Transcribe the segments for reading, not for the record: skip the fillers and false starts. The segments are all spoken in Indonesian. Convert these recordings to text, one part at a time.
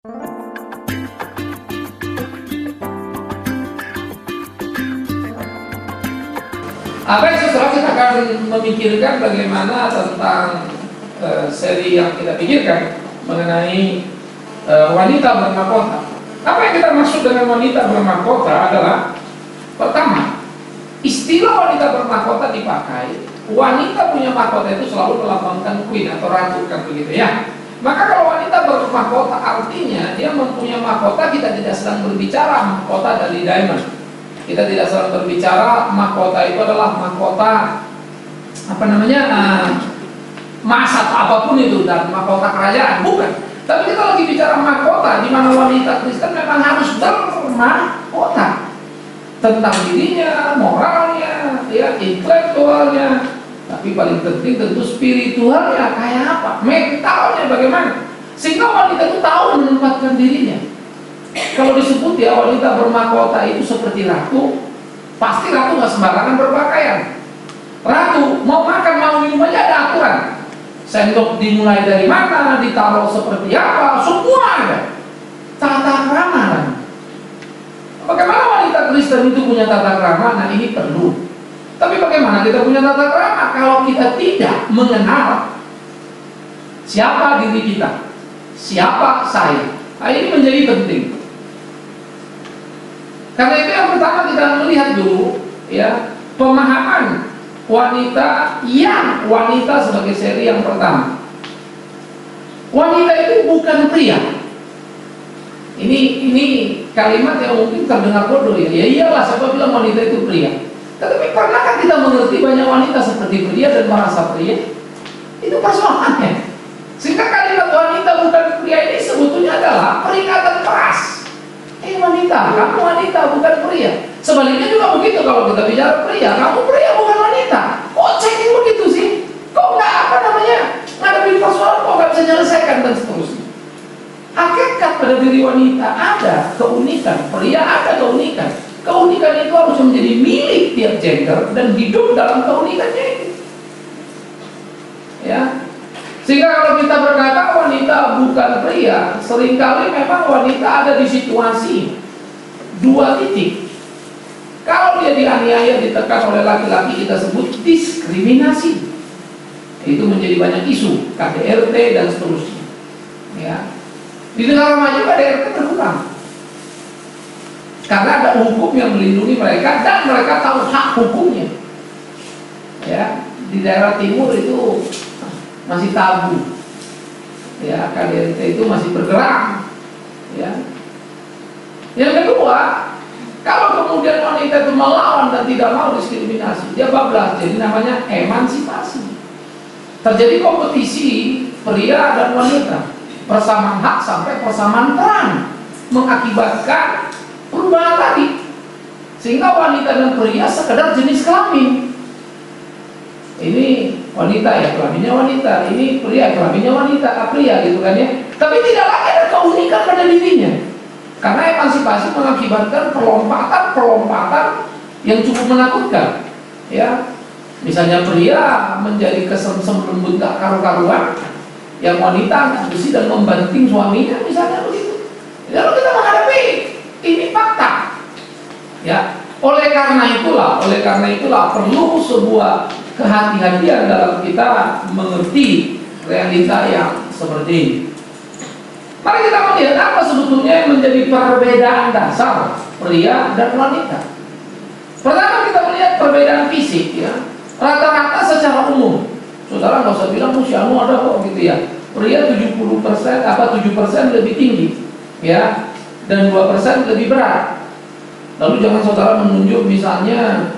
Baik, setelah kita akan memikirkan bagaimana tentang seri yang kita pikirkan mengenai wanita bermahkota. Apa yang kita maksud dengan wanita bermahkota adalah, pertama, istilah wanita bermahkota dipakai. Wanita punya mahkota itu selalu melambangkan queen atau ratu, kan begitu ya. Maka kalau wanita bermahkota artinya dia mempunyai mahkota. Kita tidak sedang berbicara mahkota dari diamond. Kita tidak sedang berbicara mahkota itu adalah mahkota emas atau apapun itu, dan mahkota kerajaan, bukan. Tapi kita lagi bicara mahkota di mana wanita Kristen memang harus bermahkota tentang dirinya, moralnya, ya, intelektualnya, tapi paling penting tentu spiritualnya kayak apa, mentalnya bagaimana, sehingga wanita itu tahu menempatkan dirinya. Kalau disebut ya wanita bermahkota itu seperti ratu, pasti ratu nggak sembarangan berpakaian. Ratu mau makan mau minum aja ada aturan. Sendok dimulai dari mana, ditaruh seperti apa, semua ada. Tata krama. Bagaimana wanita Kristen itu punya tata krama? Nah, ini perlu. Tapi bagaimana kita punya tata krama kalau kita tidak mengenal siapa diri kita, siapa saya? Nah, ini menjadi penting. Karena itu yang pertama kita melihat dulu ya, pemahaman wanita sebagai seri yang pertama. Wanita itu bukan pria. Ini kalimat yang mungkin terdengar bodoh ya. Ya iyalah, siapa bilang wanita itu pria. Tetapi pernahkah kita mengerti banyak wanita seperti pria dan merasa pria? Itu persoalannya. Sehingga kalimat wanita bukan pria ini sebetulnya adalah peringatan keras. Wanita, kamu wanita bukan pria. Sebaliknya juga begitu kalau kita bicara pria, kamu pria bukan wanita. Kok cekin begitu sih? Kok nggak ngadepin persoalan, kok nggak bisa menyelesaikan dan seterusnya. Hakikat pada diri wanita ada keunikan, pria ada keunikan. Keunikan itu harus menjadi milik tiap gender dan hidup dalam keunikannya itu. Ya. Sehingga kalau kita berkata wanita bukan pria, seringkali memang wanita ada di situasi dua titik. Kalau dia dianiaya, ditekan oleh laki-laki, kita sebut diskriminasi. Itu menjadi banyak isu, KDRT dan seterusnya. Ya. Di negara maju KDRT berkurang. Karena ada hukum yang melindungi mereka dan mereka tahu hak hukumnya. Ya, di daerah timur itu masih tabu, ya, KDRT itu masih bergerak, ya. Yang kedua, kalau kemudian wanita itu melawan dan tidak mau diskriminasi, dia bablas, jadi namanya emansipasi. Terjadi kompetisi pria dan wanita, persamaan hak sampai persamaan peran, mengakibatkan perubahan tadi, sehingga wanita dan pria sekedar jenis kelamin. Ini wanita ya kelaminnya wanita, ini pria kelaminnya wanita, pria gitu kan ya. Tapi tidak lagi ada keunikan pada dirinya. Karena emansipasi mengakibatkan pelompatan yang cukup menakutkan. Ya. Misalnya pria menjadi kesemsem lembut tak karu-karuan, yang wanita angkat besi dan membanting suaminya, misalnya begitu. Lalu kita menghadapi ini fakta. Ya. Oleh karena itulah perlu sebuah kehati-hatian dalam kita mengerti realita yang seperti ini. Mari kita melihat apa sebetulnya yang menjadi perbedaan dasar pria dan wanita. Pertama kita melihat perbedaan fisik ya. Rata-rata secara umum, saudara nggak usah bilang usiamu ada kok gitu ya. Pria 70% 7% lebih tinggi ya, dan 2% lebih berat. Lalu jangan saudara menunjuk misalnya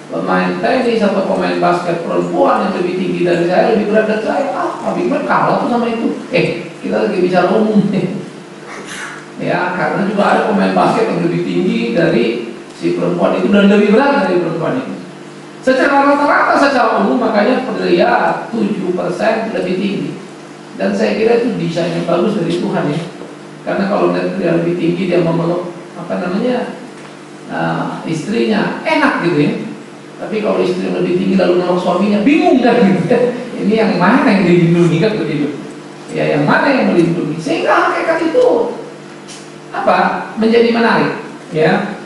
pemain tenis atau pemain basket perempuan yang lebih tinggi dari saya, lebih berat dari saya. Habis kalah tuh sama itu. Kita lagi bicara umum nih. Ya, karena juga ada pemain basket yang lebih tinggi dari si perempuan itu dan lebih berat dari perempuan itu. Secara rata-rata, secara umum, makanya pria 7% lebih tinggi. Dan saya kira itu desain yang bagus dari Tuhan ya. Karena kalau dia lebih tinggi, dia memeluk istrinya enak gitu ya. Tapi kalau istri lebih tinggi lalu meluk suaminya, bingung kan gitu. Ini yang mana yang dilindungi kan begitu. Ya, yang mana yang melindungi? sehingga hakikat itu menjadi menarik, ya.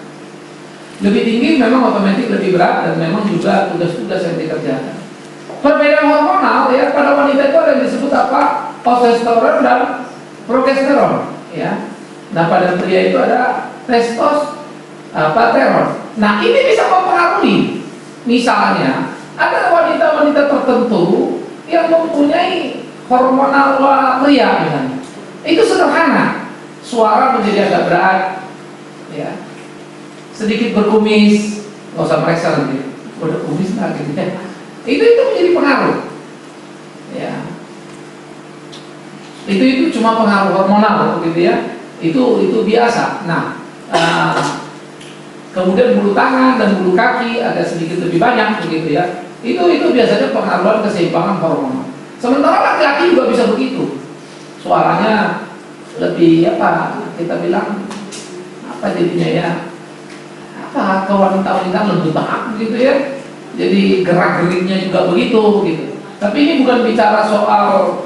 Lebih tinggi memang otomatis lebih berat dan memang juga tugas-tugas yang dikerjakan. Perbedaan hormonal ya pada wanita itu ada yang disebut testosteron dan progesteron, ya. Nah pada pria itu ada testosteron. Nah ini bisa mempengaruhi. Misalnya ada wanita-wanita tertentu yang mempunyai hormonal pria misalnya. Itu sederhana, suara menjadi agak berat, ya. Sedikit berkumis, nggak usah meriksa nanti, udah kumis nggak gitu ya. Itu menjadi pengaruh, ya. Itu cuma pengaruh hormonal, gitu ya. Itu biasa. Nah, kemudian bulu tangan dan bulu kaki ada sedikit lebih banyak, begitu ya. Itu biasanya pengaruhan keseimbangan hormonal. Sementara laki-laki juga bisa begitu. Suaranya lebih kita bilang jadinya ya. Ke wanita-wanita lembut begitu ya. Jadi gerak-geriknya juga begitu. Tapi ini bukan bicara soal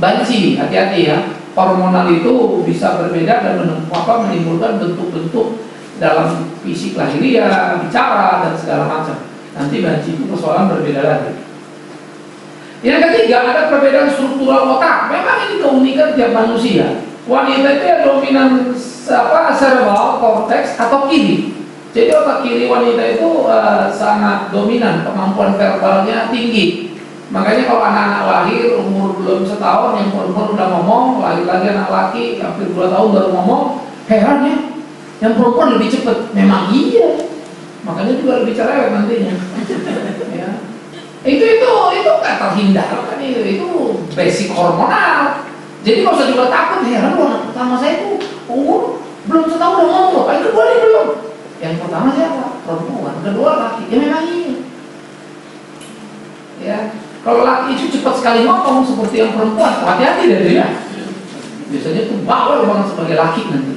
banci, hati-hati ya. Hormonal itu bisa berbeda dan menimbulkan bentuk-bentuk dalam fisik lahiriah, bicara dan segala macam. Nanti banci itu persoalan berbeda lagi. Yang ketiga ada perbedaan struktural otak. Memang ini keunikan tiap manusia. Wanita itu ya dominan cerebral cortex atau kiri. Jadi otak kiri wanita itu sangat dominan, kemampuan verbalnya tinggi. Makanya kalau anak-anak lahir umur belum setahun, yang perempuan udah ngomong, lahir lagi anak laki hampir 2 tahun baru ngomong, heran ya, yang perempuan lebih cepat. Memang iya, makanya juga lebih cerewet nantinya. Ya. Itu nggak terhindarkan, itu basic hormonal. Jadi nggak usah juga takut, heran loh, anak pertama saya itu umur belum setahun udah ngomong, yang kedua nih belum. Yang pertama siapa? Perempuan, kedua laki. Ya memang iya. Ya, kalau laki itu cepat sekali ngomong seperti yang perempuan, hati-hati deh ya. Biasanya tuh bawel banget sebagai laki nanti.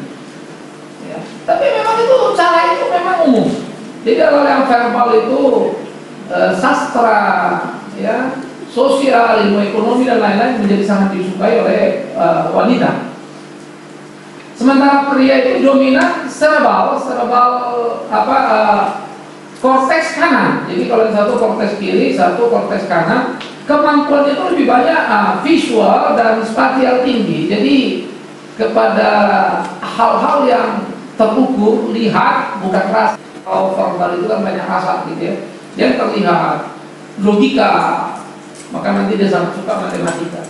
Ya. Tapi memang itu cara itu memang umum. Jadi kalau yang verbal itu sastra, ya, sosial, ilmu ekonomi dan lain-lain menjadi sangat disukai oleh wanita. Sementara pria itu dominan cerebral korteks kanan. Jadi kalau yang satu korteks kiri, satu korteks kanan, kemampuannya itu lebih banyak visual dan spasial tinggi. Jadi kepada hal-hal yang terukur, lihat, bukan rasa. Kalau verbal itu kan banyak rasa gitu ya. Yang terlihat, logika, maka nanti dia sangat suka matematika.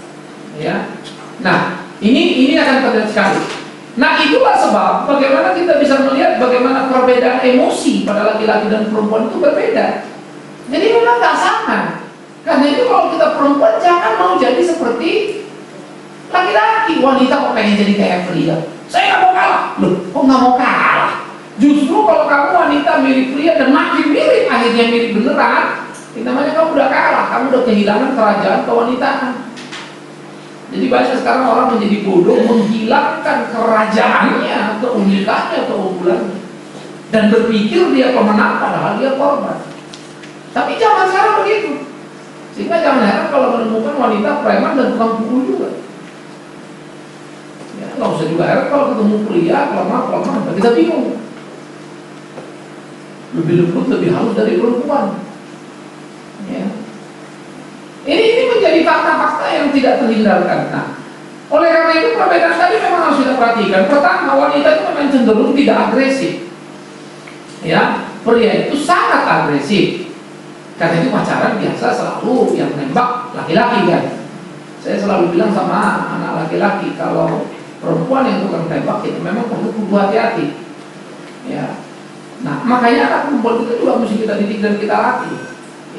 Ya. Nah, ini akan terlihat sekali. Nah itulah sebab bagaimana kita bisa melihat bagaimana perbedaan emosi pada laki-laki dan perempuan itu berbeda. Jadi memang nggak sama. Karena itu kalau kita perempuan jangan mau jadi seperti laki-laki. Wanita kok pengen jadi kayak pria? Saya nggak mau kalah. Loh, kok nggak mau kalah? Justru kalau kamu wanita mirip pria dan makin mirip, akhirnya mirip beneran, itu namanya kamu udah kalah. Kamu udah kehilangan kerajaan kewanitaan. Jadi banyak sekarang orang menjadi bodoh, menghilangkan kerajaannya, keunikannya, keunggulannya, dan berpikir dia pemenang padahal dia korban. Tapi zaman sekarang begitu. Sehingga jangan heran kalau menemukan wanita preman dan tukang pukul juga. Ya, nggak usah juga heran kalau ketemu pria kelemah, kita bingung. Lebih lembut, lebih halus dari perempuan. Ya. Ini menjadi fakta-fakta yang tidak terhindarkan. Nah, oleh karena itu perbedaan tadi memang harus kita perhatikan. Pertama, wanita itu memang cenderung tidak agresif. Ya, pria itu sangat agresif. Karena itu pacaran biasa selalu yang nembak laki-laki kan. Saya selalu bilang sama anak laki-laki, kalau perempuan yang tukang tembak itu memang perlu hati-hati. Ya. Nah, makanya anak perempuan itu juga mesti kita didik dan kita latih.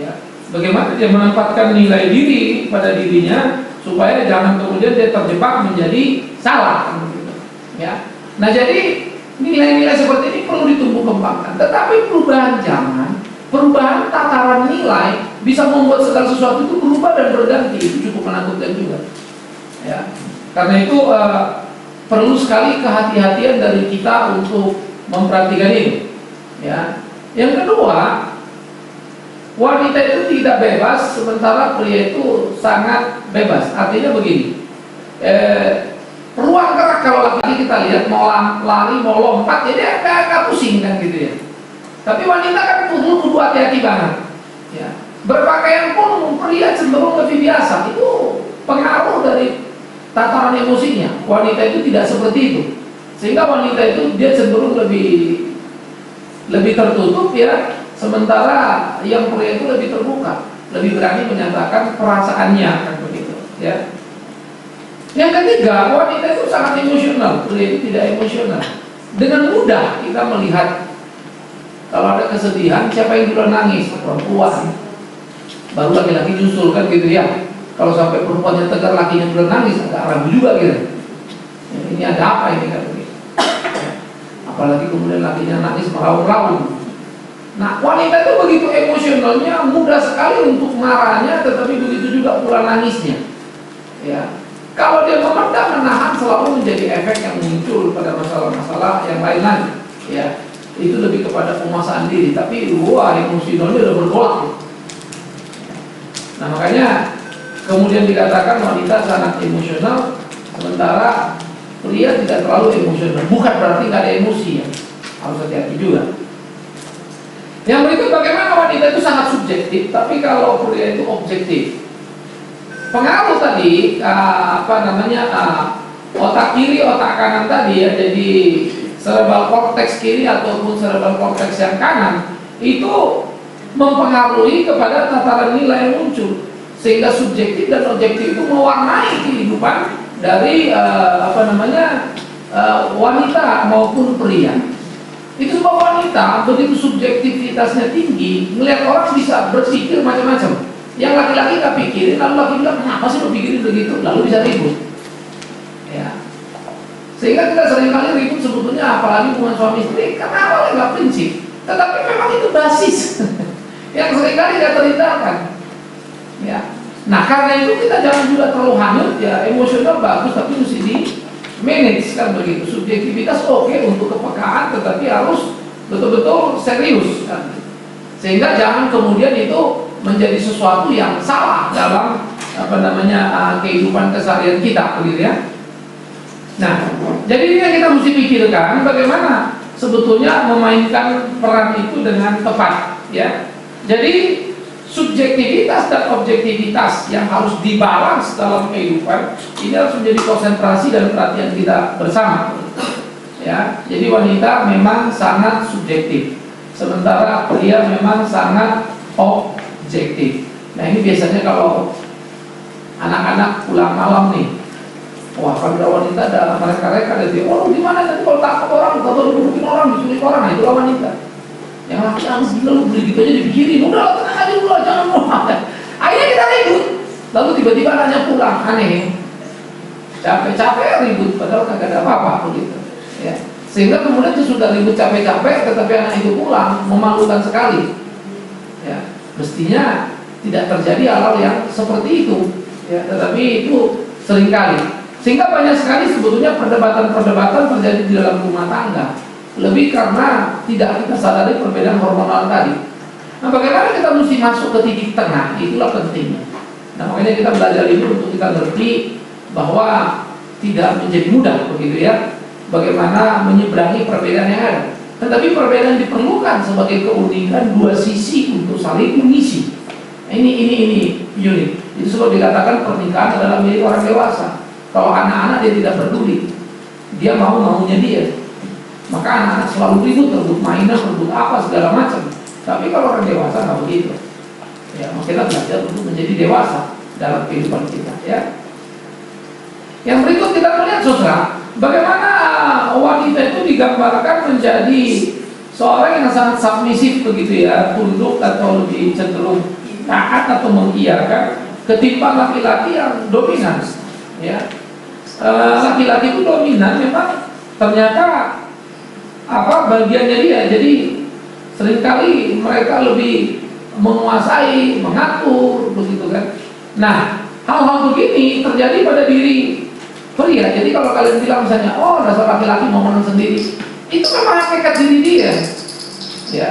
Ya. Bagaimana dia menempatkan nilai diri pada dirinya supaya jangan kemudian dia terjebak menjadi salah, gitu. Ya. Nah jadi nilai-nilai seperti ini perlu ditumbuh kembangkan. Tetapi perubahan zaman, perubahan tataran nilai bisa membuat segala sesuatu itu berubah dan berganti. Itu cukup menakutkan juga. Ya. Karena itu perlu sekali kehati-hatian dari kita untuk memperhatikan ini. Ya. Yang kedua, wanita itu tidak bebas, sementara pria itu sangat bebas. Artinya begini, ruang gerak. Kalau laki-laki kita lihat mau lari, mau lompat, jadi agak pusing kan gitu ya. Tapi wanita kan kudu hati-hati banget. Ya. Berpakaian pun pria cenderung lebih biasa. Itu pengaruh dari tataran emosinya. Wanita itu tidak seperti itu. Sehingga wanita itu dia cenderung lebih tertutup ya. Sementara yang pria itu lebih terbuka, lebih berani menyatakan perasaannya kan begitu ya. Yang ketiga, wanita itu sangat emosional, pria itu tidak emosional. Dengan mudah kita melihat kalau ada kesedihan, siapa yang duluan nangis? Perempuan. Baru laki-laki nyusul kan gitu ya. Kalau sampai perempuannya tegar, lakinya duluan nangis, agak ragu juga gitu. Ya, ini ada apa ini kan begitu. Apalagi kemudian lakinya nangis meraung-raung. Nah, wanita itu begitu emosionalnya, mudah sekali untuk marahnya, tetapi begitu juga pula nangisnya. Ya. Kalau dia memendam, menahan, selalu menjadi efek yang muncul pada masalah-masalah yang lain lagi. Ya, itu lebih kepada penguasaan diri. Tapi wah, emosionalnya udah bergolak. Nah, makanya kemudian dikatakan wanita sangat emosional, sementara pria tidak terlalu emosional. Bukan berarti nggak ada emosi ya. Harus hati-hati juga. Yang berikut, bagaimana wanita itu sangat subjektif, tapi kalau pria itu objektif. Pengaruh tadi otak kiri, otak kanan tadi ya, jadi cerebral cortex kiri ataupun cerebral cortex yang kanan itu mempengaruhi kepada tataran nilai yang muncul, sehingga subjektif dan objektif itu mewarnai kehidupan dari wanita maupun pria. Itu sebab wanita begitu subjektivitasnya tinggi, melihat orang bisa berpikir macam-macam. Yang laki-laki nggak pikirin, lalu laki bilang, kenapa sih lo pikirin begitu? Lalu bisa ribut. Ya. Sehingga kita seringkali ribut sebetulnya, apalagi hubungan suami istri, karena awalnya nggak prinsip. Tetapi memang itu basis yang seringkali tidak terhindarkan. Ya. Nah, karena itu kita jangan juga terlalu hanyut, ya emosional bagus, tapi mesti di manage kan begitu. Subjektivitas oke untuk kepekaan, tetapi harus betul-betul serius kan. Sehingga jangan kemudian itu menjadi sesuatu yang salah dalam kehidupan keseharian kita begitu ya. Nah, jadi ini yang kita mesti pikirkan, bagaimana sebetulnya memainkan peran itu dengan tepat ya. Jadi subjektivitas dan objektivitas yang harus dibalans dalam kehidupan ini harus menjadi konsentrasi dan perhatian kita bersama ya. Jadi wanita memang sangat subjektif, sementara pria memang sangat objektif. Nah, ini biasanya kalau anak-anak pulang malam nih, wah kalau wanita ada mereka ada dia, oh gimana nanti kalau takut orang, atau dibunuhin orang, diculik orang, nah itulah wanita. Yang laki-laki gila lu beli gitu aja dipikirin, udah tenang aja dulu, jangan ngomong. Akhirnya kita ribut, lalu tiba-tiba anaknya pulang, aneh, capek-capek ribut, padahal kagak ada apa-apa begitu. Ya. Sehingga kemudian sudah ribut capek-capek, tetapi anak itu pulang, memalukan sekali. Ya. Mestinya tidak terjadi hal-hal yang seperti itu, ya, tetapi itu seringkali. Sehingga banyak sekali sebetulnya perdebatan-perdebatan terjadi di dalam rumah tangga, lebih karena tidak kita sadari perbedaan hormonal tadi. Nah, bagaimana kita mesti masuk ke titik tengah, itulah pentingnya. Nah, makanya kita belajar ini untuk kita ngerti bahwa tidak menjadi mudah begitu ya, bagaimana menyeberangi perbedaan yang ada. Tetapi perbedaan diperlukan sebagai keunikan dua sisi untuk saling mengisi. Ini unik. Itu sebab dikatakan pernikahan adalah milik orang dewasa. Kalau anak-anak dia tidak peduli, dia maunya dia. Maka anak-anak selalu ribut, rebut mainan, rebut apa segala macam. Tapi kalau orang dewasa nggak begitu. Ya, maka kita belajar untuk menjadi dewasa dalam kehidupan kita. Ya. Yang berikut kita melihat saudara, bagaimana wanita itu digambarkan menjadi seorang yang sangat submisif begitu ya, tunduk atau lebih cenderung taat atau mengiyakan ketimbang laki-laki yang dominan. Ya, laki-laki itu dominan memang ternyata bagiannya dia. Jadi seringkali mereka lebih menguasai, mengatur begitu kan. Nah, hal-hal begini terjadi pada diri pria. Jadi kalau kalian bilang misalnya, oh dasar laki-laki mau menang sendiri, itu memang hakikat diri dia. Ya.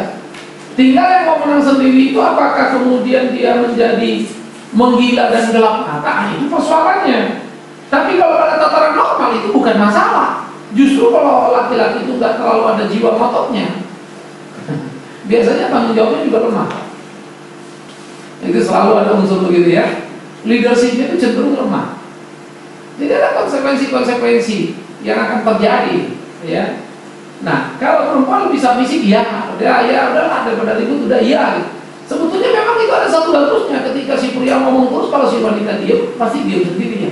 Tinggal yang mau menang sendiri itu apakah kemudian dia menjadi menggila dan gelap mata, itu persoalannya. Tapi kalau pada tataran normal itu bukan masalah. Justru kalau laki-laki itu nggak terlalu ada jiwa ngototnya, biasanya tanggung jawabnya juga lemah. Itu selalu ada unsur begitu ya. Leadershipnya itu cenderung lemah. Jadi ada konsekuensi-konsekuensi yang akan terjadi, ya. Nah, kalau perempuan bisa bisik, ya udahlah, daripada ribut udah iya. Sebetulnya memang itu ada satu bagusnya ketika si pria ngomong terus, kalau si wanita diam, pasti diam sendirinya.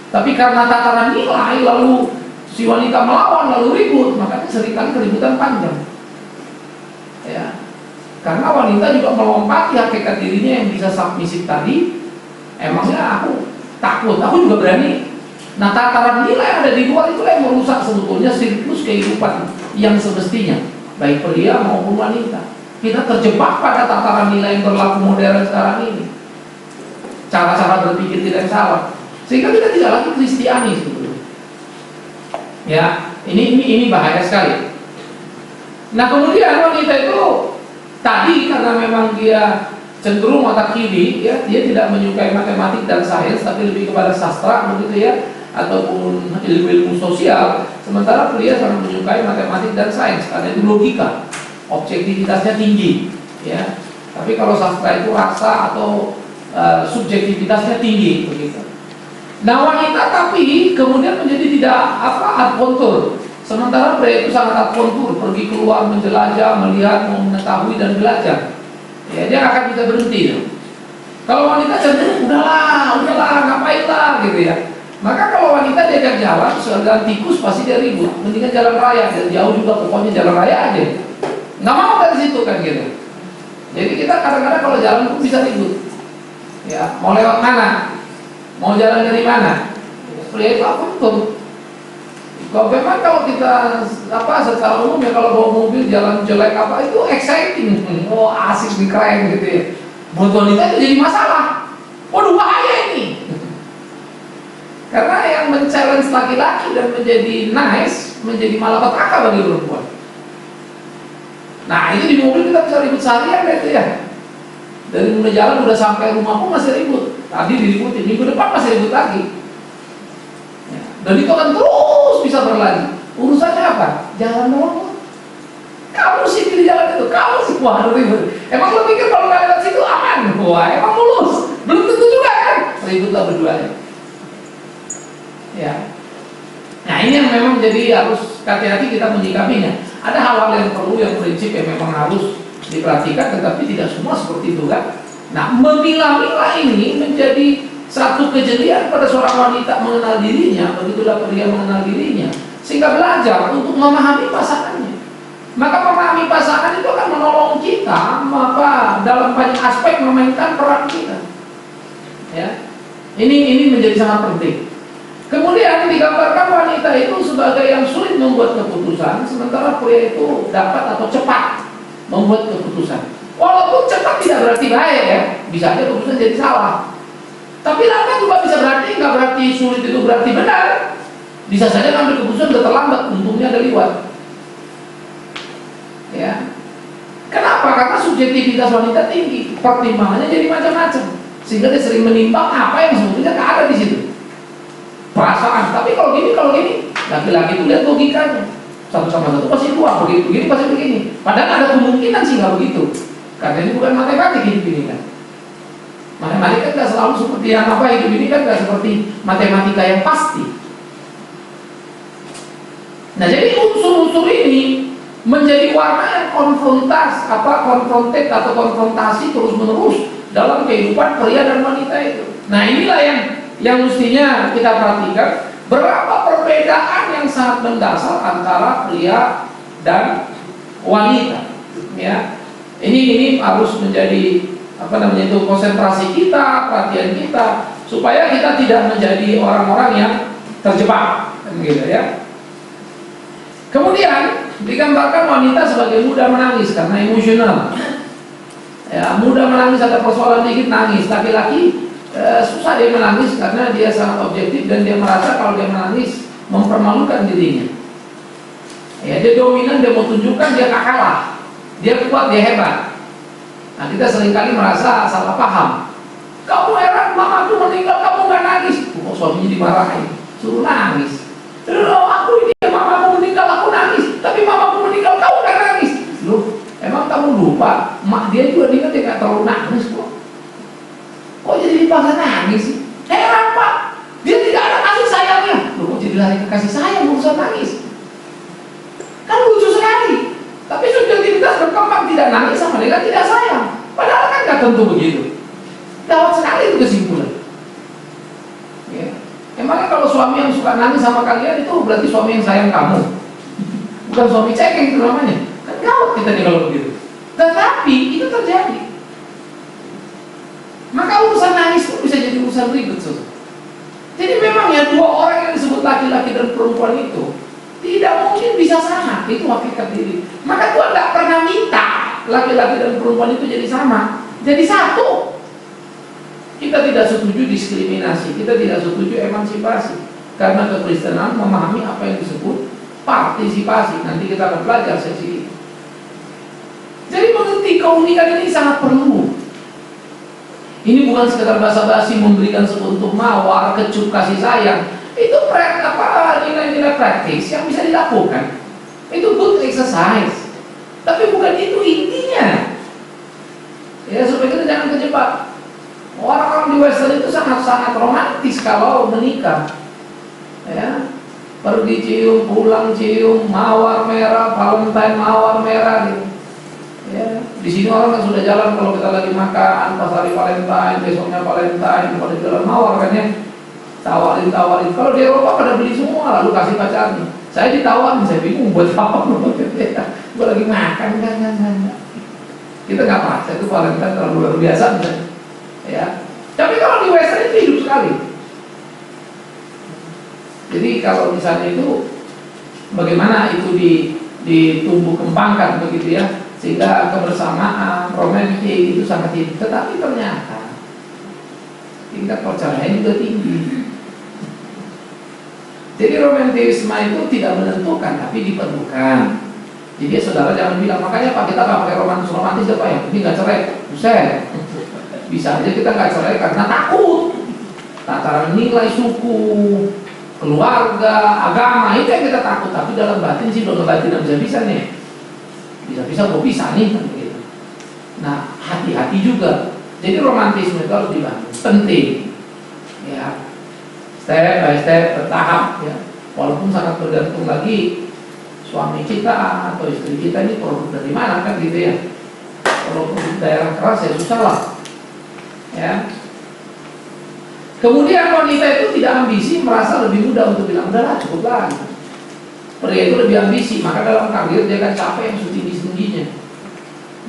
Tapi karena tataran nilai, lalu si wanita melawan, lalu ribut, makanya seringkali keributan panjang. Ya, karena wanita juga melompati hakikat dirinya yang bisa submisif tadi. Emangnya aku takut, aku juga berani. Nah, tataran nilai yang ada di luar itu yang merusak sebetulnya siklus kehidupan yang semestinya, baik pria maupun wanita. Kita terjebak pada tataran nilai yang berlaku modern sekarang ini. Cara-cara berpikir tidak salah, sehingga kita tidak lagi Kristiani sebetulnya. Ya, ini bahaya sekali. Nah, kemudian wanita itu tadi karena memang dia cenderung otak kiri, ya, dia tidak menyukai matematik dan sains, tapi lebih kepada sastra begitu ya, ataupun ilmu-ilmu sosial. Sementara pria sangat menyukai matematik dan sains karena itu logika, objektivitasnya tinggi, ya. Tapi kalau sastra itu rasa atau subjektivitasnya tinggi begitu. Nah, wanita tapi kemudian menjadi tidak adventur. Sementara pria itu sangat adventur, pergi keluar menjelajah, melihat, mengetahui dan belajar. Ya, dia akan bisa berhenti. Kalau wanita cenderung udahlah, ngapain lah gitu ya. Maka kalau wanita diajak jalan, sedang tikus pasti dia ribut. Mendingan jalan raya, dan jauh juga pokoknya jalan raya aja. Nggak mau dari situ kan gitu. Jadi kita kadang-kadang kalau jalan pun bisa ribut. Ya, mau lewat mana? Mau jalan dari mana? Pria itu adventur. Kalau kita secara umum ya, kalau bawa mobil jalan jelek itu exciting, asik nih, keren gitu ya. Buat wanita itu jadi masalah. Waduh, bahaya ini. Karena yang men-challenge laki-laki dan menjadi nice menjadi malapetaka bagi perempuan. Nah, itu di mobil kita bisa ribut seharian gitu ya. Dari mulai jalan udah sampai rumah pun masih ribut. Tadi diributin, minggu depan masih ribut lagi. Ya. Dan itu akan terus bisa berlanjut. Urusannya apa? Jalan doang. Kamu sih di jalan itu, kamu sih wah ribut. Emang lo pikir kalau nggak lewat situ aman? Wah, emang mulus. Belum tentu juga kan? Ributlah berdua ya. Ya. Nah, ini yang memang jadi harus hati-hati kita menyikapinya. Ada hal-hal yang perlu, yang prinsip yang memang harus diperhatikan, tetapi tidak semua seperti itu kan. Nah, memilah-milah ini menjadi satu kejelian pada seorang wanita mengenal dirinya, begitulah pria mengenal dirinya, sehingga belajar untuk memahami pasangannya. Maka memahami pasangan itu akan menolong kita dalam banyak aspek memainkan peran kita. Ya, ini menjadi sangat penting. Kemudian digambarkan wanita itu sebagai yang sulit membuat keputusan, sementara pria itu dapat atau cepat membuat keputusan. Walaupun cepat tidak berarti baik ya, bisa aja keputusan jadi salah. Tapi lambat juga bisa berarti, nggak berarti sulit itu berarti benar. Bisa saja ngambil keputusan udah terlambat, untungnya ada liwat. Ya, kenapa? Karena subjektivitas wanita tinggi, pertimbangannya jadi macam-macam, sehingga dia sering menimbang apa yang sebetulnya nggak ada di situ. Perasaan, tapi kalau gini, laki-laki itu lihat logikanya. Satu sama satu pasti dua, begitu, begini pasti begini. Padahal ada kemungkinan sih nggak begitu, karena ini bukan matematik hidup ini kan. Matematika kan nggak selalu seperti yang hidup ini kan nggak seperti matematika yang pasti. Nah, jadi unsur-unsur ini menjadi warna yang konfrontasi atau konfrontasi terus-menerus dalam kehidupan pria dan wanita itu. Nah, inilah yang mestinya kita perhatikan, berapa perbedaan yang sangat mendasar antara pria dan wanita. Ya, ini harus menjadi konsentrasi kita, perhatian kita, supaya kita tidak menjadi orang-orang yang terjebak, gitu ya. Kemudian digambarkan wanita sebagai mudah menangis karena emosional. Ya, mudah menangis, ada persoalan dikit nangis. Laki-laki susah dia menangis karena dia sangat objektif dan dia merasa kalau dia menangis mempermalukan dirinya. Ya, dia dominan, dia mau tunjukkan dia gak kalah, dia kuat, dia hebat. Nah, kita seringkali merasa salah paham. Kamu heran, mamaku meninggal, kamu nggak nangis? Kok suaminya dimarahin, suruh nangis. Loh, aku ini mamaku meninggal aku nangis, tapi mamaku meninggal kamu nggak nangis. Loh, emang kamu lupa? Mak dia juga dia nggak terlalu nangis kok. Kok jadi dipaksa nangis sih? Heran Pak, dia tidak ada kasih sayangnya. Loh, kok jadi lari ke kasih sayang urusan nangis? Kan lucu sekali. Tapi subjektivitas berkembang, tidak nangis sama dengan tidak sayang. Padahal kan nggak tentu begitu. Gawat sekali itu kesimpulan. Ya. Emangnya kalau suami yang suka nangis sama kalian itu berarti suami yang sayang kamu? Bukan suami cekeng itu namanya. Kan gawat kita nih kalau begitu. Tetapi itu terjadi. Maka urusan nangis itu bisa jadi urusan ribet. Jadi memang ya dua orang yang disebut laki-laki dan perempuan itu tidak mungkin bisa sama. Itu hakikat diri. Maka Tuhan tidak pernah minta laki-laki dan perempuan itu jadi sama, jadi satu. Kita tidak setuju diskriminasi, kita tidak setuju emansipasi, karena kekristenan memahami apa yang disebut partisipasi. Nanti kita akan belajar sesi ini. Jadi mengerti keunikan ini sangat perlu. Ini bukan sekedar basa-basi memberikan sekuntum mawar, kecup kasih sayang. Itu nilai-nilai praktis yang bisa dilakukan. Itu good exercise. Tapi bukan itu intinya. Ya, supaya kita jangan kejebak. Orang-orang di Western itu sangat-sangat romantis kalau menikah. Ya, pergi cium, pulang cium, mawar merah, Valentine mawar merah gitu. Ya, di sini orang kan sudah jalan kalau kita lagi makan pas hari Valentine, besoknya Valentine, pada jalan mawar kan ya. Tawarin. Kalau di Eropa pada beli semua lalu kasih pacarnya. Saya ditawarin, saya bingung buat apa. Gue lagi makan kan. Kita nggak paksa, itu Valentine terlalu luar biasa misalnya. Ya. Tapi kalau di Western itu hidup sekali. Jadi kalau misalnya itu bagaimana itu ditumbuh kembangkan begitu ya, sehingga kebersamaan romantis itu sangat tinggi. Tetapi ternyata tingkat perceraian juga tinggi. Jadi romantisme itu tidak menentukan, tapi diperlukan. Jadi saudara jangan bilang, makanya Pak kita nggak pakai romantis apa ya? Ini nggak cerai, buset. Bisa aja kita nggak cerai karena takut. Tataran nilai suku, keluarga, agama itu yang kita takut. Tapi dalam batin sih belum batin bisa nih. Bisa kok bisa nih kan begitu. Nah hati-hati juga. Jadi romantisme itu harus dibangun, penting. Ya, step by step bertahap ya. Walaupun sangat bergantung lagi suami kita atau istri kita ini produk dari mana kan gitu ya. Kalau produk daerah keras ya susah lah. Ya. Kemudian wanita itu tidak ambisi, merasa lebih mudah untuk bilang udahlah cukup lah. Pria itu lebih ambisi, maka dalam karir dia akan capek yang setinggi-tingginya.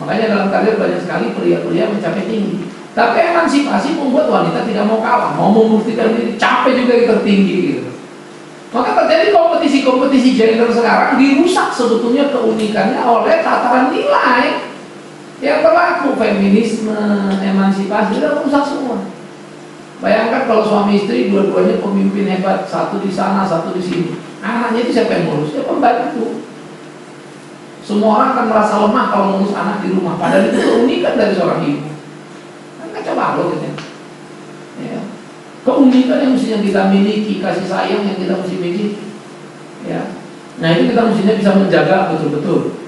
Makanya dalam karir banyak sekali pria-pria mencapai tinggi. Tapi emansipasi membuat wanita tidak mau kalah, mau membuktikan diri, capek juga yang tertinggi gitu. Maka terjadi kompetisi gender sekarang dirusak sebetulnya keunikannya oleh tataran nilai yang berlaku, feminisme, emansipasi sudah rusak semua. Bayangkan kalau suami istri dua-duanya pemimpin hebat, satu di sana, satu di sini. Anaknya itu siapa yang ngurus? Ya pembantu. Semua orang akan merasa lemah kalau ngurus anak di rumah. Padahal itu keunikan dari seorang ibu. Kan kacau balau gitu ya. Keunikan yang mestinya kita miliki, kasih sayang yang kita mesti miliki. Ya. Nah itu kita mestinya bisa menjaga betul-betul.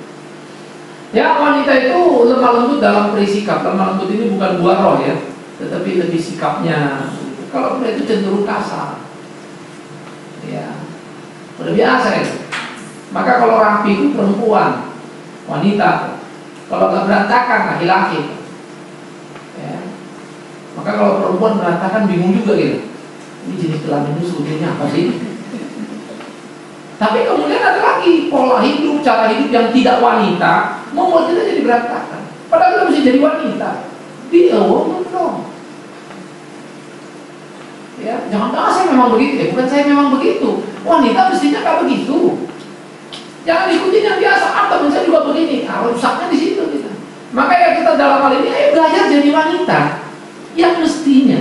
Ya wanita itu lemah lembut dalam perisikap. Lemah lembut ini bukan buah roh ya, tetapi lebih sikapnya. Kalau pria itu cenderung kasar. Ya. Udah biasa itu. Maka kalau rapi itu perempuan, wanita. Kalau nggak berantakan laki-laki. Ya. Maka kalau perempuan berantakan bingung juga gitu. Ini jenis kelamin itu sebetulnya apa sih? Tapi kemudian ada lagi pola hidup, cara hidup yang tidak wanita membuat kita jadi berantakan. Padahal kita mesti jadi wanita. Be a woman dong. Ya, jangan saya memang begitu. Bukan saya memang begitu. Wanita mestinya nggak begitu. Jangan ikutin yang biasa. Teman saya juga begini. Rusaknya di situ kita. Maka ya kita dalam hal ini ayo belajar jadi wanita yang mestinya.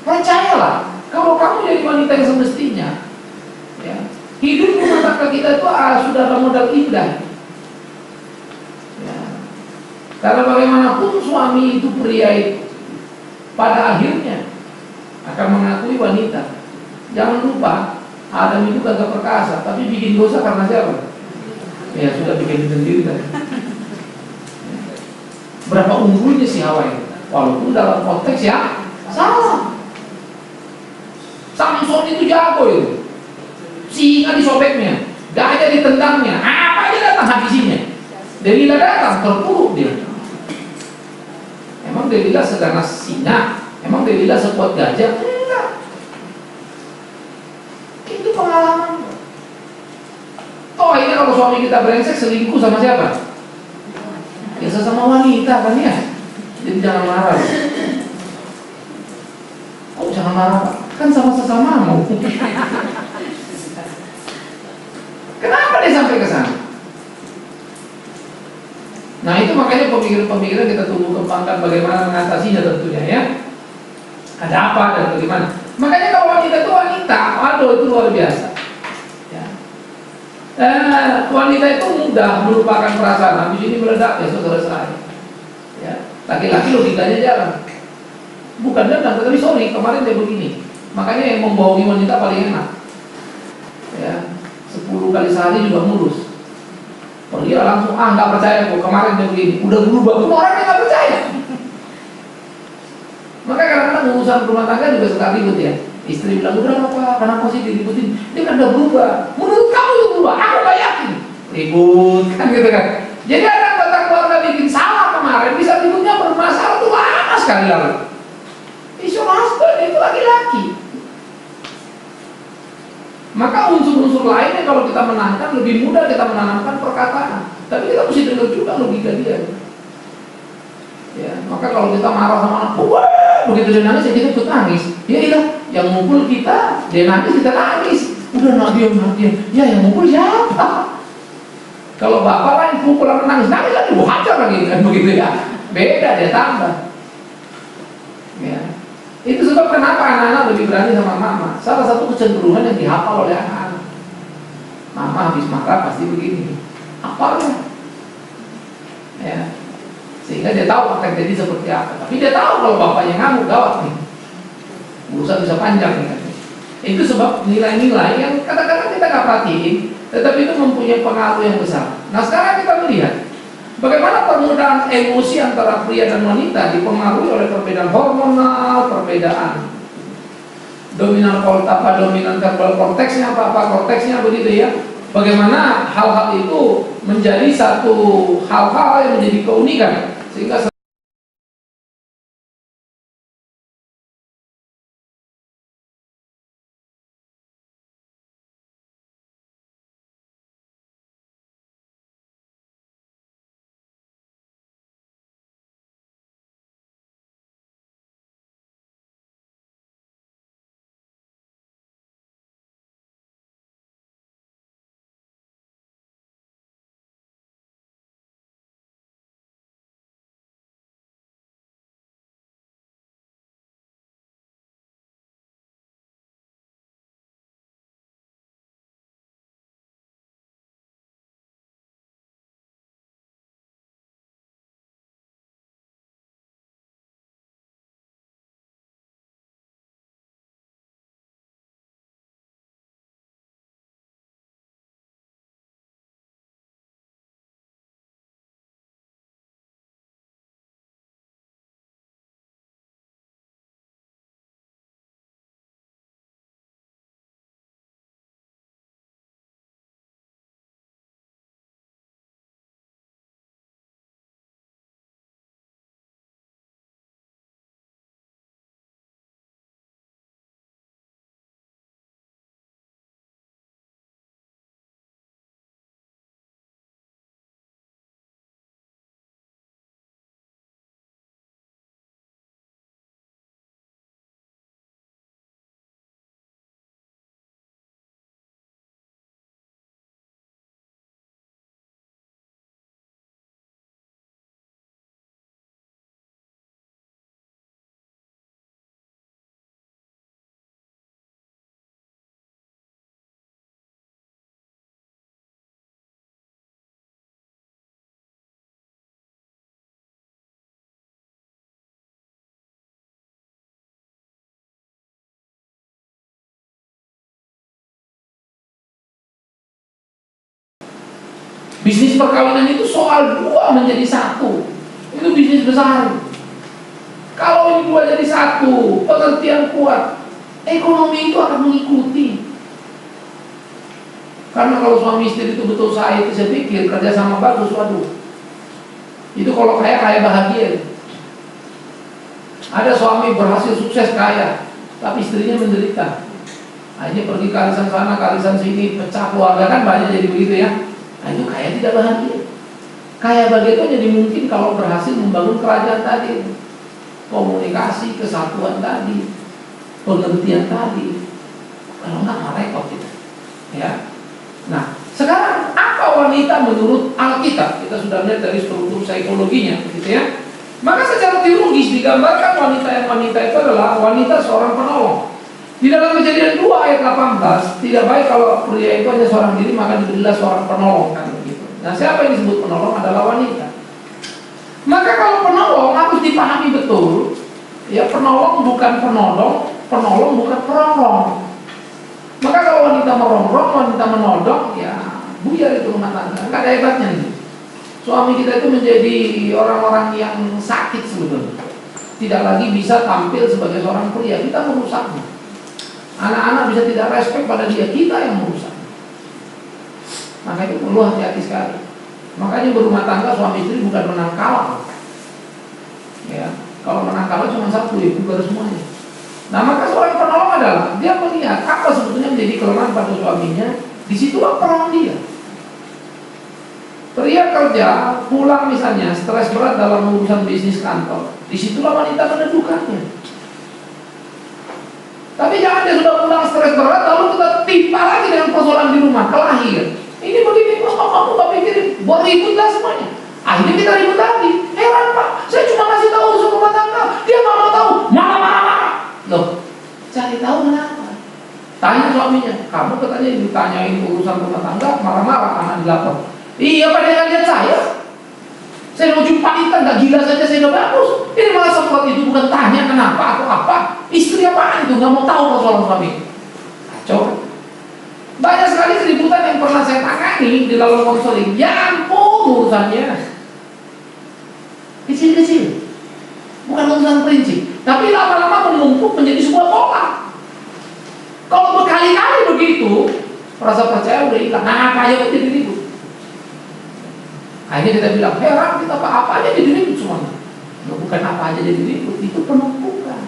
Percayalah, kalau kamu jadi wanita yang semestinya, ya, hidup rumah tangga kita itu sudah ada modal indah. Ya. Karena bagaimanapun suami itu pria itu pada akhirnya akan mengakui wanita. Jangan lupa, Adam itu kagak perkasa, tapi bikin dosa karena siapa? Ya sudah bikin sendiri tadi. Berapa unggulnya si Hawa itu, walaupun dalam konteks ya salah. Samson itu jago itu, singa disobeknya, gajah ditendangnya, apa aja datang habisinya. Delila datang, terpuruk dia. Emang Delila seganas singa? Emang Delila sekuat gajah? Enggak. Itu pengalaman. Toh akhirnya kalau suami kita brengsek, selingkuh sama siapa? Ya sesama wanita kan ya. Jadi jangan marah. Oh jangan marah Pak, kan sama sesamamu. Kenapa dia sampai ke sana? Nah itu makanya pemikiran-pemikiran kita tumbuh kembangkan bagaimana mengatasinya tentunya ya. Ada apa dan bagaimana? Makanya kalau wanita itu wanita, waduh itu luar biasa. Ya. Wanita itu mudah melupakan perasaan, habis ini meledak ya selesai. Ya. Laki-laki logikanya jalan. Bukan datang, tapi sorry kemarin dia begini. Makanya yang membohongi wanita paling enak. Ya, 10 kali sehari juga mulus. Kalau dia langsung nggak percaya kok kemarin dia begini, udah berubah pun orangnya nggak percaya. Maka kadang-kadang urusan rumah tangga juga suka ribut ya. Istri bilang udah apa, kenapa sih diributin? Dia kan udah berubah. Menurut kamu itu berubah, aku nggak yakin. Ribut kan gitu kan. Jadi ada anggota keluarga bikin salah kemarin, bisa ributnya bermasalah tuh lama sekali lalu. Isu husband itu laki-laki. Maka unsur-unsur lainnya kalau kita menangkan lebih mudah kita menanamkan perkataan. Tapi kita mesti dengar juga logika dia. Ya, maka kalau kita marah sama anak, wah, begitu dia nangis, ya kita ikut nangis. Ya iya, yang mukul kita, dia nangis kita nangis. Udah diam. Ya yang mukul siapa? Kalau bapak lain pukul anak nangis lagi, hajar lagi kan begitu ya. Beda dia tambah. Ya. Itu sebab kenapa anak-anak lebih berani sama mama. Salah satu kecenderungan yang dihafal oleh anak-anak. Mama habis marah pasti begini. Hafalnya. Ya. Sehingga dia tahu akan jadi seperti apa. Tapi dia tahu kalau bapaknya ngamuk gawat nih. Urusan bisa panjang nih. Itu sebab nilai-nilai yang kadang-kadang kita nggak perhatiin, tetapi itu mempunyai pengaruh yang besar. Nah sekarang kita melihat bagaimana permudahan emosi antara pria dan wanita dipengaruhi oleh perbedaan hormonal, perbedaan dominan verbal korteksnya apa korteksnya begitu ya. Bagaimana hal-hal itu menjadi satu hal-hal yang menjadi keunikan sehingga Bisnis perkawinan itu soal dua menjadi satu. Itu bisnis besar. Kalau ini dua jadi satu, pengertian kuat, ekonomi itu akan mengikuti. Karena kalau suami istri itu betul saya pikir kerjasama bagus, waduh. Itu kalau kaya bahagia. Ada suami berhasil sukses kaya, tapi istrinya menderita. Akhirnya pergi ke arisan sana, ke arisan sini, pecah keluarga, kan banyak jadi begitu ya. Nah itu kaya tidak bahagia. Kaya bahagia itu jadi mungkin kalau berhasil membangun kerajaan tadi, komunikasi, kesatuan tadi, pengertian tadi. Kalau nggak repot kita. Ya. Nah, sekarang apa wanita menurut Alkitab? Kita sudah lihat dari struktur psikologinya, gitu ya. Maka secara teologis digambarkan wanita itu adalah wanita seorang penolong. Di dalam Kejadian 2 ayat 18, tidak baik kalau pria itu hanya seorang diri, maka diberilah seorang penolong, kan begitu. Nah, siapa yang disebut penolong adalah wanita. Maka kalau penolong harus dipahami betul. Ya, penolong bukan penolong, penolong bukan perongrong. Maka kalau wanita merongrong, wanita menodong, ya buyar itu rumah tangga. Enggak ada hebatnya nih. Suami kita itu menjadi orang-orang yang sakit sebetulnya. Tidak lagi bisa tampil sebagai seorang pria, kita merusaknya. Anak-anak bisa tidak respect pada dia, kita yang merusak. Maka itu perlu hati-hati sekali. Makanya berumah tangga suami istri bukan menang kalah. Ya, kalau menang kalah cuma satu, ya bubar semuanya. Nah, maka seorang penolong adalah dia melihat apa sebetulnya menjadi kelemahan pada suaminya. Disitulah peran dia. Pria kerja, pulang misalnya stres berat dalam urusan bisnis kantor, disitulah wanita meneduhkannya. Tapi jangan dia sudah pulang stres berat lalu kita timpa lagi dengan persoalan di rumah, kelahir. Ini begini, kamu gak pikirin, buat ribut lah semuanya. Akhirnya kita ribut lagi. Heran Pak, saya cuma ngasih tahu urusan rumah tangga, dia gak mau tahu, marah-marah. Loh, cari tahu kenapa? Tanya suaminya, kamu katanya ditanyain urusan rumah tangga, marah-marah, anak dilapor. Iya Pak, dia nggak lihat saya. Saya mau jumpa Intan, gak gila saja saya udah bagus. Ini malah seperti itu, bukan tanya kenapa atau apa. Istri apaan itu, gak mau tahu persoalan suami. Kacau. Banyak sekali keributan yang pernah saya tangani di dalam konseling. Ya ampun urusannya kecil-kecil, bukan urusan prinsip, tapi lama-lama menumpuk menjadi sebuah pola. Kalau berkali-kali begitu, rasa percaya udah hilang. Nah, apa aja jadi ribut. Akhirnya kita bilang, heran kita apa aja jadi ribut semuanya. Bukan apa aja jadi ribut, itu penumpukan.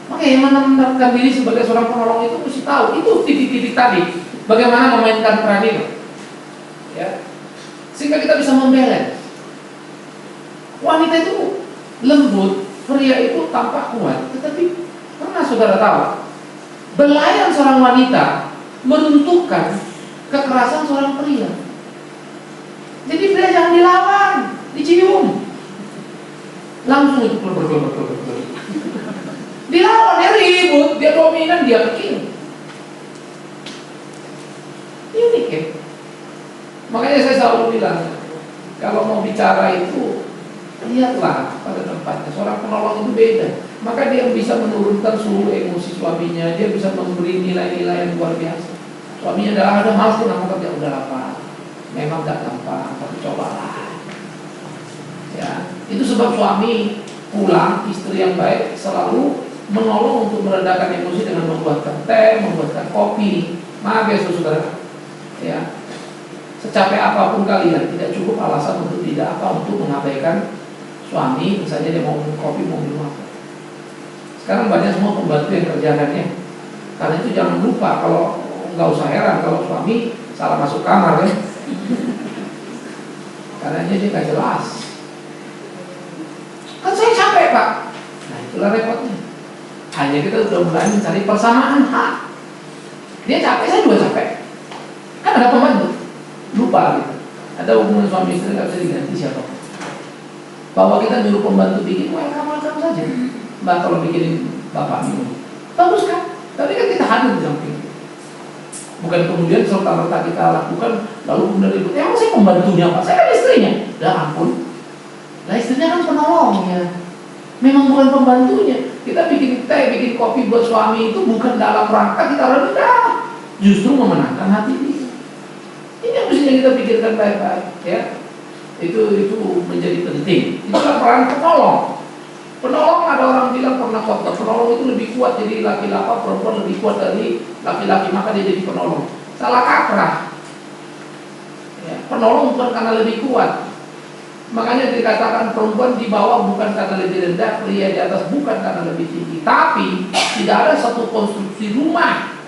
Maka yang menempatkan diri sebagai seorang penolong itu mesti tahu, itu titik-titik tadi, bagaimana memainkan peran ini. Ya. Sehingga kita bisa membalance. Wanita itu lembut, pria itu tampak kuat. Tetapi pernah saudara tahu, belayan seorang wanita meruntuhkan kekerasan seorang pria. Jadi pria jangan dilawan, dicium. Langsung itu dilawan, dia ribut, dia dominan, dia kecil. Unik ya. Makanya saya selalu bilang, kalau mau bicara itu, lihatlah pada tempatnya. Seorang penolong itu beda. Maka dia bisa menurunkan suhu emosi suaminya, dia bisa memberi nilai-nilai yang luar biasa. Suaminya ada malas pun aku kerja, udah apa? Memang gak gampang, tapi cobalah. Ya, itu sebab suami pulang, istri yang baik selalu menolong untuk meredakan emosi dengan membuatkan teh, membuatkan kopi. Maaf ya saudara. Ya, secapek apapun kalian, tidak cukup alasan untuk tidak apa, untuk mengabaikan suami. Misalnya dia mau minum kopi, mau minum apa. Sekarang banyak semua pembantu yang kerjakannya. Karena itu jangan lupa, kalau nggak usah heran kalau suami salah masuk kamar ya. Karena dia nggak jelas. Kan saya capek Pak. Nah itulah repotnya. Hanya kita sudah mulai mencari persamaan hak. Dia capek, saya juga capek. Kan ada pembantu. Lupa gitu. Ada hubungan suami istri nggak bisa diganti siapa. Bahwa kita nyuruh pembantu bikin, kamu saja. Mbak kalau bikinin bapak minum, bagus kan? Tapi kan kita hadir di samping. Bukan kemudian serta-merta kita lakukan lalu kemudian ribut. Emang saya pembantunya Pak? Saya kan istrinya. Dah ampun. Lah istrinya kan penolongnya. Memang bukan pembantunya. Kita bikin teh, bikin kopi buat suami itu bukan dalam rangka kita rendah, justru memenangkan hati dia. Ini yang mesti mestinya kita pikirkan baik-baik, ya. Itu menjadi penting. Itulah peran penolong. Penolong, ada orang bilang pernah khotbah, penolong itu lebih kuat jadi laki-laki, perempuan lebih kuat dari laki-laki, maka dia jadi penolong. Salah kaprah. Ya, penolong bukan karena lebih kuat. Makanya dikatakan perempuan di bawah bukan karena lebih rendah, pria di atas bukan karena lebih tinggi. Tapi tidak ada satu konstruksi rumah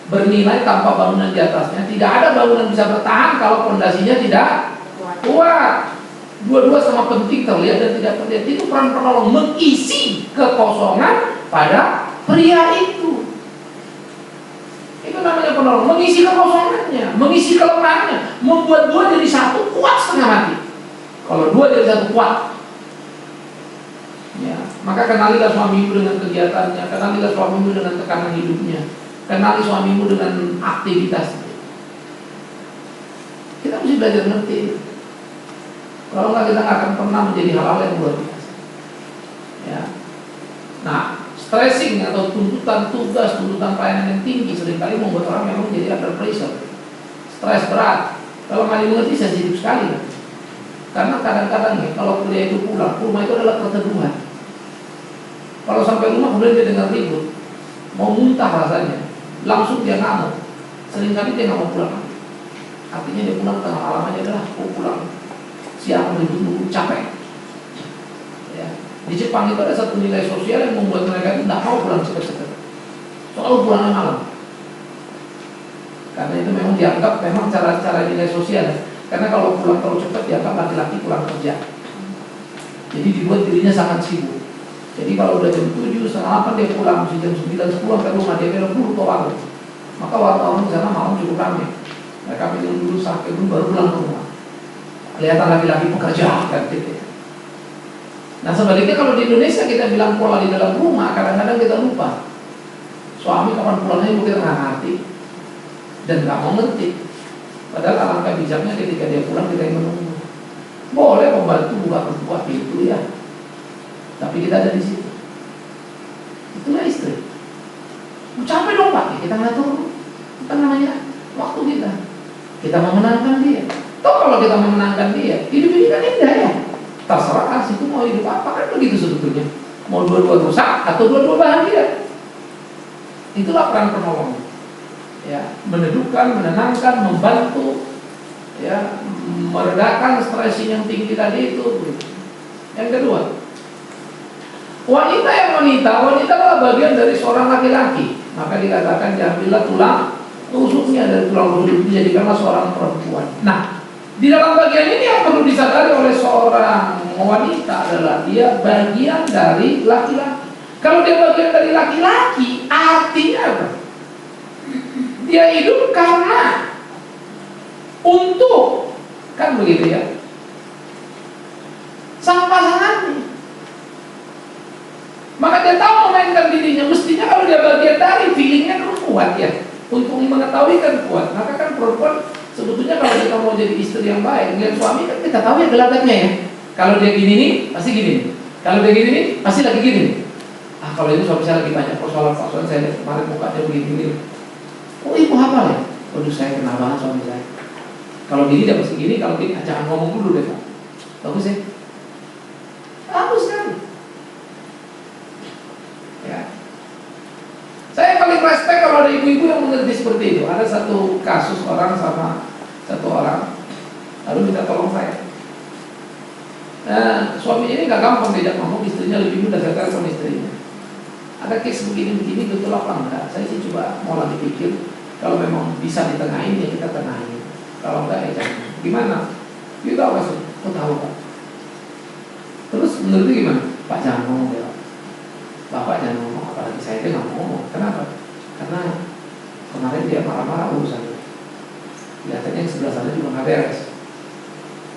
bernilai tanpa bangunan di atasnya. Tidak ada bangunan bisa bertahan kalau fondasinya tidak kuat. Dua-dua sama penting, terlihat dan tidak terlihat. Itu peran penolong, mengisi kekosongan pada pria itu. Itu namanya penolong, mengisi kekosongannya, mengisi kelemahannya, membuat dua jadi satu, kuat setengah mati. Kalau dua jadi satu, kuat. Ya, maka kenalilah suamimu dengan kegiatannya, kenalilah suamimu dengan tekanan hidupnya, kenali suamimu dengan aktivitasnya. Kita mesti belajar ngerti. Kalau nggak, kita nggak akan pernah menjadi hal-hal yang luar biasa. Ya. Nah, stressing atau tuntutan tugas, tuntutan pelayanan yang tinggi seringkali membuat orang memang jadi under pressure, stres berat. Kalau nggak dimengerti, sensitif sekali. Kan? Karena kadang-kadang ya, kalau kuliah itu pulang, rumah itu adalah perteduhan. Kalau sampai rumah kemudian dia dengar ribut, mau muntah rasanya, langsung dia ngamuk. Seringkali dia nggak mau pulang. Artinya dia pulang tengah malam aja, adalah pulang. Siapa ribut dulu, capek. Ya. Di Jepang itu ada satu nilai sosial yang membuat mereka itu tidak mau pulang cepat-cepat. Selalu pulangnya malam. Karena itu memang dianggap memang cara nilai sosial. Karena kalau pulang terlalu cepat dianggap laki-laki pulang kerja. Jadi dibuat dirinya sangat sibuk. Jadi kalau udah jam 7, setengah 8 dia pulang, mesti jam 9, 10 ke rumah, dia belok dulu ke warung. Maka wartawan di sana malam cukup ramai. Mereka minum dulu, sakit dulu, baru pulang ke rumah. Kelihatan laki-laki pekerja kan gitu. Nah sebaliknya kalau di Indonesia kita bilang pola di dalam rumah, kadang-kadang kita lupa. Suami kapan pulangnya mungkin nggak ngerti dan nggak mau ngerti. Padahal alangkah bijaknya ketika dia pulang kita yang menunggu. Boleh membantu buka pintu ya, tapi kita ada di situ. Itulah istri. Capek dong Pak, kita ngatur apa namanya waktu kita. Kita memenangkan dia. Toh kalau kita memenangkan dia, hidup ini kan indah ya. Terserah itu mau hidup apa, kan begitu sebetulnya. Mau dua-dua rusak atau dua-dua bahagia. Itulah peran penolong. Ya, menedukkan, menenangkan, membantu, ya, meredakan stres yang tinggi tadi itu. Yang kedua, wanita adalah bagian dari seorang laki-laki. Maka dikatakan diambillah tulang rusuknya dari tulang rusuk itu, jadikanlah seorang perempuan. Nah, di dalam bagian ini yang perlu disadari oleh seorang wanita adalah dia bagian dari laki-laki. Kalau dia bagian dari laki-laki, artinya apa? Dia hidup karena untuk, kan begitu ya, sang pasangannya. Maka dia tahu memainkan dirinya. Mestinya kalau dia bagian dari, feelingnya kan kuat ya, untuk mengetahui kan kuat. Maka kan perempuan sebetulnya kalau kita mau jadi istri yang baik, lihat suami kan kita tahu ya gelagatnya ya. Kalau dia gini nih, pasti gini nih. Kalau dia gini nih, pasti lagi gini nih. Ah kalau itu suami saya lagi banyak persoalan saya lihat kemarin mukanya begini. Oh ibu hafal ya? Waduh saya kenal banget suami saya. Kalau gini dia pasti gini, kalau gini jangan ngomong dulu deh Pak. Bagus ya? Bagus kan? Ya. Saya paling respect kalau ada ibu-ibu yang mengerti seperti itu. Ada satu kasus orang sama satu orang lalu minta tolong saya. Nah, suaminya ini gak gampang diajak ngomong, istrinya lebih mudah, saya telepon istrinya. Ada case begini-begini, betul apa enggak? Saya sih coba mau lagi pikir, kalau memang bisa ditengahin ya kita tengahin. Kalau enggak ya jangan. Gimana? Dia tahu gak sih? Oh tahu Pak. Terus menurut itu gimana? Pak jangan ngomong ya. Bapak jangan ngomong, apalagi saya itu gak mau ngomong. Kenapa? Karena kemarin dia marah-marah urusan. Kelihatannya yang sebelah sana juga gak beres.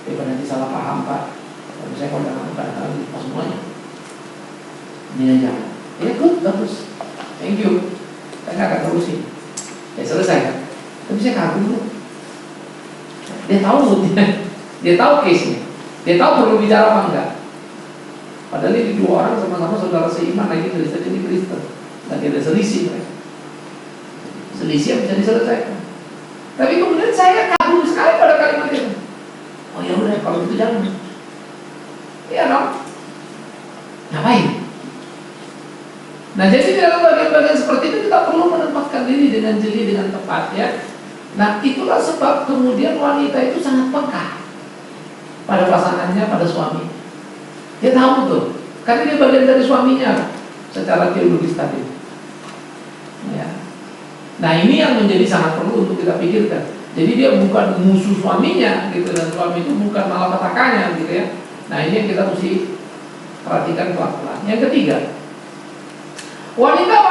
Daripada nanti salah paham Pak. Tapi saya kalau jangan kadang-kadang lupa semuanya. Ini aja. Ya good, bagus. Thank you. Saya gak akan terusin. Ya selesai. Tapi saya kagum loh. Dia tahu moodnya. Dia tahu case-nya. Dia tahu perlu bicara apa enggak. Padahal ini dua orang sama-sama saudara seiman, lagi Kristen ini Kristen. Lagi ada selisih mereka. Selisih yang bisa diselesaikan. Tapi kemudian saya kagum sekali pada kalimat itu. Oh ya udah, kalau itu jangan. Iya dong. Ngapain? Nah, jadi dalam bagian-bagian seperti itu kita perlu menempatkan diri dengan jeli, dengan tepat ya. Nah, itulah sebab kemudian wanita itu sangat peka pada pasangannya, pada suami. Dia tahu tuh, karena dia bagian dari suaminya secara teologis tadi. Ya. Nah, ini yang menjadi sangat perlu untuk kita pikirkan. Jadi dia bukan musuh suaminya gitu, dan suami itu bukan malapetakannya gitu ya. Nah, ini yang kita mesti perhatikan pelan-pelan. Yang ketiga, wanita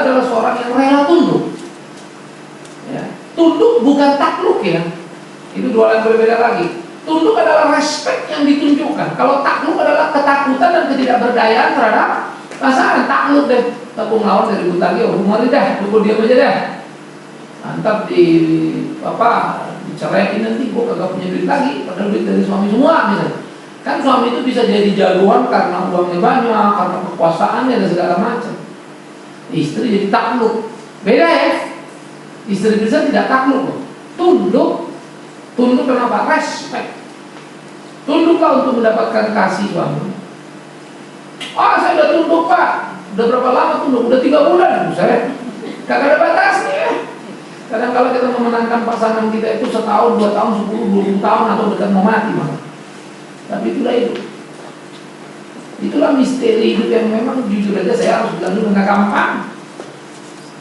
adalah seorang yang rela tunduk. Ya. Tunduk bukan takluk ya. Itu dua hal yang berbeda lagi. Tunduk adalah respect yang ditunjukkan. Kalau takluk adalah ketakutan dan ketidakberdayaan terhadap pasangan. Takluk deh, tepung lawan dari butagi, hubungan dah, pukul diam aja dah. Mantap diceraiin nanti gue kagak punya duit lagi, padahal duit dari suami semua misalnya. Kan suami itu bisa jadi jagoan karena uangnya banyak, karena kekuasaannya dan segala macam. Istri jadi takluk. Beda ya. Istri bisa tidak takluk. Tunduk. Tunduk kenapa? Respect. Tunduklah untuk mendapatkan kasih suami. Saya udah tunduk pak. Udah berapa lama tunduk? Udah 3 bulan. Saya kagak ada batasnya ya. Kadang kalau kita memenangkan pasangan kita itu setahun, 2 tahun, 10, 20 tahun atau dekat mau mati malah. Tapi itulah hidup. Itulah misteri hidup yang memang jujur aja saya harus bilang dulu nggak gampang.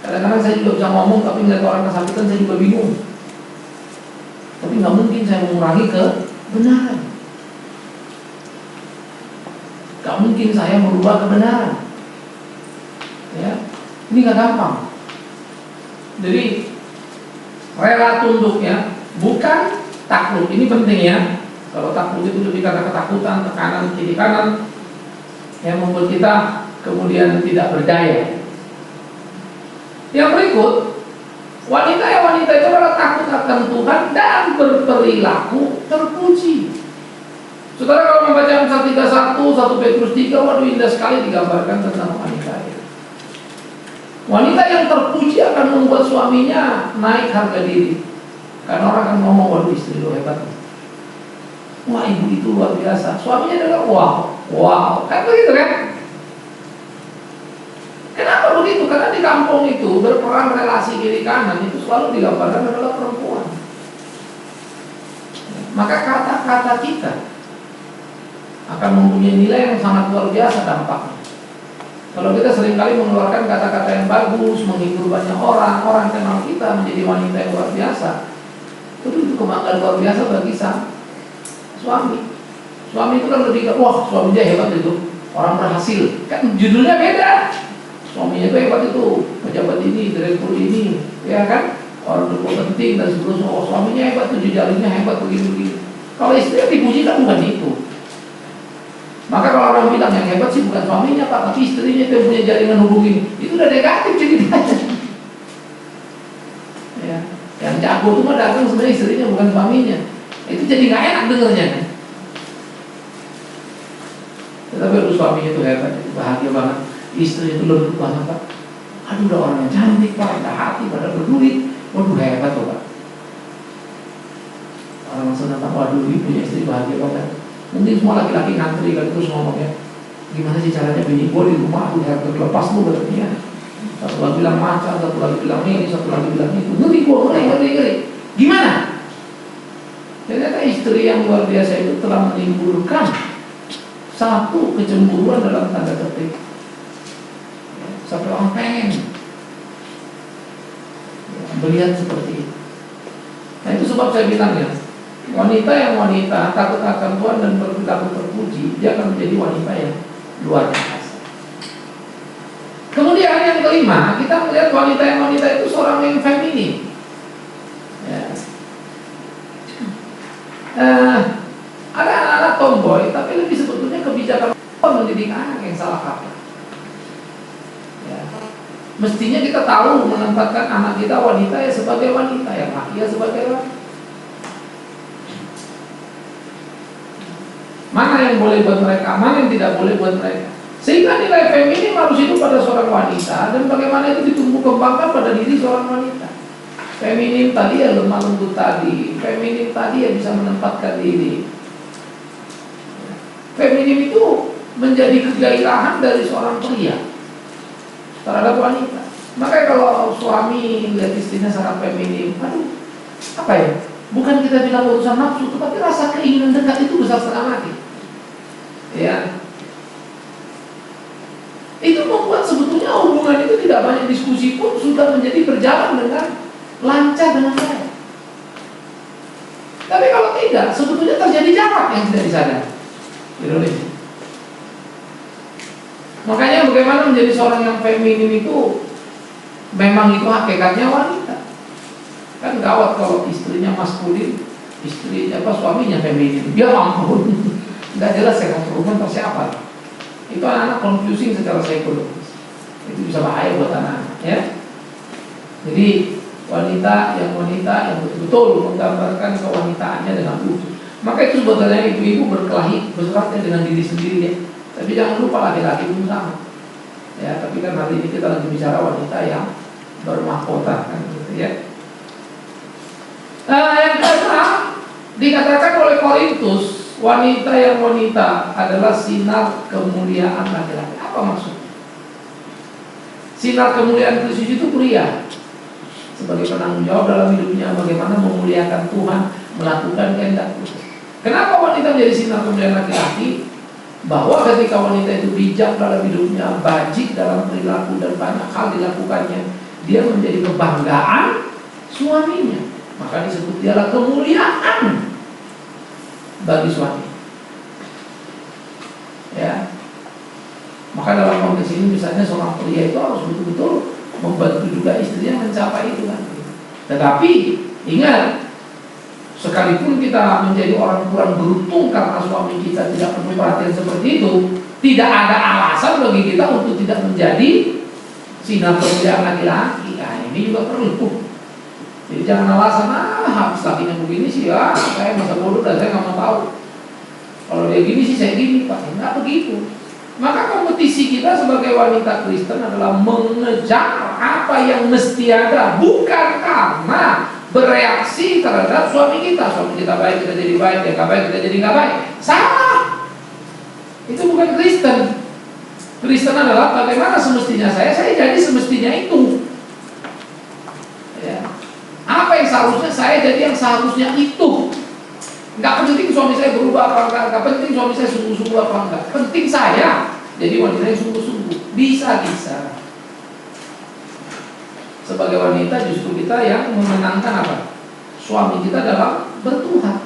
Kadang-kadang saya juga bisa ngomong tapi ngeliat orang kesakitan saya juga bingung. Tapi nggak mungkin saya mengurangi kebenaran. Nggak mungkin saya merubah kebenaran. Ya, ini nggak gampang. Jadi rela tunduk ya, bukan takluk. Ini penting ya. Kalau takluk itu lebih karena ketakutan, tekanan kiri kanan yang membuat kita kemudian tidak berdaya. Yang berikut, wanita itu adalah takut akan Tuhan dan berperilaku terpuji. Saudara kalau membaca Amsal 31, 1 Petrus 3, waduh indah sekali digambarkan tentang wanita itu. Wanita yang terpuji akan membuat suaminya naik harga diri. Karena orang akan ngomong, waduh istri lu hebat. Wah ibu itu luar biasa. Suaminya adalah wow. Kan begitu kan? Kenapa begitu? Karena di kampung itu berperan relasi kiri kanan itu selalu digambarkan adalah perempuan. Maka kata-kata kita akan mempunyai nilai yang sangat luar biasa dampaknya. Kalau kita seringkali mengeluarkan kata-kata yang bagus, menghibur banyak orang kenal kita menjadi wanita yang luar biasa, itu kebanggaan luar biasa bagi suami. Suami itu kan lebih ke, wah suaminya hebat itu, orang berhasil. Kan judulnya beda. Suaminya itu hebat itu, pejabat ini, direktur ini, ya kan, orang berpenting dan seterusnya. Oh suaminya hebat itu, jejaringnya hebat begini-begini. Kalau istrinya dipuji kan bukan itu. Maka kalau orang bilang yang hebat sih bukan suaminya pak, tapi istrinya itu yang punya jaringan hubungi, itu udah negatif ceritanya. Ya, yang jago itu mah dagang sebenarnya istrinya bukan suaminya. Itu jadi nggak enak dengernya kan. Tetapi kalau suaminya itu hebat, itu bahagia banget, istrinya itu lembut banget pak. Aduh udah orang yang cantik pak, ada hati, pada berduit, waduh hebat tuh pak. Orang langsung datang, waduh ini punya istri bahagia banget. Mungkin semua laki-laki ngantri kan terus ngomongnya, gimana sih caranya bini gue di rumah aku harus terlepas lu katanya. Satu lagi bilang macan, satu lagi bilang ini, satu lagi bilang itu. Ngeri. Gimana? Ternyata istri yang luar biasa itu telah menimbulkan satu kecemburuan dalam tanda petik. Sampai orang pengen melihat seperti itu. Nah itu sebab saya bilang ya, wanita takut akan Tuhan dan berperilaku terpuji, dia akan menjadi wanita yang luar biasa. Kemudian yang kelima, kita melihat wanita itu seorang yang feminin. Ya. Ada anak-anak tomboy, tapi lebih sebetulnya kebijakan mendidik anak yang salah kaprah. Ya. Mestinya kita tahu menempatkan anak kita wanita ya sebagai wanita, yang laki ya sebagai laki. Mana yang boleh buat mereka, mana yang tidak boleh buat mereka. Sehingga nilai feminim harus hidup pada seorang wanita, dan bagaimana itu ditumbuh kembangkan pada diri seorang wanita. Feminim tadi ya lemah lembut tadi, feminim tadi ya bisa menempatkan diri. Feminim itu menjadi kegairahan dari seorang pria terhadap wanita. Makanya kalau suami lihat istrinya sangat feminim, aduh, apa ya? Bukan kita bilang urusan nafsu, tetapi rasa keinginan dekat itu besar setengah mati. Ya, itu membuat sebetulnya hubungan itu tidak banyak diskusi pun sudah menjadi berjalan dengan lancar dengan baik. Tapi kalau tidak, sebetulnya terjadi jarak yang tidak disadari. Ironis. Makanya bagaimana menjadi seorang yang feminim itu memang itu hakikatnya wanita. Kan gawat kalau istrinya maskulin, suaminya feminim. Ya ampun, nggak jelas ya hubungan siapa. Itu anak-anak confusing secara psikologis. Itu bisa bahaya buat anak-anak, ya. Jadi wanita yang betul-betul menggambarkan kewanitaannya dengan utuh. Maka itu sebetulnya ibu-ibu berkelahi berseratnya dengan diri sendiri ya. Tapi jangan lupa laki-laki pun sama. Ya, tapi kan hari ini kita lagi bicara wanita yang bermahkota kan gitu ya. Yang keenam dikatakan oleh Korintus, wanita adalah sinar kemuliaan laki-laki. Apa maksudnya? Sinar kemuliaan Kristus itu pria sebagai penanggung jawab dalam hidupnya, bagaimana memuliakan Tuhan, melakukan kehendak Tuhan. Kenapa wanita menjadi sinar kemuliaan laki-laki? Bahwa ketika wanita itu bijak dalam hidupnya, bajik dalam perilaku dan banyak hal dilakukannya, dia menjadi kebanggaan suaminya. Maka disebut dialah kemuliaan bagi suami. Ya. Maka dalam konteks ini misalnya seorang pria itu harus betul-betul membantu juga istrinya mencapai itu kan. Tetapi ingat, sekalipun kita menjadi orang kurang beruntung karena suami kita tidak penuh perhatian seperti itu, tidak ada alasan bagi kita untuk tidak menjadi sinar kemuliaan laki-laki. Nah, ini juga perlu. Jadi jangan alasan, habis lakinya begini sih, saya masa bodoh dan saya nggak mau tahu. Kalau dia gini sih saya gini, Pak. Enggak begitu. Maka kompetisi kita sebagai wanita Kristen adalah mengejar apa yang mesti ada, bukan karena bereaksi terhadap suami kita. Suami kita baik, kita jadi baik, dia nggak baik, kita jadi nggak baik. Salah. Itu bukan Kristen. Kristen adalah bagaimana semestinya saya jadi semestinya itu. Ya. Apa yang seharusnya saya jadi yang seharusnya itu. Nggak penting suami saya berubah apa enggak, nggak penting suami saya sungguh-sungguh apa enggak. Penting saya jadi wanita yang sungguh-sungguh. Bisa. Sebagai wanita justru kita yang memenangkan apa? Suami kita dalam bertuhan.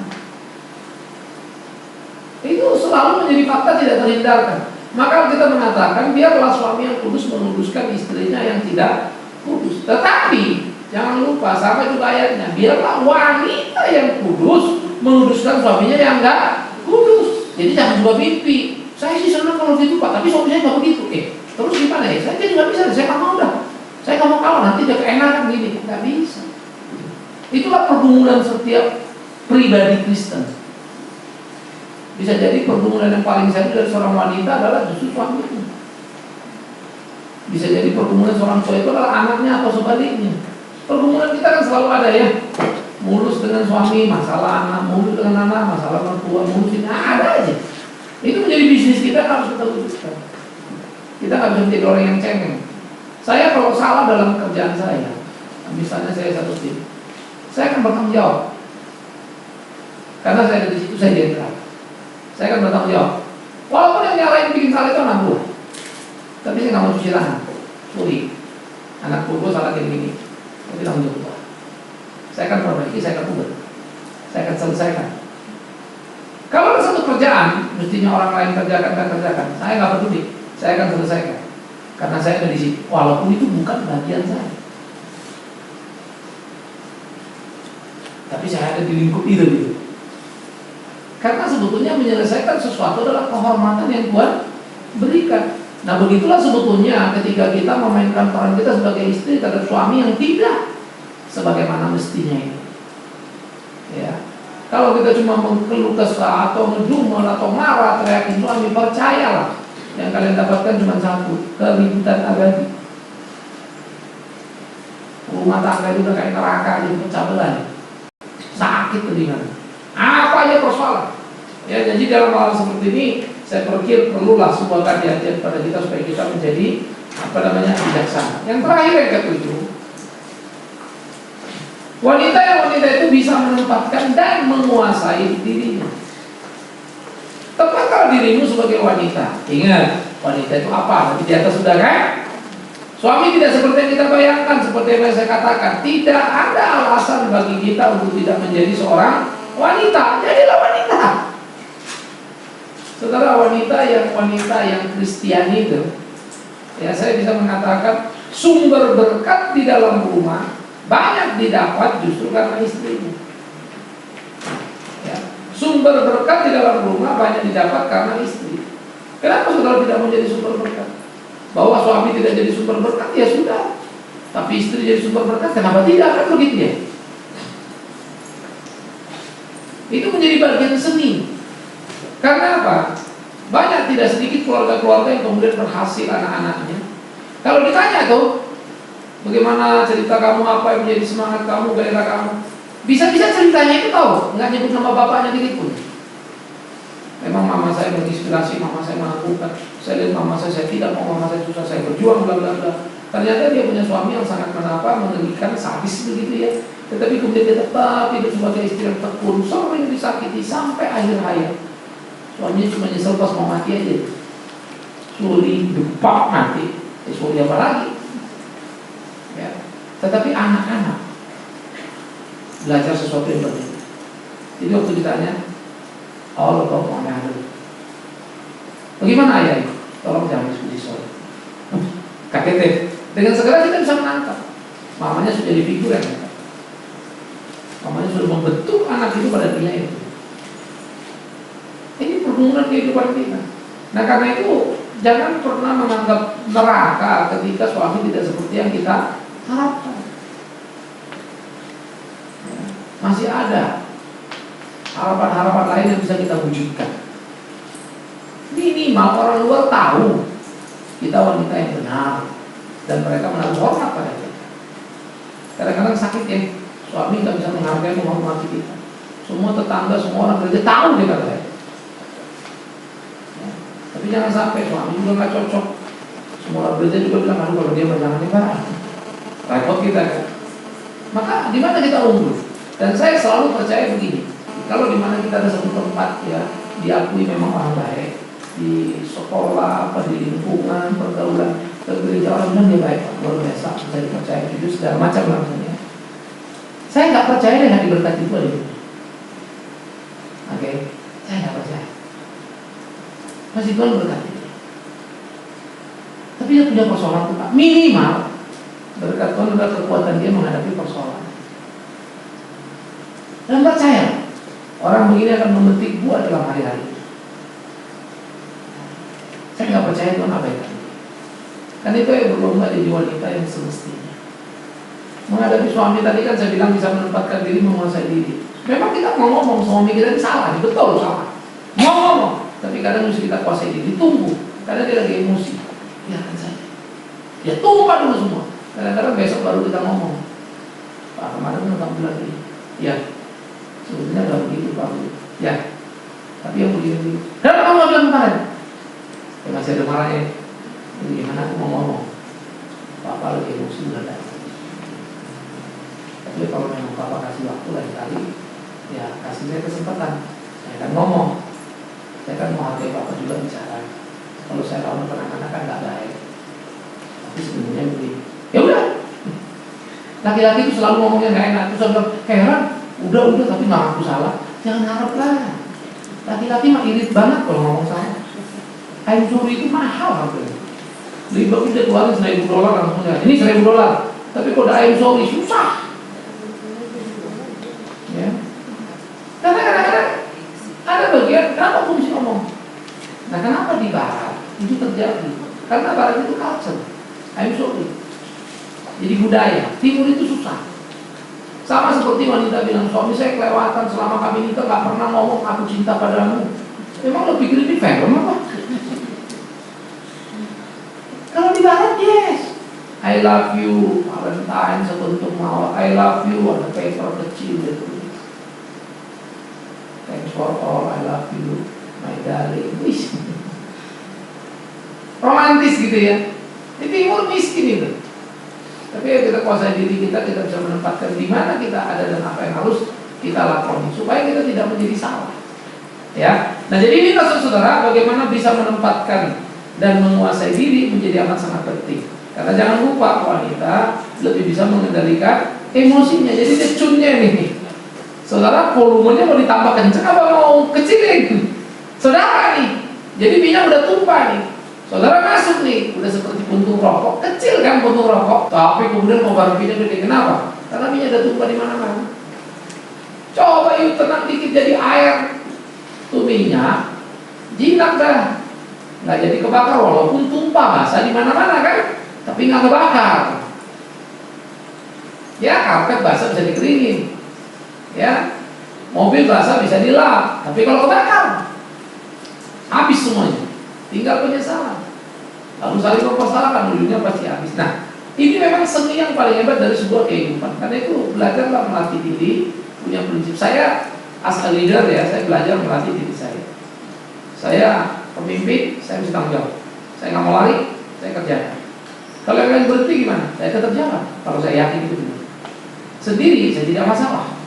Itu selalu menjadi fakta tidak terhindarkan. Maka kita mengatakan biarlah suami yang kudus menuduskan istrinya yang tidak kudus. Tetapi jangan lupa sampai juga ayatnya, biarlah wanita yang kudus menuduskan suaminya yang enggak kudus. Jadi jangan juga mimpi. Saya sih senang kalau gitu Pak, tapi suami saya nggak begitu. Terus gimana ya? Saya jadi nggak bisa. Saya nggak mau dah. Saya nggak mau kalah, nanti dia keenakan gini. Nggak bisa. Itulah pergumulan setiap pribadi Kristen. Bisa jadi pergumulan yang paling serius dari seorang wanita adalah justru suaminya. Bisa jadi pergumulan seorang cowok itu adalah anaknya atau sebaliknya. Pergumulan kita kan selalu ada ya. Mulus dengan suami, masalah anak, mulus dengan anak, masalah mertua, mulus ini ada aja. Itu menjadi bisnis kita, harus kita wujudkan. Kita nggak bisa menjadi orang yang cengeng. Saya kalau salah dalam kerjaan saya, misalnya saya satu tim, saya akan bertanggung jawab. Karena saya ada di situ, saya jenderal. Saya akan bertanggung jawab. Walaupun yang nyalain bikin salah itu anak buah, tapi saya nggak mau cuci tangan. Sorry, anak buah salah kayak gini, tapi tanggung jawab. Saya akan perbaiki, saya akan ubah, saya akan selesaikan. Kalau ada satu kerjaan, mestinya orang lain kerjakan, saya nggak peduli, saya akan selesaikan. Karena saya ada di situ, walaupun itu bukan bagian saya. Tapi saya ada di lingkup itu gitu. Karena sebetulnya menyelesaikan sesuatu adalah kehormatan yang Tuhan berikan. Nah begitulah sebetulnya ketika kita memainkan peran kita sebagai istri terhadap suami yang tidak sebagaimana mestinya itu. Ya. Kalau kita cuma mengeluh kesah atau ngedumel atau marah teriakin suami, percayalah yang kalian dapatkan cuma satu, keributan abadi. rumah tangga itu udah kayak neraka, jadi pecah belah, sakit telinga. Apa aja persoalan. Ya, jadi dalam hal seperti ini saya pikir perlulah sebuah hati-hatian pada kita supaya kita menjadi bijaksana. Yang terakhir yang ketujuh, wanita itu bisa menempatkan dan menguasai dirinya. Tepat dirimu sebagai wanita. Ingat, wanita itu apa? Tapi di atas sudah kan? Suami tidak seperti yang kita bayangkan, seperti yang saya katakan. Tidak ada alasan bagi kita untuk tidak menjadi seorang wanita. Jadilah wanita. Saudara, wanita yang Kristiani itu, ya saya bisa mengatakan sumber berkat di dalam rumah banyak didapat justru karena istrinya. Ya, sumber berkat di dalam rumah banyak didapat karena istri. Kenapa saudara tidak mau jadi sumber berkat? Bahwa suami tidak jadi sumber berkat, ya sudah. Tapi istri jadi sumber berkat, kenapa tidak? Kan begitu ya. Itu menjadi bagian seni. Karena apa? Banyak tidak sedikit keluarga-keluarga yang kemudian berhasil anak-anaknya. Kalau ditanya tuh, bagaimana cerita kamu, apa yang menjadi semangat kamu, gairah kamu, bisa-bisa ceritanya itu tahu, nggak nyebut nama bapaknya dikit pun. Memang mama saya menginspirasi, mama saya menakutkan. Saya lihat mama saya tidak mau, mama saya susah, saya berjuang, bla bla bla. Ternyata dia punya suami yang sangat mengerikan, sadis begitu ya. Tetapi kemudian dia tetap hidup sebagai istri yang tekun, sering disakiti sampai akhir hayat. Suaminya cuma nyesel pas mau mati aja. Suli depak mati. Suli apa lagi? Ya. Tetapi anak-anak belajar sesuatu yang berbeda. Jadi waktu ditanya, Allah tahu mana ada. Bagaimana ayah itu? Tolong jangan diskusi soal KTT. Dengan segera kita bisa menangkap. Mamanya sudah jadi figur yang mamanya sudah membentuk anak itu pada nilai itu. Ini perhubungan kehidupan kita. Nah karena itu jangan pernah menganggap neraka ketika suami tidak seperti yang kita harapkan. Masih ada harapan-harapan lain yang bisa kita wujudkan. Minimal orang luar tahu kita wanita yang benar dan mereka menaruh hormat pada kita. Kadang-kadang sakit ya, suami tak bisa menghargai, menghormati kita. Semua tetangga, semua orang kerja tahu dia kata saya. Tapi jangan sampai suami juga nggak cocok. Semua orang kerja juga bilang, aduh kalau dia jangan pak, repot kita kan. Maka di mana kita unggul? Dan saya selalu percaya begini, kalau di mana kita ada satu tempat ya diakui memang orang baik, di sekolah, apa di lingkungan, pergaulan, gereja orang bilang dia baik, luar biasa, saya percaya jujur segala macam langsungnya. Saya nggak percaya dengan diberkati itu ada. Oke, saya nggak percaya. Masih Tuhan berkati. Tapi dia punya persoalan tuh Pak. Minimal berkat Tuhan adalah kekuatan dia menghadapi persoalan. Dan percaya orang begini akan memetik buah dalam hari-hari. Saya nggak percaya Tuhan abaikan. Kan itu yang berlomba jadi wanita yang semestinya. Menghadapi suami tadi kan saya bilang bisa menempatkan diri, menguasai diri. Memang kita ngomong suami kita ini salah, betul salah. Ngomong. Tapi kadang mesti kita kuasai diri, tunggu. Karena dia lagi emosi, biarkan saja. Ya tumpah dulu semua. Kadang-kadang besok baru kita ngomong. Pak kemarin kamu bilang ini, ya sebetulnya nggak begitu Pak. Ya, tapi yang begini. Kenapa kamu bilang kemarin? Ya masih ada marahnya. Jadi gimana aku mau ngomong? Papa lagi emosi udah datang. Tapi kalau memang Papa kasih waktu lain kali, ya kasih saya kesempatan. Saya akan ngomong. Saya kan mau hargai Bapak juga bicara. Kalau saya lawan anak-anak kan nggak baik. Tapi sebenarnya begini. Ya udah. Laki-laki itu selalu ngomongnya nggak enak. Terus saya bilang, heran. Udah tapi nggak aku salah. Jangan harap lah. Laki-laki mah irit banget kalau ngomong salah. Kain suri itu mahal harganya. Lebih bagus dia keluarin $1.000 langsung ya. Ini $1.000. Tapi kalau ada ayam suri susah. Ya. Karena kadang-kadang ada bagian, kenapa aku mesti ngomong? Nah kenapa di barat itu terjadi? Karena barat itu culture, I'm sorry. Jadi budaya, timur itu susah. Sama seperti wanita bilang, suami saya kelewatan selama kami nikah gak pernah ngomong aku cinta padamu. Emang lo pikir ini film apa? Kalau di barat yes. I love you, Valentine sebentuk mawar, I love you, ada paper kecil gitu. Thanks for all, I love you, my darling. Wih, romantis gitu ya. Di timur miskin itu. Tapi ya kita kuasai diri kita bisa menempatkan di mana kita ada dan apa yang harus kita lakoni supaya kita tidak menjadi salah. Ya. Nah, jadi ini saudara, bagaimana bisa menempatkan dan menguasai diri menjadi amat sangat penting. Karena jangan lupa wanita lebih bisa mengendalikan emosinya. Jadi dia tune-nya nih. Saudara, volumenya mau ditambah kencang apa mau kecilin? Saudara nih. Jadi minyak udah tumpah nih. Saudara masuk nih, udah seperti puntung rokok, kecil kan puntung rokok, tapi kemudian mau minyak gede. Kenapa? Karena minyak udah tumpah di mana-mana. Coba yuk tenang dikit jadi air. Tuh minyak, jinak dah, nggak jadi kebakar walaupun tumpah basah di mana-mana kan, tapi nggak kebakar. Ya karpet basah bisa dikeringin, ya mobil basah bisa dilap, tapi kalau kebakar habis semuanya, tinggal penyesalan. Lalu saling mempersalahkan, ujungnya pasti habis. Nah, ini memang seni yang paling hebat dari sebuah kehidupan. Karena itu belajarlah melatih diri, punya prinsip. Saya as a leader ya, saya belajar melatih diri saya. Saya pemimpin, saya mesti tanggung jawab. Saya nggak mau lari, saya kerjakan. Kalau yang lain berhenti gimana? Saya tetap jalan. Kalau saya yakin itu benar. Sendiri saya tidak masalah.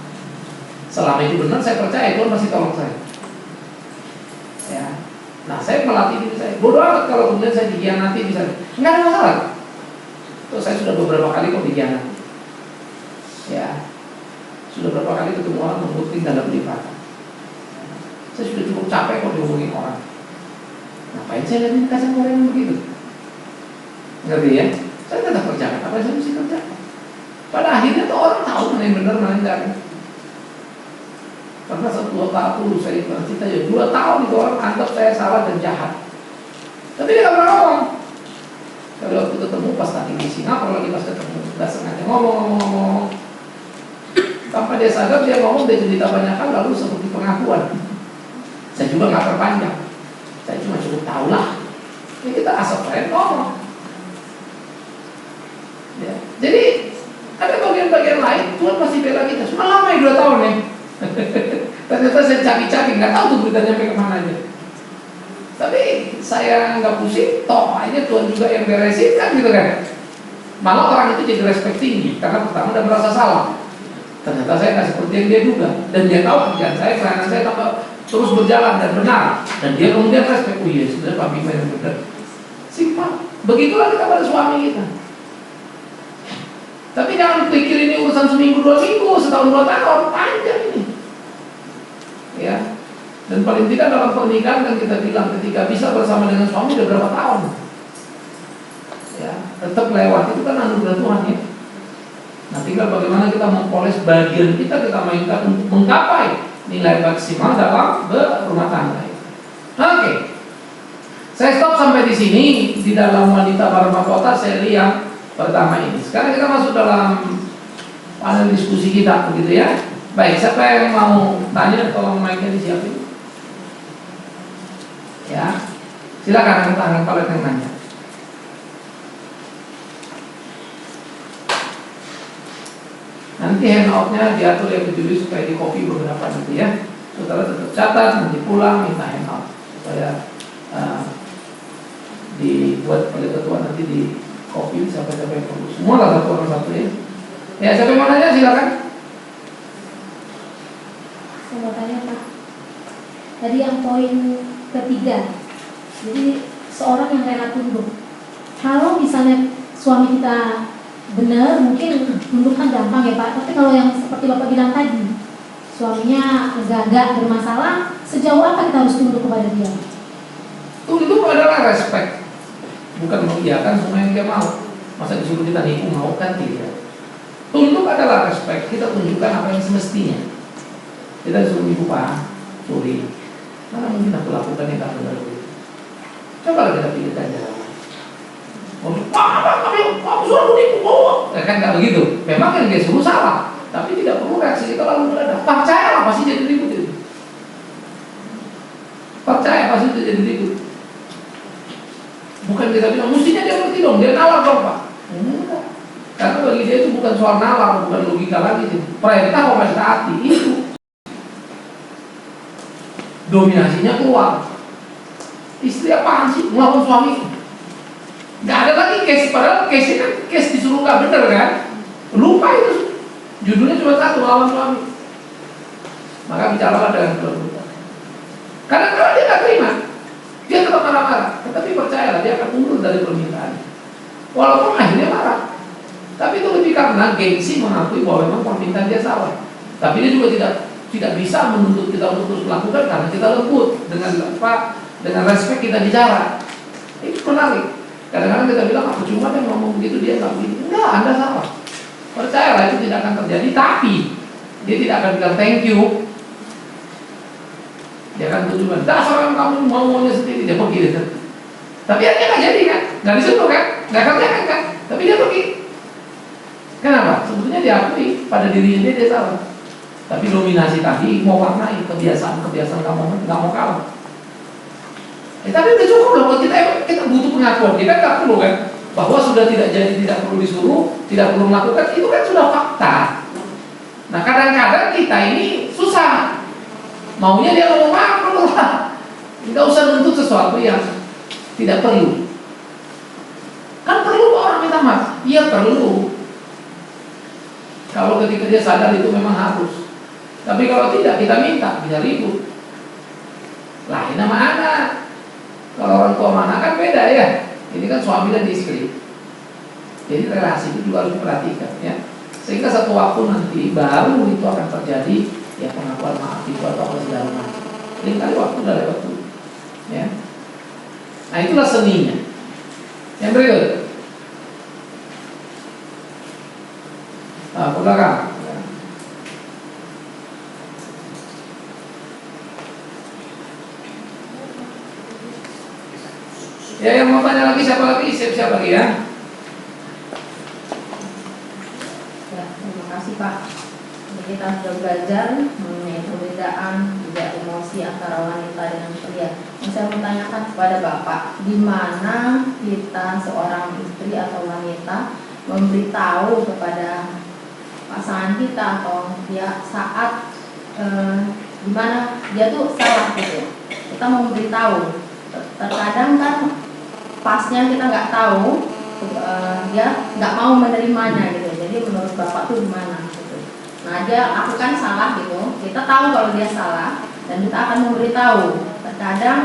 Selama itu benar, saya percaya Tuhan masih tolong saya. Ya. Nah, saya melatih diri saya. Bodoh amat kalau kemudian saya dikhianati misalnya. Nggak ada masalah. Terus saya sudah beberapa kali kok dikhianati. Ya. Sudah berapa kali ketemu orang membuktikan dalam lipatan. Saya sudah cukup capek kok dihubungin orang. Ngapain saya lihat kacang goreng begitu? Ngerti ya? Saya tetap kerjakan apa yang saya mesti kerjakan. Pada akhirnya tuh orang tahu mana yang benar, mana yang enggak. Karena 2 tahun saya cerita ya 2 tahun itu orang anggap saya salah dan jahat. Tapi dia nggak pernah ngomong. Kalau waktu ketemu pas tadi di Singapura lagi pas ketemu, nggak sengaja ngomong. Tanpa dia sadar dia ngomong, dia cerita banyak hal lalu seperti pengakuan. Saya juga nggak perpanjang. Saya cuma cukup tahu lah. Ya kita asal friend ngomong. Ya. Jadi ada bagian-bagian lain Tuhan pasti bela kita. Cuma lama ya 2 tahun ya. Ternyata saya cari-cari, nggak tahu tuh beritanya sampai kemana aja. Tapi saya nggak pusing, toh akhirnya Tuhan juga yang beresin kan gitu kan. Malah orang itu jadi respect tinggi karena pertama udah merasa salah. Ternyata saya nggak seperti yang dia duga dan dia tahu kerjaan saya, karena saya tambah terus berjalan dan benar. Dan dia kemudian respect, oh iya sebenarnya Pak Bima yang benar. Simpel. Begitulah kita pada suami kita. Tapi jangan pikir ini urusan seminggu 2 minggu, setahun 2 tahun, panjang ini. Ya. Dan paling tidak dalam pernikahan kan kita bilang ketika bisa bersama dengan suami udah berapa tahun. Ya, tetap lewat itu kan anugerah Tuhan ya. Nah, tinggal bagaimana kita mempoles bagian kita mainkan untuk menggapai nilai maksimal dalam berumah tangga. Oke. Saya stop sampai di sini di dalam wanita bermahkota seri yang pertama ini. Sekarang kita masuk dalam panel diskusi kita, begitu ya. Baik, siapa yang mau tanya, tolong mic-nya disiapin. Ya, silakan angkat tangan kalau yang nanya. Nanti handout-nya diatur yang ditulis supaya di copy beberapa nanti ya. Saudara tetap catat, nanti pulang minta handout supaya dibuat oleh ketua nanti di copy siapa-siapa yang perlu. Semua lah satu orang satu ya. Ya, siapa yang mau nanya silakan. Saya mau tanya Pak. Tadi yang poin ketiga. Jadi seorang yang rela tunduk. Kalau misalnya suami kita benar, mungkin tunduk kan gampang ya Pak. Tapi kalau yang seperti Bapak bilang tadi, suaminya agak-agak bermasalah, sejauh apa kita harus tunduk kepada dia? Tunduk adalah respect, bukan mengiyakan semua yang dia mau. Masa disuruh kita nipu mau kan tidak. Tunduk adalah respect, kita tunjukkan apa yang semestinya. Kita disuruh nipu Pak, curi, mana mungkin aku lakukan yang tak benar. Coba kita pilih aja. Pak, kamu suruh aku nipu, kan nggak begitu. Memang yang dia suruh salah, tapi tidak perlu reaksi kita lalu meledak. Percayalah pasti jadi ribut itu. Percaya pasti itu jadi ribut. Bukan kita bilang mestinya dia ngerti dong, dia nalar dong Pak. bagi dia itu bukan soal nalar, bukan logika lagi. Perintah kok masih taati, itu dominasinya keluar. Istri apaan sih melawan suami? Nggak ada lagi case, padahal case kan case disuruh nggak bener kan? Lupa itu, judulnya cuma satu, melawan suami. Maka bicaralah dengan kelembutan. Karena kalau dia nggak terima, dia tetap marah-marah. Tetapi percayalah dia akan mundur dari permintaannya. Walaupun akhirnya marah. Tapi itu lebih karena gengsi mengakui bahwa memang permintaan dia salah. Tapi dia juga tidak bisa menuntut kita untuk terus melakukan karena kita lembut dengan respek kita bicara. Itu menarik. Kadang-kadang kita bilang aku cuma yang ngomong begitu dia nggak begitu. Enggak, Anda salah. Percayalah itu tidak akan terjadi. Tapi dia tidak akan bilang thank you. Dia akan tunjukkan dasar yang kamu maunya sendiri dia pergi gitu. Tapi akhirnya nggak jadi kan, nggak disuruh kan, nggak kerjakan kan. Tapi dia pergi. Kenapa? Sebetulnya diakui pada dirinya dia salah. Tapi dominasi tadi mau warnai kebiasaan kamu nggak mau kalah. Tapi udah cukup loh buat kita butuh pengakuan. Kita nggak perlu kan bahwa sudah tidak jadi, tidak perlu disuruh, tidak perlu melakukan, itu kan sudah fakta. Nah kadang-kadang kita ini susah, maunya dia ngomong apa lah, nggak usah nuntut sesuatu yang tidak perlu. Kan perlu orang minta maaf, iya perlu. Kalau ketika dia sadar itu memang harus. Tapi kalau tidak kita minta bisa ribut. Lain sama anak. Kalau orang tua mana kan beda ya. Ini kan suami dan istri. Jadi relasi itu juga harus diperhatikan ya. Sehingga satu waktu nanti baru itu akan terjadi ya pengakuan maaf itu atau apa segala macam. Ini kali waktu udah lewat dulu. Ya. Nah itulah seninya. Yang berikut. Nah, belakang. Ya yang mau tanya lagi siapa lagi? Siap-siap lagi ya. Ya, terima kasih Pak. Jadi kita sudah belajar mengenai perbedaan juga emosi antara wanita dengan pria. Yang saya mau tanyakan kepada Bapak, di mana kita seorang istri atau wanita memberitahu kepada pasangan kita atau dia saat di mana dia tuh salah gitu. Kita mau memberitahu. Terkadang kan pasnya kita nggak tahu, dia nggak mau menerimanya gitu. Jadi menurut Bapak tuh gimana gitu. Nah dia lakukan salah gitu, kita tahu kalau dia salah dan kita akan memberitahu. Terkadang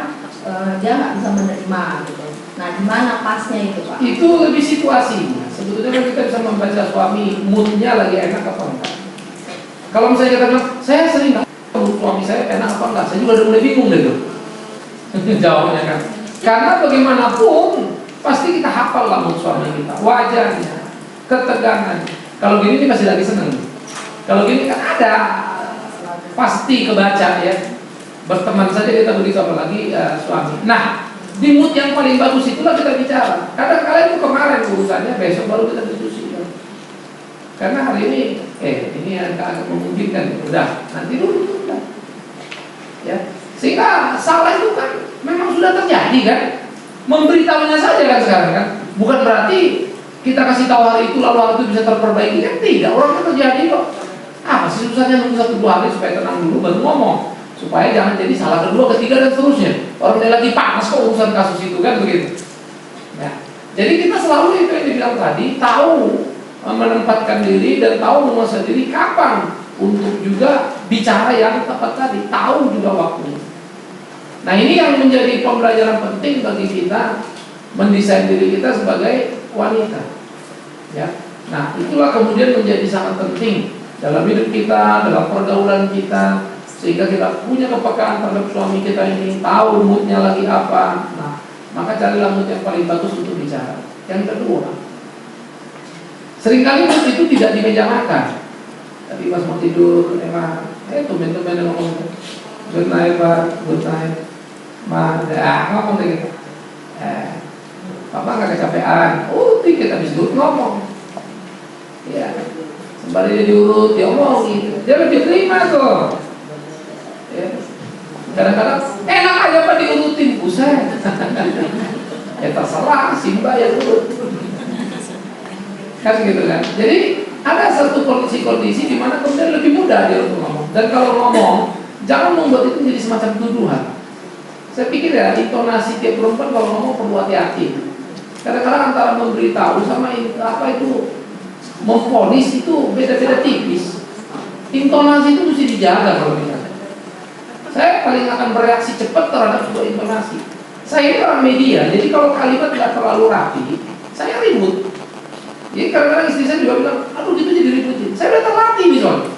dia nggak bisa menerima gitu. Nah gimana pasnya itu Pak? Itu lebih situasinya. Sebetulnya kan kita bisa membaca suami moodnya lagi enak apa enggak. Kalau misalnya kita bilang saya sering tahu suami saya enak apa enggak, saya juga udah mulai bingung deh tuh. Jawabnya kan. Karena bagaimanapun pasti kita hafal lah mood suami kita, wajahnya, ketegangan. Kalau gini masih lagi seneng. Kalau gini kan ada pasti kebaca ya. Berteman saja kita begitu apalagi suami. Nah, di mood yang paling bagus itulah kita bicara. Kadang kalian itu kemarin urusannya, besok baru kita diskusi. Karena hari ini, ini agak memungkinkan. Udah, nanti dulu udah. Ya, sehingga salah itu kan memang sudah terjadi kan. Memberitahunya saja kan sekarang kan. Bukan berarti kita kasih tahu hari itu lalu hari itu bisa terperbaiki kan tidak. Orangnya terjadi kok. Apa sih susahnya nunggu 1-2 hari supaya tenang dulu baru ngomong. Supaya jangan jadi salah kedua, ketiga dan seterusnya. Orang dia lagi panas kok urusan kasus itu kan begitu. Nah, jadi kita selalu itu yang dibilang tadi, tahu menempatkan diri dan tahu menguasai diri kapan untuk juga bicara yang tepat tadi, tahu juga waktunya. Nah ini yang menjadi pembelajaran penting bagi kita mendesain diri kita sebagai wanita. Ya, nah itulah kemudian menjadi sangat penting dalam hidup kita, dalam pergaulan kita. Sehingga kita punya kepekaan terhadap suami kita ini, tahu moodnya lagi apa. Nah, maka carilah mood yang paling bagus untuk bicara. Yang kedua, seringkali mood itu tidak di meja makan. Tapi pas mau tidur, emang, temen-temen yang ngomong, good night Pak, good night, Ma, ngomong kayak gitu. Papa nggak kecapean, kita habis dulu ngomong. Ya, sembari dia diurut, dia ngomong gitu. Dia lebih terima tuh. Ya. Kadang-kadang enak aja Pak diurutin, buset. Ya terserah si Mbak yang urut. Kan gitu kan. Jadi ada satu kondisi-kondisi di mana kemudian lebih mudah dia untuk ngomong. Dan kalau ngomong, jangan membuat itu menjadi semacam tuduhan. Saya pikir ya, intonasi tiap perempuan kalau ngomong perlu hati-hati. Kadang-kadang antara memberitahu sama memvonis itu beda-beda tipis. Intonasi itu mesti dijaga kalau misalnya. Saya paling akan bereaksi cepat terhadap sebuah intonasi. Saya ini orang media, jadi kalau kalimat nggak terlalu rapi, saya ribut. Jadi kadang-kadang istri saya juga bilang, aduh gitu jadi ributin. Saya udah terlatih misalnya.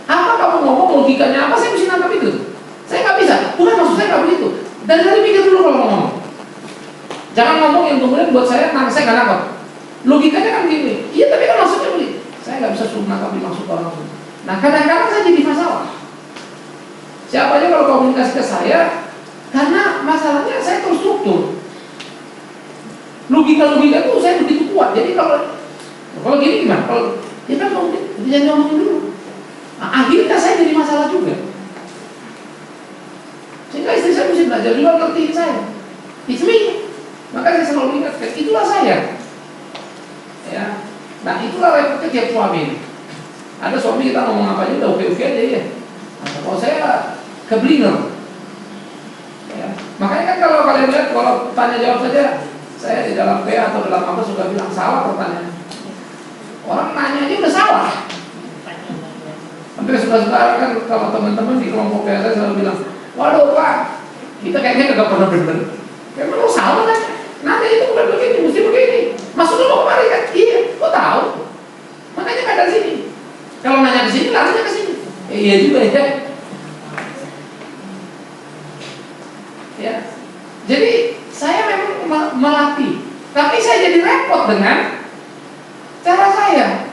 Apa kamu ngomong, logikanya apa, saya mesti nangkap itu. Saya nggak bisa, bukan maksud saya nggak begitu. Dari tadi pikir dulu kalau ngomong. Jangan ngomong yang kemudian buat saya nggak nangkap. Logikanya kan gini, iya tapi kan maksudnya begini. Saya nggak bisa suruh nangkap maksud orang itu. Nah kadang-kadang saya jadi masalah. Siapa aja kalau komunikasi ke saya, karena masalahnya saya terstruktur. Logika-logika itu saya begitu kuat. Jadi kalau gini gimana? Kalau kita jangan ngomongin dulu. Nah, akhirnya saya jadi masalah juga. Sehingga istri saya mesti belajar juga ngertiin saya. It's me. Maka saya selalu ingatkan, itulah saya. Ya. Nah itulah repotnya tiap suami. Ada suami kita ngomong apa aja udah oke-oke aja ya. Nah, kalau saya keblinger. Ya. Makanya kan kalau kalian lihat kalau tanya jawab saja, saya di dalam PA atau dalam apa suka bilang salah pertanyaan. Orang nanya aja udah salah. Sampai sekarang kan kalau teman-teman di kelompok PA saya selalu bilang, waduh Pak, kita kayaknya nggak pernah bener. Memang lo salah kan? Nanya itu bukan begini, mesti begini. Maksudnya mau kemari kan? Iya, kok tahu? Makanya kan dari sini. Kalau nanya ke sini, larinya ke sini. Iya juga ya. Ya. Jadi saya memang melatih, tapi saya jadi repot dengan cara saya.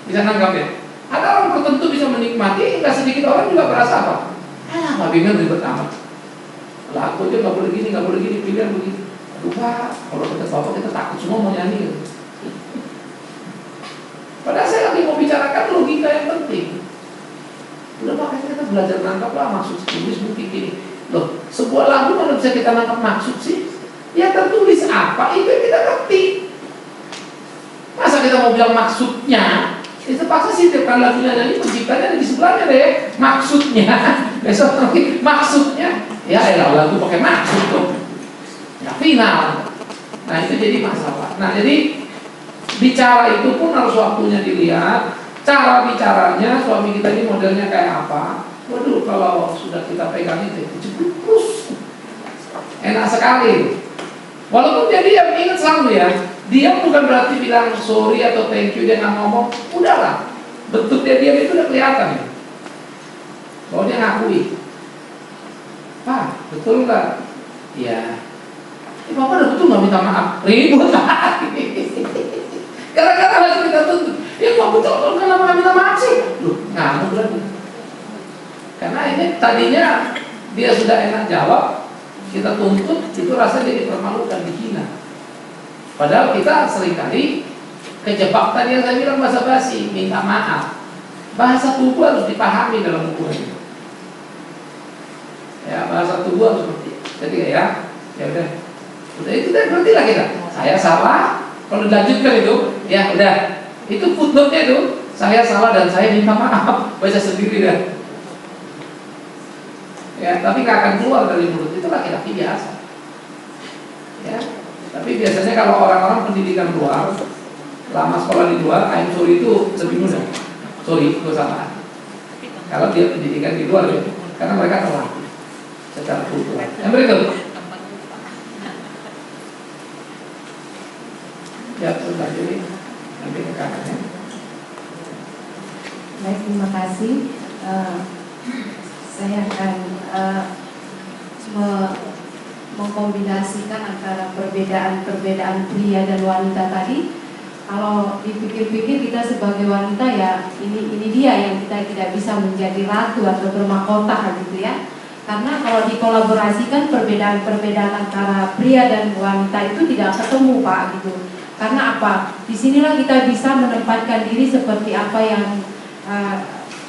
Bisa nangkap ya? Ada orang tertentu bisa menikmati, nggak sedikit orang juga berasa apa? Pak Bingan ribet amat. Lah aku aja nggak boleh gini, pilihan begini. Aduh Pak, kalau kita bapak kita takut semua mau nyanyi. Padahal saya lagi mau bicarakan logika yang penting. Udah makanya kita belajar nangkap lah maksud tulis mungkin gini. Loh, sebuah lagu mana bisa kita nangkap maksud sih? Ya tertulis apa itu yang kita ngerti. Masa kita mau bilang maksudnya? Itu paksa sih tiap kali lagunya nyanyi penciptanya ada di sebelahnya deh. Maksudnya, besok nanti maksudnya. Ya elah lagu pakai maksud tuh. Nggak final. Nah itu jadi masalah. Nah jadi bicara itu pun harus waktunya dilihat. Cara bicaranya suami kita ini modelnya kayak apa. Waduh kalau sudah kita pegang itu ceputus. Enak sekali. Walaupun dia diam, ingat selalu ya, diam bukan berarti bilang sorry atau thank you dia nggak ngomong. Udahlah, bentuk dia diam itu udah kelihatan ya. Bahwa dia ngakui. Pak, betul nggak? Iya. Bapak udah betul nggak minta maaf? Ribut lagi. Gara-gara harus kita tuntut. Ya kok betul kenapa nggak minta maaf sih? Loh, nggak berarti. Karena ini tadinya dia sudah enak jawab, kita tuntut, itu rasanya dipermalukan, dihina. Padahal kita seringkali kejebak tadi yang saya bilang basa-basi, minta maaf. Bahasa tubuh harus dipahami dalam hubungan itu. Ya, bahasa tubuh harus seperti itu. Jadi ya udah itu deh berarti lah kita. Saya salah. Kalau dilanjutkan itu, ya udah. Itu footnote-nya itu, saya salah dan saya minta maaf. Baca sendiri dah. Ya, tapi nggak akan keluar dari mulut. Itu laki-laki biasa. Ya, tapi biasanya kalau orang-orang pendidikan luar, lama sekolah di luar, I'm sorry itu lebih mudah. Sorry, itu salah. Kalau dia pendidikan di luar, ya, karena mereka terlatih secara kultural. Yang berikut. Ya, sudah jadi nanti ke kanannya. Baik, terima kasih. Saya akan mengkombinasikan antara perbedaan pria dan wanita tadi. Kalau dipikir-pikir kita sebagai wanita ya ini dia yang kita tidak bisa menjadi ratu atau bermahkota gitu ya. Karena kalau dikolaborasikan perbedaan antara pria dan wanita itu tidak ketemu Pak gitu. Karena apa? Disinilah kita bisa menempatkan diri seperti apa yang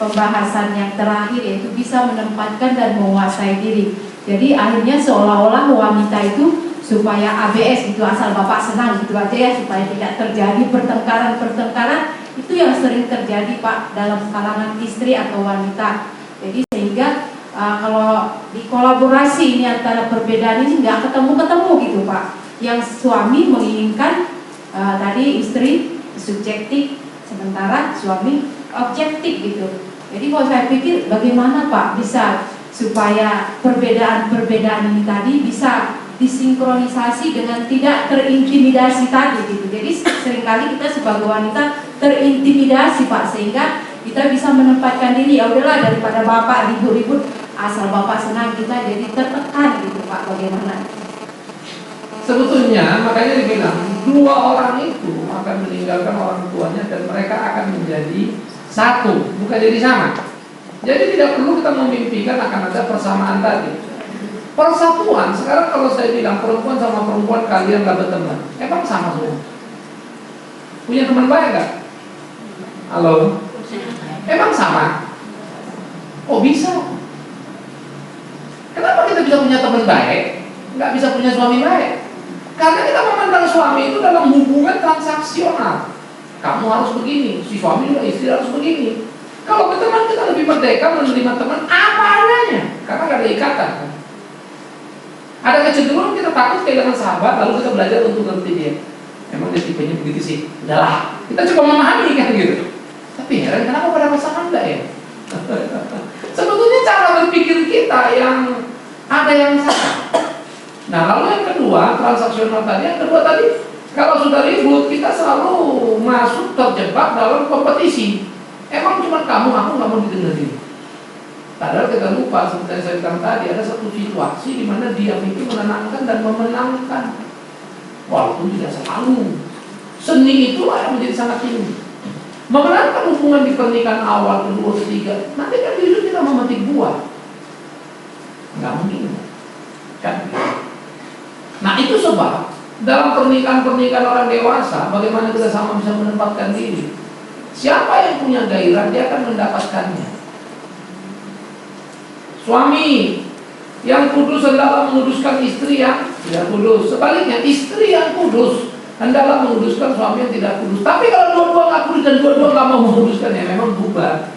pembahasan yang terakhir, yaitu bisa menempatkan dan menguasai diri. Jadi akhirnya seolah-olah wanita itu supaya ABS gitu, asal Bapak senang gitu aja ya, supaya tidak terjadi pertengkaran itu yang sering terjadi Pak dalam kalangan istri atau wanita. Jadi sehingga kalau dikolaborasi ini antara perbedaan ini nggak ketemu gitu Pak. Yang suami menginginkan tadi istri subjektif, sementara suami objektif gitu. Jadi kalau saya pikir bagaimana Pak bisa supaya perbedaan ini tadi bisa disinkronisasi dengan tidak terintimidasi tadi gitu. Jadi seringkali kita sebagai wanita terintimidasi Pak, sehingga kita bisa menempatkan diri, ya udahlah daripada Bapak ribut-ribut, asal Bapak senang, kita jadi tertekan gitu Pak. Bagaimana? Sebetulnya makanya dibilang dua orang itu akan meninggalkan orang tuanya dan mereka akan menjadi satu, bukan jadi sama. Jadi tidak perlu kita memimpikan akan ada persamaan tadi. Persatuan, sekarang kalau saya bilang perempuan sama perempuan kalian gak berteman, emang sama semua? Punya teman baik gak? Halo? Emang sama? Oh bisa? Kenapa kita bisa punya teman baik, nggak bisa punya suami baik? Karena kita memandang suami itu dalam hubungan transaksional. Kamu harus begini, si suami juga istri harus begini. Kalau berteman kita lebih merdeka menerima teman apa adanya, karena nggak ada ikatan. Ada kecenderungan kita takut kehilangan sahabat, lalu kita belajar untuk ngerti dia. Emang dia tipenya begitu sih, udahlah. Kita coba memahami kan gitu. Tapi heran kenapa pada pasangan enggak ya? Sebetulnya cara berpikir kita yang ada yang salah. Nah lalu yang kedua, transaksional tadi. Yang kedua tadi, kalau sudah ribut kita selalu masuk terjebak dalam kompetisi. Emang cuma kamu, aku nggak mau didengerin. Padahal kita lupa, seperti yang saya bilang tadi, ada satu situasi di mana diam itu menenangkan dan memenangkan. Walaupun tidak selalu. Seni itulah yang menjadi sangat tinggi. Memenangkan hubungan di pernikahan awal, kedua, ketiga, nanti kan hidup kita memetik buah. Nggak mungkin kan? Nah itu sebab dalam pernikahan orang dewasa, bagaimana kita sama bisa menempatkan diri. Siapa yang punya gairah, dia akan mendapatkannya. Suami yang kudus hendaklah menguduskan istri yang tidak kudus. Sebaliknya, istri yang kudus hendaklah menguduskan suami yang tidak kudus. Tapi kalau dua-dua nggak kudus dan dua-dua nggak mau menguduskan, ya memang bubar.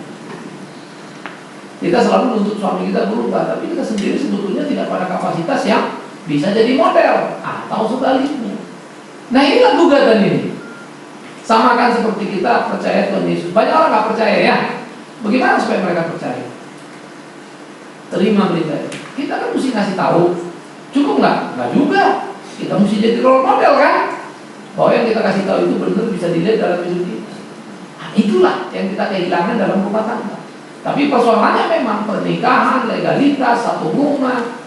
Kita selalu menuntut suami kita berubah, tapi kita sendiri sebetulnya tidak pada kapasitas yang bisa jadi model, atau sebaliknya. Nah inilah gugatan ini. Sama kan seperti kita percaya Tuhan Yesus. Banyak orang nggak percaya ya. Bagaimana supaya mereka percaya? Terima berita. Kita kan mesti kasih tahu. Cukup nggak? Nggak juga. Kita mesti jadi role model kan? Bahwa yang kita kasih tahu itu benar bisa dilihat dalam hidup kita. Nah, itulah yang kita kehilangan dalam rumah tangga. Tapi persoalannya memang pernikahan, legalitas, satu rumah.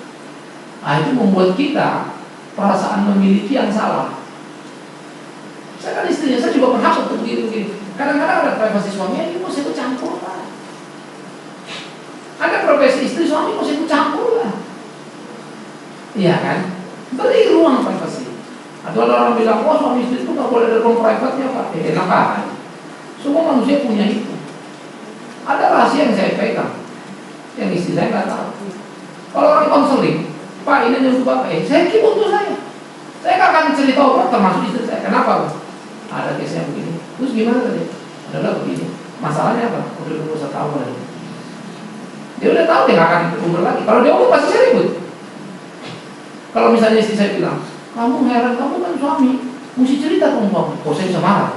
Nah, itu membuat kita perasaan memiliki yang salah. Saya kan istrinya, saya juga berhak untuk begini-begini. Kadang-kadang ada privasi suami, ini mau saya ikut campur lah. Ada profesi istri, suami mau saya ikut campur lah. Iya kan? Beri ruang privasi. Atau ada orang bilang, wah suami istri itu gak boleh ada ruang privatnya Pak. Enak kan? Semua manusia punya itu. Ada rahasia yang saya pegang, yang istri saya nggak tahu. Kalau orang konseling, Pak ini yang untuk Bapak, saya kirim untuk saya. Saya nggak akan cerita apa, termasuk istri saya. Kenapa? Ada case-nya begini. Terus gimana tadi? Adalah begini. Masalahnya apa? Udah 21 tahun lagi. Dia udah tahu dia nggak akan umur lagi. Kalau dia umur pasti saya ribut. Kalau misalnya istri saya bilang, kamu heran, kamu kan suami, mesti cerita ke suami. Oh saya bisa marah.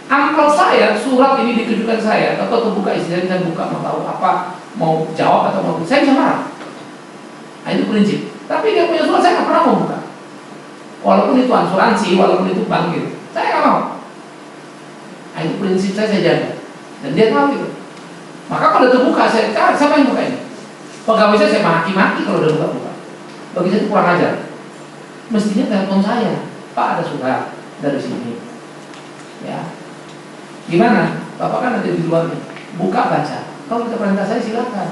Amplop saya, surat ini ditujukan saya, atau terbuka istri saya buka, mau tahu apa, mau jawab atau mau, saya bisa marah. Nah itu prinsip. Tapi dia punya surat, saya nggak pernah mau buka. Walaupun itu asuransi, walaupun itu bank gitu, saya nggak mau. Nah itu prinsip saya jaga. Dan dia tahu itu. Maka kalau terbuka, saya cari siapa yang buka ini. Pegawai saya maki-maki kalau udah buka-buka. Bagi saya itu kurang ajar. Mestinya telepon saya, Pak ada surat dari sini. Ya. Gimana? Bapak kan ada di luarnya. Buka baca. Kalau kita perintah saya silakan.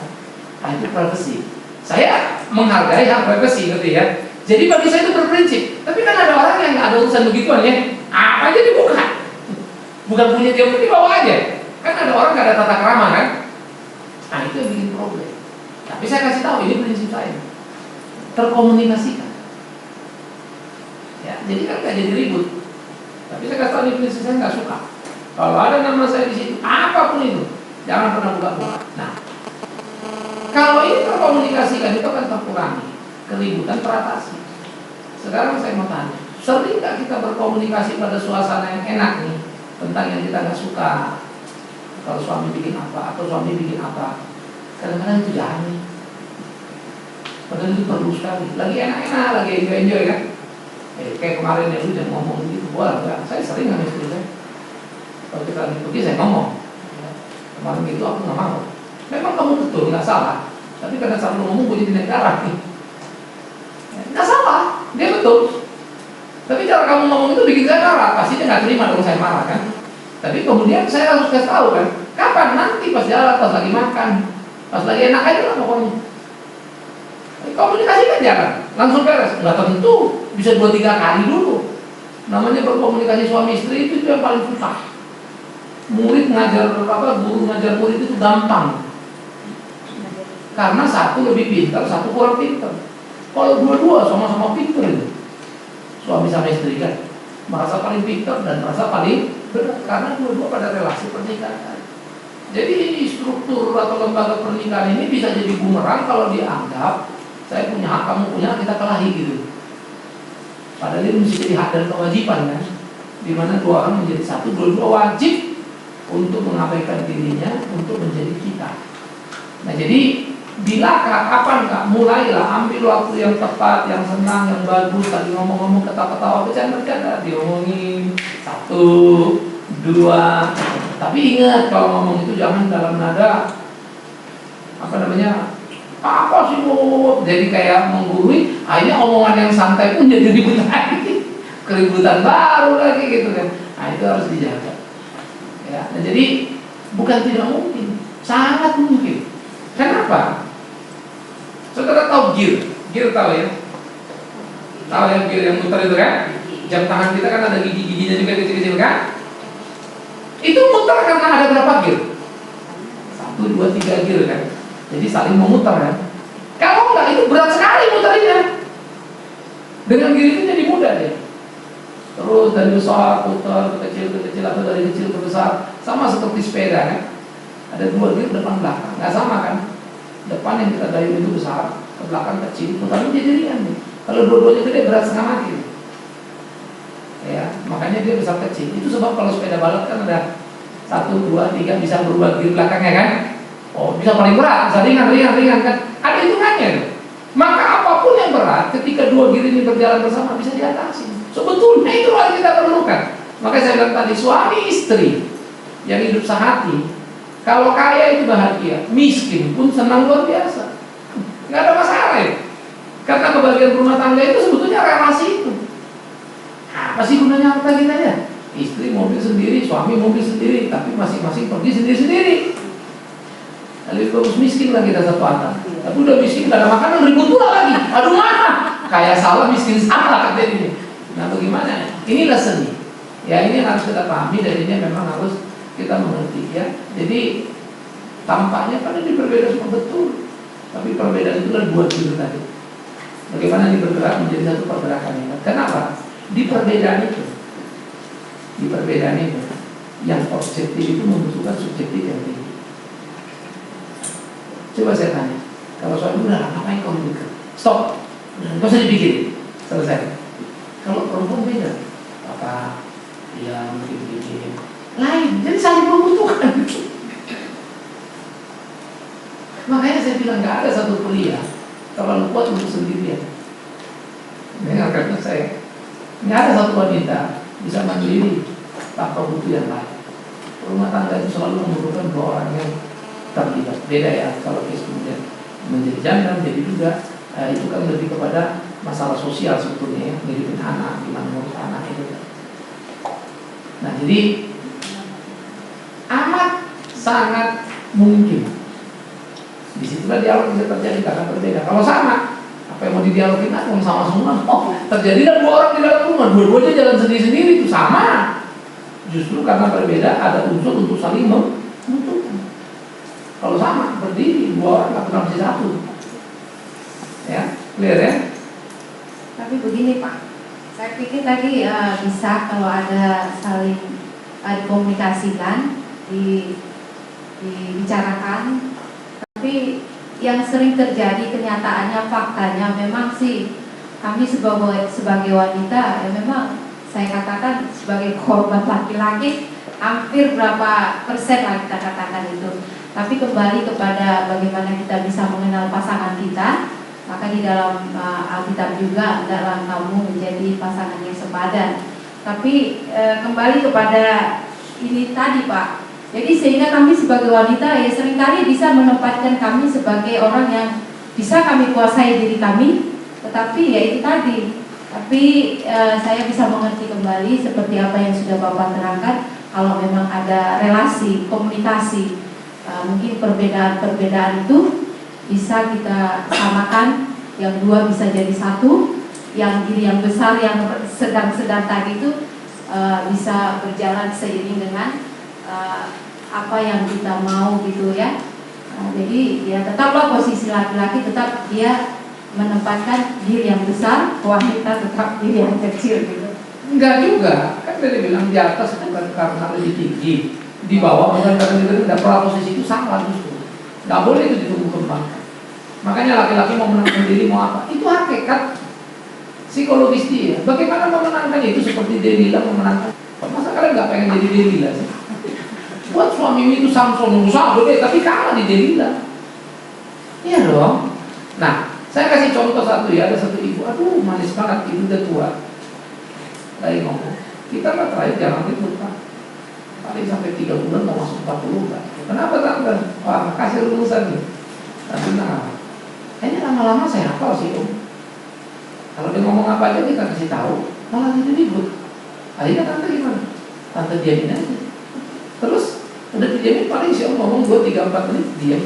Nah itu privacy. Saya menghargai hak privacy, ngerti ya. Jadi bagi saya itu berprinsip. Tapi kan ada orang yang nggak ada urusan begituan ya. Apa aja dibuka. Bukan punya dia pun dibawa aja. Kan ada orang nggak ada tata krama kan. Nah itu yang bikin problem. Tapi saya kasih tahu ini prinsip saya. Terkomunikasikan. jadi kan nggak jadi ribut. Tapi saya kata di prinsip saya nggak suka. Kalau ada nama saya di situ, apapun itu, jangan pernah buka-buka. Nah, kalau ini terkomunikasikan itu akan terkurangi, keributan teratasi. Sekarang saya mau tanya, sering nggak kita berkomunikasi pada suasana yang enak nih tentang yang kita nggak suka? Kalau suami bikin apa atau suami bikin apa, kadang-kadang itu jahat nih. Padahal itu perlu sekali. Lagi enak-enak, lagi enjoy kan? Kayak kemarin ya lu jangan ngomong gitu. Wah, enggak. Saya sering sama istri saya. Kalau kita lagi pergi saya ngomong. Kemarin gitu aku nggak mau. Memang kamu betul nggak salah. Tapi karena saat lu ngomong gue jadi naik darah nih. Nggak salah, dia betul. Tapi cara kamu ngomong itu bikin saya marah. Pasti dia nggak terima kalau saya marah kan. Tapi kemudian saya harus kasih tahu kan. Kapan? Nanti pas jalan, pas lagi makan, pas lagi enak aja lah pokoknya. Komunikasi kan jangan langsung beres, nggak tentu bisa 2-3 kali dulu. Namanya berkomunikasi suami istri itu yang paling susah. Murid ngajar apa, guru ngajar murid itu gampang, karena satu lebih pintar, satu kurang pintar. Kalau dua-dua sama-sama pintar itu, suami sama istri kan merasa paling pintar dan merasa paling benar, karena dua-dua pada relasi pernikahan. Jadi struktur atau lembaga pernikahan ini bisa jadi bumerang kalau dianggap saya punya hak, kamu punya hak, kita kelahi gitu. Padahal ini mesti jadi hak dan kewajiban kan, dimana dua orang menjadi satu, dua-dua wajib untuk mengabaikan dirinya untuk menjadi kita. Nah jadi bilakah, kapankah, mulailah ambil waktu yang tepat, yang senang, yang bagus. Tadi ngomong-ngomong, ketawa-ketawa, bercanda-bercanda, diomongin 1, 2. Tapi ingat kalau ngomong itu jangan dalam nada apa namanya, apa sih lo, jadi kayak menggurui. Akhirnya omongan yang santai pun jadi ribut lagi, keributan baru lagi gitu kan. Nah itu harus dijaga ya. Nah, jadi bukan tidak mungkin, sangat mungkin. Kenapa? Saudara tahu gear tahu ya? Tahu ya gear yang muter itu kan? Jam tangan kita kan ada gigi-giginya juga kecil-kecil kan? Itu muter karena ada berapa gear? 1, 2, 3 gear kan? Jadi saling memutar kan? Kalau enggak itu berat sekali muternya. Dengan gear itu jadi mudah deh. Terus dari besar putar ke kecil atau dari kecil ke besar, sama seperti sepeda kan? Ada 2 gear depan belakang, nggak sama kan? Depan yang kita dayung itu besar, ke belakang kecil, putarnya jadi ringan nih. Kalau dua-duanya gede berat setengah mati. Ya, makanya dia besar kecil. Itu sebab kalau sepeda balap kan ada 1, 2, 3 bisa berubah gear belakangnya kan? Oh, bisa paling berat, bisa ringan kan? Ada hitungannya tuh. Maka apapun yang berat, ketika 2 gear ini berjalan bersama bisa diatasi. Sebetulnya itu yang kita perlukan. Makanya saya bilang tadi, suami istri yang hidup sehati, kalau kaya itu bahagia, miskin pun senang luar biasa. Nggak ada masalah ya. Karena kebahagiaan rumah tangga itu sebetulnya relasi itu. Apa sih gunanya harta kita ya? Istri mobil sendiri, suami mobil sendiri, tapi masing-masing pergi sendiri-sendiri. Lebih bagus miskin lah kita satu atap. Tapi udah miskin gak ada makanan, ribut pula lagi. Aduh mana? Kayak salah miskin salah kan jadinya. Nah bagaimana? Inilah seni. Ya ini yang harus kita pahami dan ini memang harus kita mengerti ya. Jadi tampaknya pada berbeda semua betul. Tapi perbedaan itu kan 2 dulu tadi. Bagaimana bergerak menjadi satu pergerakan hebat. Kenapa? Di perbedaan itu yang objektif itu membutuhkan subjektif yang tinggi. Coba saya tanya, kalau soal udah ngapain kau mikir? Stop, nggak usah dipikirin, selesai. Kalau perempuan beda, apa? Ya mungkin begini, lain. Jadi saling membutuhkan. Makanya saya bilang nggak ada satu pria terlalu kuat untuk sendirian. Dengarkan saya, nggak ada satu wanita bisa mandiri tanpa butuh yang lain. Rumah tangga itu selalu membutuhkan 2 orang yang terlibat. Beda ya kalau kemudian menjadi janda, menjadi duda, itu kan lebih kepada masalah sosial sebetulnya ya, ngidupin anak, gimana ngurus anak itu. Nah jadi amat sangat mungkin disitulah dialog bisa terjadi karena berbeda. Kalau sama, apa yang mau didialogin aku sama semua, terjadilah 2 orang di dalam rumah, dua-duanya jalan sendiri-sendiri itu sama. Justru karena berbeda ada unsur untuk saling menentukan. Kalau sama berdiri 2 orang nggak pernah bisa satu. Ya, clear ya? Tapi begini Pak, Saya pikir tadi bisa kalau ada saling dikomunikasikan, dibicarakan. Tapi yang sering terjadi kenyataannya, faktanya memang sih kami sebagai wanita ya memang saya katakan sebagai korban laki-laki hampir berapa persen lah kita katakan itu. Tapi kembali kepada bagaimana kita bisa mengenal pasangan kita. Maka di dalam Alkitab juga dalam kamu menjadi pasangan yang sepadan. Tapi kembali kepada ini tadi Pak. Jadi sehingga kami sebagai wanita ya seringkali bisa menempatkan kami sebagai orang yang bisa kami kuasai diri kami. Tetapi ya itu tadi. Tapi saya bisa mengerti kembali seperti apa yang sudah Bapak terangkan. Kalau memang ada relasi, komunikasi, mungkin perbedaan-perbedaan itu bisa kita samakan, yang dua bisa jadi satu, yang diri yang besar yang sedang tadi itu bisa berjalan seiring dengan apa yang kita mau gitu ya. Jadi ya tetaplah posisi laki-laki, tetap dia menempatkan diri yang besar, wanita tetap diri yang kecil gitu. Enggak juga, kan dia bilang di atas bukan karena lebih tinggi, di bawah bukan karena lebih rendah. Pola posisi itu salah justru. Nggak boleh itu ditumbuh kembangkan. Makanya laki-laki mau menangkan diri mau apa? Itu hakikat psikologis dia. Bagaimana memenangkan itu seperti Delila memenangkan? Masa kalian nggak pengen jadi Delila sih? Buat suami itu Samson usaha gede tapi kalah di Delila. Iya dong. Nah, saya kasih contoh satu ya. Ada satu ibu, aduh manis banget, ibu udah tua. Lagi ngomong, kita nggak terakhir jangan ribut Pak. Paling sampai 3 bulan mau masuk 40 kan. Kenapa tante? Wah, kasih rumusan nih. Tapi nah, kayaknya lama-lama saya hafal sih Om. Kalau dia ngomong apa aja kita kasih tahu, malah jadi ribut. Akhirnya tante gimana? Tante diamin aja. Terus udah diamin paling si Om ngomong 2-3-4 menit diam.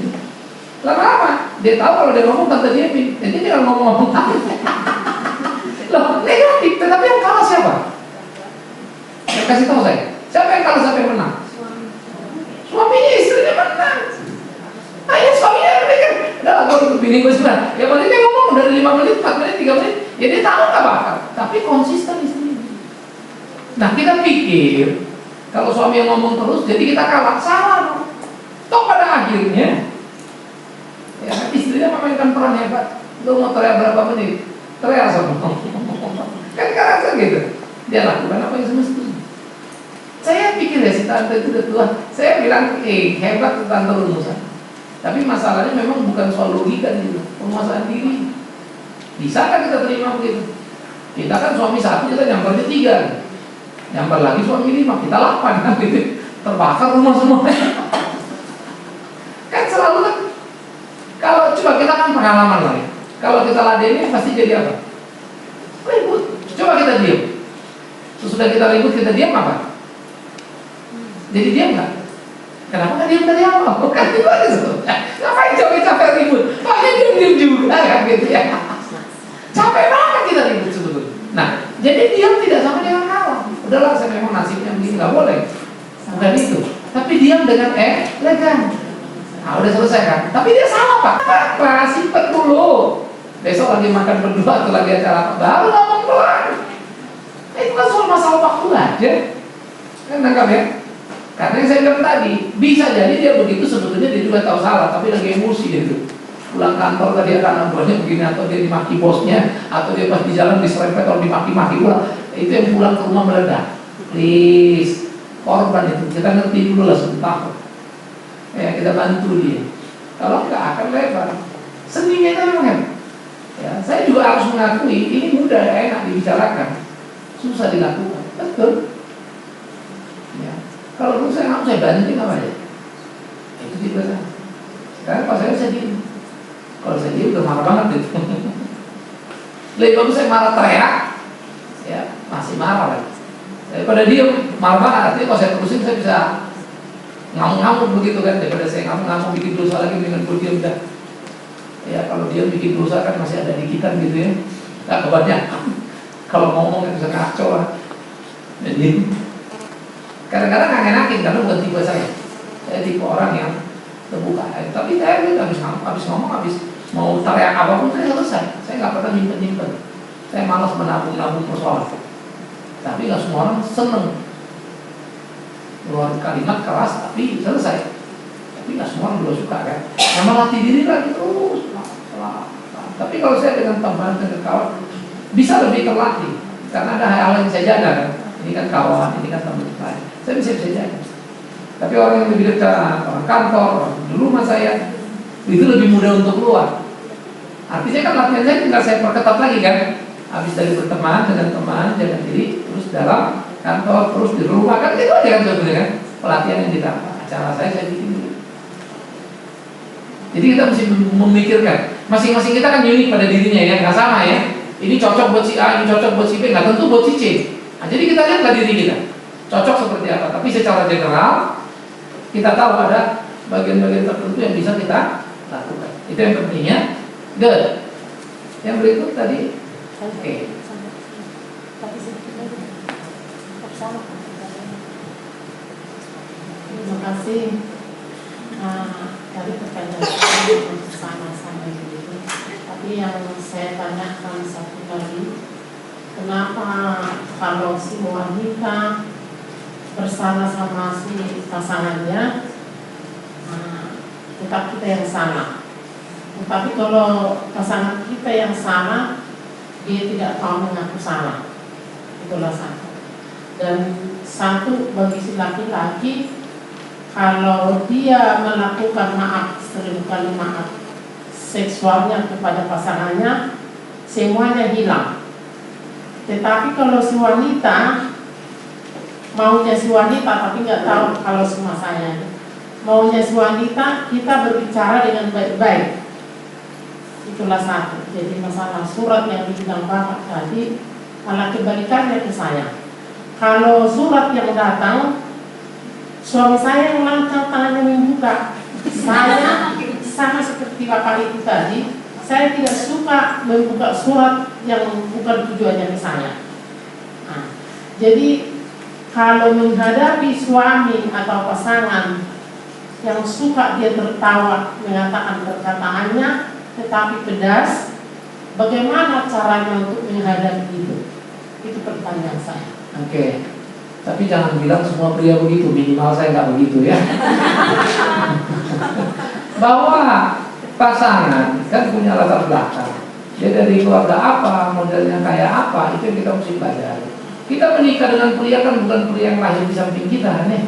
Lama-lama dia tahu kalau dia ngomong tante diamin. Jadi dia kalau ngomong tante. Loh, negatif. Tetapi yang kalah siapa? Saya kasih tahu saya. Siapa yang kalah, siapa yang menang? Suaminya, istrinya menang. Ayo suaminya mikir, udah lah gue ikut bini gue sebenarnya. Ya paling dia ngomong dari 5 menit, 4 menit, 3 menit. Ya dia tahu gak bakal. Tapi konsisten istrinya. Nah kita pikir kalau suami yang ngomong terus, jadi kita kalah. Salah dong. Toh pada akhirnya ya istrinya memainkan peran hebat. Lu mau teriak berapa menit? Teriak sama kan karakter gitu. Dia lakukan apa yang semestinya. Saya pikir ya si tante itu udah tua. Saya bilang hebat tuh tante rumusan. Tapi masalahnya memang bukan soal logika gitu, penguasaan diri. Bisa kan kita terima begitu? Kita kan suami 1, kita nyampernya 3. Nyamper lagi suami 5, kita 8 kan gitu. Terbakar rumah semuanya. Kan selalu kan. Kalau coba kita kan pengalaman lagi. Kalau kita ladenin pasti jadi apa? Ribut. Coba kita diam. Sesudah kita ribut kita diam apa? Jadi diam nggak? Kenapa nggak diam dari awal? Bukan itu aja sebetulnya. Ngapain capek-capek ribut? Makanya diam-diam juga kan gitu ya. Capek banget kita ribut sebetulnya. Nah, jadi diam tidak sama dengan kalah. Udahlah saya memang nasibnya begini, nggak boleh. Bukan itu. Tapi diam dengan elegan. Nah, udah selesai kan? Tapi dia salah Pak. Apa? Simpen dulu. Besok lagi makan berdua atau lagi acara apa? Baru ngomong pelan. Itu kan soal masalah waktu aja. Kan nangkap ya? Karena yang saya bilang tadi, bisa jadi dia begitu sebetulnya dia juga tahu salah, tapi lagi emosi gitu. Pulang kantor tadi ada anak buahnya begini, atau dia dimaki bosnya, atau dia pas di jalan diserempet atau dimaki-maki pulang. Itu yang pulang ke rumah meledak. Please, korban itu kita ngerti dulu lah sebentar. Ya kita bantu dia. Kalau nggak akan lebar. Seninya itu memang ya, saya juga harus mengakui ini mudah, enak dibicarakan, susah dilakukan. Betul. Ya. Kalau dulu saya banting apa ya? Itu juga saya. Sekarang pas saya diem. Kalau saya diem udah marah banget itu. Lebih bagus saya marah teriak, ya masih marah lagi. Daripada diem marah banget, artinya kalau saya terusin saya bisa ngamuk-ngamuk begitu kan. Daripada saya ngamuk-ngamuk bikin dosa lagi dengan gue diem dah. Ya kalau dia bikin dosa kan masih ada dikitan gitu ya. Gak kebanyakan. Kalau ngomong kan bisa ngaco lah. Jadi kadang-kadang nggak enakin karena bukan tipe saya. Saya tipe orang yang terbuka. Tapi saya habis ngomong, habis mau teriak apapun saya selesai. Saya nggak pernah nyimpen. Saya malas menabung persoalan. Tapi nggak semua orang seneng keluar kalimat keras tapi selesai. Tapi nggak semua orang juga suka kan. Nah, melatih diri lagi terus. Tapi kalau saya dengan teman, dengan kawan, bisa lebih terlatih karena ada hal-hal yang saya jaga kan. Ini kan kawan, ini kan teman saya. Saya bisa jaga. Tapi orang yang lebih dekat, orang kantor, orang di rumah saya, itu lebih mudah untuk keluar. Artinya kan latihan saya tinggal saya perketat lagi kan. Habis dari berteman dengan teman, jaga diri, terus dalam kantor, terus di rumah kan itu aja kan sebenarnya kan pelatihan yang didapat. Acara saya bikin dulu. Jadi kita mesti memikirkan masing-masing kita kan unik pada dirinya ya, nggak sama ya. Ini cocok buat si A, ini cocok buat si B, nggak tentu buat si C. Nah, jadi kita lihatlah diri kita cocok seperti apa. Tapi secara general kita tahu ada bagian-bagian tertentu yang bisa kita lakukan. Itu yang pentingnya. Good. Yang berikut tadi. Oke. Terima kasih. Tadi pertanyaan sama-sama begitu. Tapi yang saya tanyakan satu lagi, kenapa kalau si wanita bersama sama si pasangannya, tetap kita yang salah. Tetapi kalau pasangan kita yang salah, dia tidak mau mengaku salah. Itulah satu. Dan satu bagi si laki-laki, kalau dia melakukan maaf, sering kali maaf seksualnya kepada pasangannya, semuanya hilang. Tetapi kalau si wanita, maunya si wanita tapi nggak tahu kalau semua saya, maunya si wanita, kita berbicara dengan baik-baik. Itulah satu. Jadi masalah surat yang dibilang Bapak tadi, malah kebalikannya ke saya. Kalau surat yang datang, suami saya yang lancang tangannya membuka. Saya sama seperti Bapak itu tadi, saya tidak suka membuka surat yang bukan tujuannya ke saya. Nah, jadi kalau menghadapi suami atau pasangan yang suka dia tertawa mengatakan perkataannya tetapi pedas, bagaimana caranya untuk menghadapi itu? Itu pertanyaan saya. Oke. Tapi jangan bilang semua pria begitu, minimal saya nggak begitu ya. Bahwa pasangan kan punya latar belakang. Dia dari keluarga apa, modelnya kayak apa, itu yang kita mesti pelajari. Kita menikah dengan pria kan bukan pria yang lahir di samping kita, nih.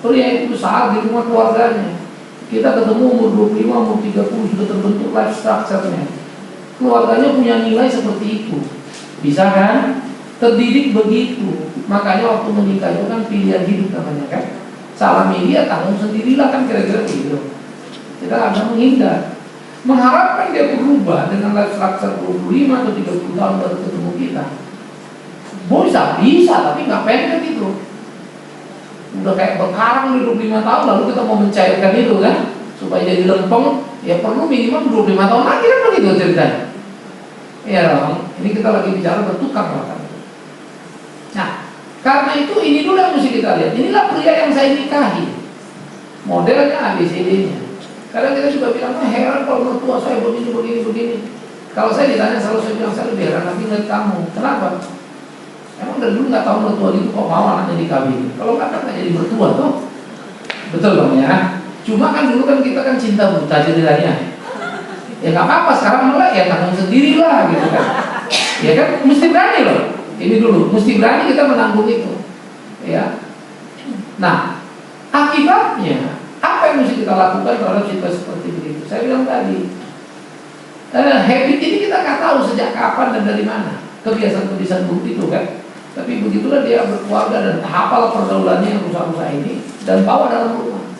Pria itu besar di rumah keluarganya. Kita ketemu umur 25, umur 30 sudah terbentuk life structure-nya. Keluarganya punya nilai seperti itu. Bisa kan? Terdidik begitu. Makanya waktu menikah itu kan pilihan hidup namanya kan. Salah milih tanggung sendirilah kan kira-kira begitu. Kita nggak bisa menghindar. Mengharapkan dia berubah dengan life structure 25 atau 30 tahun baru ketemu kita. Bisa, tapi nggak pendek itu. Udah kayak berkarang di 25 tahun lalu kita mau mencairkan itu kan supaya jadi lempeng, ya perlu minimum 25 tahun lagi kan begitu ceritanya. Ya dong, ini kita lagi bicara bertukar bahkan. Nah, karena itu ini dulu yang mesti kita lihat. Inilah pria yang saya nikahi. Modelnya ABCD-nya. Kadang kita juga bilang, heran kalau mertua saya begini. Kalau saya ditanya selalu saya bilang, saya lebih heran lagi ngeliat kamu. Kenapa? Emang dari dulu nggak tahu mertua itu kok mau anaknya dikawin. Kalau nggak jadi mertua tuh. Betul dong ya. Cuma kan dulu kan kita kan cinta buta ceritanya. Ya nggak apa-apa sekarang malah ya tanggung sendiri lah gitu kan. Ya kan mesti berani loh. Ini dulu mesti berani kita menanggung itu. Ya. Nah akibatnya apa yang mesti kita lakukan terhadap situasi seperti itu? Saya bilang tadi habit ini kita nggak tahu sejak kapan dan dari mana kebiasaan-kebiasaan buruk itu kan. Tapi begitulah dia berkeluarga dan hafal pergaulannya yang rusak-rusak ini dan bawa dalam rumah.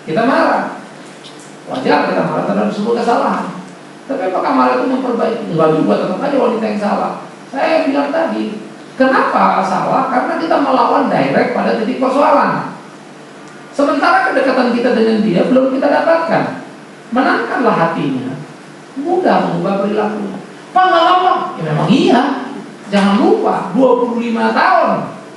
Kita marah, wajar kita marah terhadap sebuah kesalahan. Tapi apakah marah itu memperbaiki? Enggak juga, tetap aja wanita yang salah. Saya bilang tadi, kenapa salah? Karena kita melawan direct pada titik persoalan. Sementara kedekatan kita dengan dia belum kita dapatkan. Menangkanlah hatinya, mudah mengubah perilakunya. Pak nggak apa? Ya memang iya. Jangan lupa 25 tahun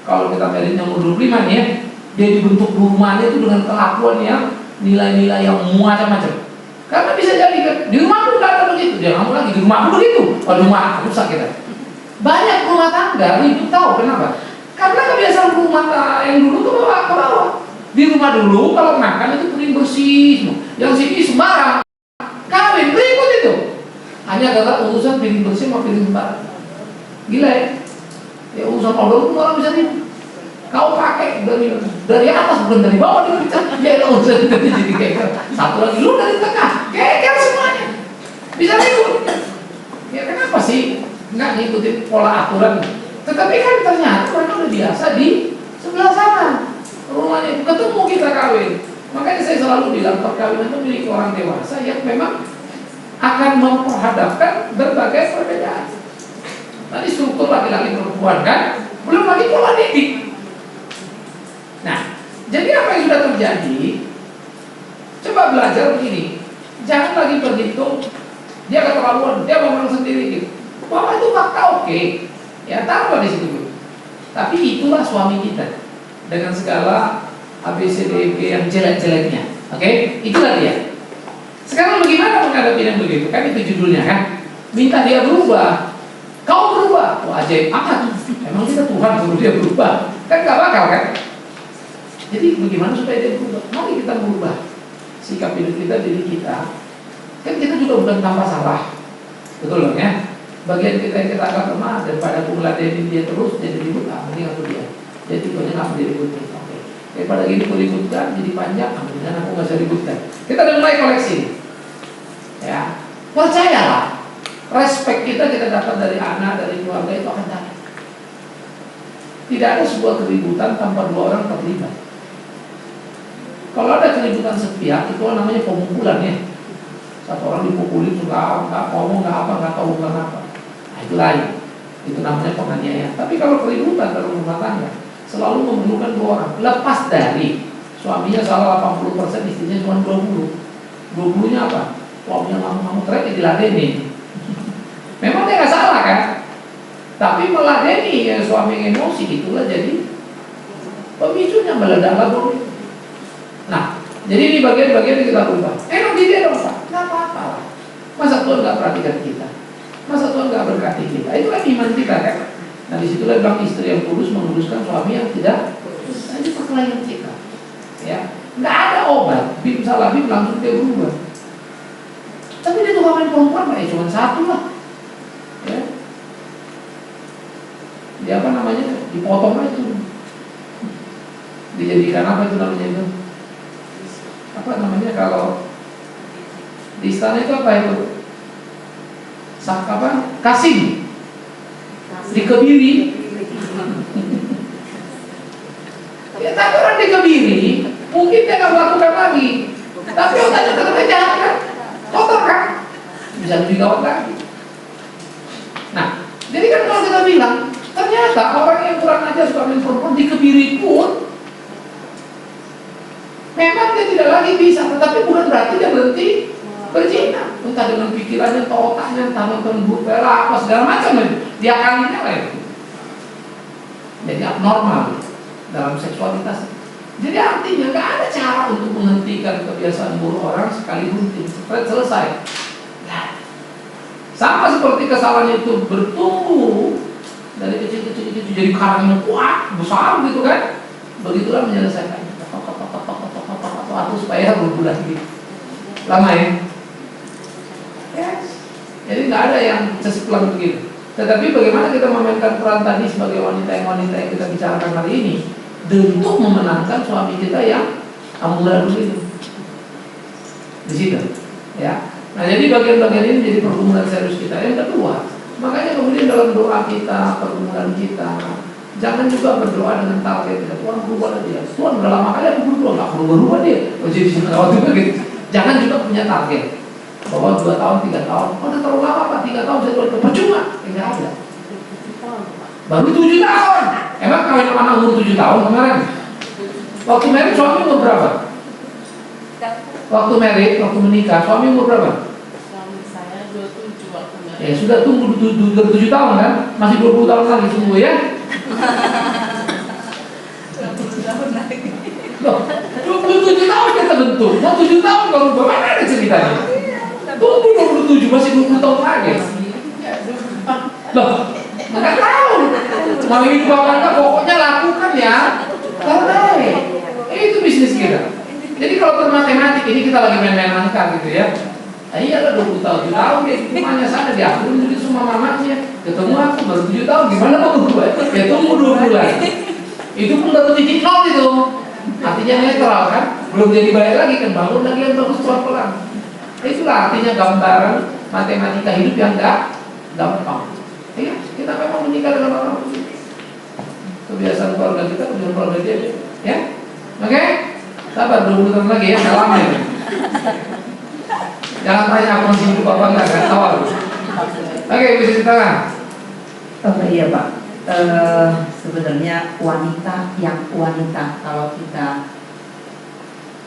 kalau kita meritnya umur 25 nih ya, dia dibentuk rumahnya itu dengan kelakuan yang nilai-nilai yang macam-macam. Karena bisa jadi kan, di rumahku nggak ada begitu, dia ngomong lagi di rumahku begitu, kalau di rumah aku rusak kita. Banyak rumah tangga ribut, tahu kenapa? Karena kebiasaan rumah yang dulu ke bawah ke bawah. Di rumah dulu kalau makan itu piring bersih, yang sini sembarang. Kawin ribut itu. Hanya karena urusan piring bersih sama piring sembarang. Gila ya? Ya urusan odol itu orang bisa ribut. Kau pakai dari atas bukan dari bawah dia bisa. Ya urusan jadi kayak satu lagi lu dari tengah, kayak semuanya bisa ribut. Ya kenapa sih nggak ngikutin pola aturan? Tetapi kan ternyata mereka udah biasa di sebelah sana rumahnya, ketemu kita kawin. Makanya saya selalu bilang perkawinan itu milik orang dewasa yang memang akan memperhadapkan berbagai perbedaan. Tadi struktur laki-laki perempuan kan, belum lagi pola didik. Nah, jadi apa yang sudah terjadi? Coba belajar begini, jangan lagi begitu. Dia keterlaluan, dia ngomong sendiri gitu. Bahwa itu fakta oke, ya taruhlah di situ dulu. Tapi itulah suami kita dengan segala ABCDEF yang jelek-jeleknya. Oke, itulah dia. Sekarang bagaimana menghadapi yang begitu? Kan itu judulnya kan. Minta dia berubah. Kau berubah. Wah ajaib amat. Emang kita Tuhan suruh dia berubah? Kan gak bakal kan? Jadi bagaimana supaya dia berubah? Mari kita berubah sikap hidup kita, diri kita. Kan kita juga bukan tanpa salah. Betul loh ya? Bagian kita yang kita agak lemah, daripada aku ngeladenin dia terus, jadi ribut, mending aku dia. Jadi pokoknya gak mau diributin. Oke. Daripada gini aku ributkan, jadi panjang, mendingan aku gak usah ributkan. Kita udah mulai koleksi. Ya, percayalah, respect kita dapat dari anak, dari keluarga itu akan datang. Tidak ada sebuah keributan tanpa dua orang terlibat. Kalau ada keributan sepihak, itu namanya pemukulan ya. Satu orang dipukulin juga nggak ngomong, nggak tahu bukan apa. Nah, itu lain. Itu namanya penganiayaan. Tapi kalau keributan dalam rumah tangga selalu memerlukan dua orang. Lepas dari suaminya salah 80%, istrinya cuma 20. 20-nya apa? Suaminya ngamuk-ngamuk teriak ya diladenin. Memang dia nggak salah kan? Tapi meladeni ya, suami yang emosi itulah jadi pemicunya meledak bom. Nah, jadi ini bagian-bagian yang kita ubah. Enak di dia dong Pak, nggak apa-apa. Masa Tuhan nggak perhatikan kita? Masa Tuhan nggak berkati kita? Itulah iman kita kan. Nah disitulah bilang istri yang kudus menguduskan suami yang tidak. Nah, ini perkelahian kita. Ya, nggak ada obat. Bim salah bim langsung dia berubah. Tapi dia tuh kawin perempuan, ya cuma satu lah. Ya. Dia apa namanya? Dipotong aja itu. Dijadikan apa itu namanya itu? Apa namanya kalau di istana itu apa itu? Apa? Kasih dikebiri. Ya tapi orang dikebiri, mungkin dia nggak melakukan lagi. Tapi otaknya tetap jahat kan, kotor kan, bisa lebih gawat lagi. Nah, jadi kan kalau kita bilang, ternyata orang yang kurang ajar suami perempuan dikebiri pun memang dia tidak lagi bisa, tetapi bukan berarti dia berhenti berzina. Entah dengan pikirannya, atau otaknya, entah nonton bupera, apa segala macam dia kalinya lah itu. Jadi abnormal dalam seksualitas. Jadi artinya nggak ada cara untuk menghentikan kebiasaan buruk orang sekali bunting, selesai. Nah, sama seperti kesalahan itu bertumbuh dari kecil-kecil jadi karang yang kuat, besar gitu kan. Begitulah menyelesaikannya. Atau supaya berubah lagi. Lama ya? Yes. Jadi nggak ada yang seseplang begitu. Tetapi bagaimana kita memainkan peran tadi sebagai wanita yang kita bicarakan hari ini untuk memenangkan suami kita yang amburadul itu. Di situ, ya. Nah jadi bagian-bagian ini jadi pergumulan serius kita. Yang kedua, makanya kemudian dalam doa kita, pergumulan kita, jangan juga berdoa dengan target kita. Tuhan berubah dia. Tuhan udah lama kali aku berdoa, nggak perlu berubah dia. Jadi waktu itu gitu. Jangan juga punya target bahwa 2 tahun, 3 tahun, udah terlalu lama Pak, 3 tahun saya doa percuma. Tidak ada. Baru 7 tahun. Emang kawin sama anak umur 7 tahun kemarin? Waktu merit suami umur berapa? Waktu merit, waktu menikah suami umur berapa? Suami saya 27 waktu merit. Ya sudah tunggu 7 tahun kan? Masih 20 tahun lagi tunggu ya. Loh, 27 tahun kita bentuk, mau 7 tahun kalau mana ada ceritanya? Tunggu 27 masih 20 tahun lagi. Loh, nggak tahu. Mau hidup apa enggak, pokoknya lakukan ya. Karena itu bisnis kita. Jadi kalau bermatematik ini kita lagi main-main angka gitu ya. Nah, iya lah 20 tahun, 7 tahun ya, rumahnya sana diakuin duit semua mamanya. Ketemu aku baru 7 tahun, gimana mau berubah? Ya tunggu 2 bulan. Itu pun baru titik nol itu. Artinya netral kan, belum jadi baik lagi kan, bangun lagi yang bagus pelan-pelan. Itulah artinya gambaran matematika hidup yang enggak gampang. Iya, kita memang menikah dengan orang kebiasaan keluarga kita, kebiasaan keluarga dia, ya. Oke? Sabar 20 tahun lagi ya, nggak lama ya. Jangan tanya aku masih hidup apa enggak, kan awal. Oke, bisa ceritakan. Iya Pak. Sebenarnya wanita yang wanita, kalau kita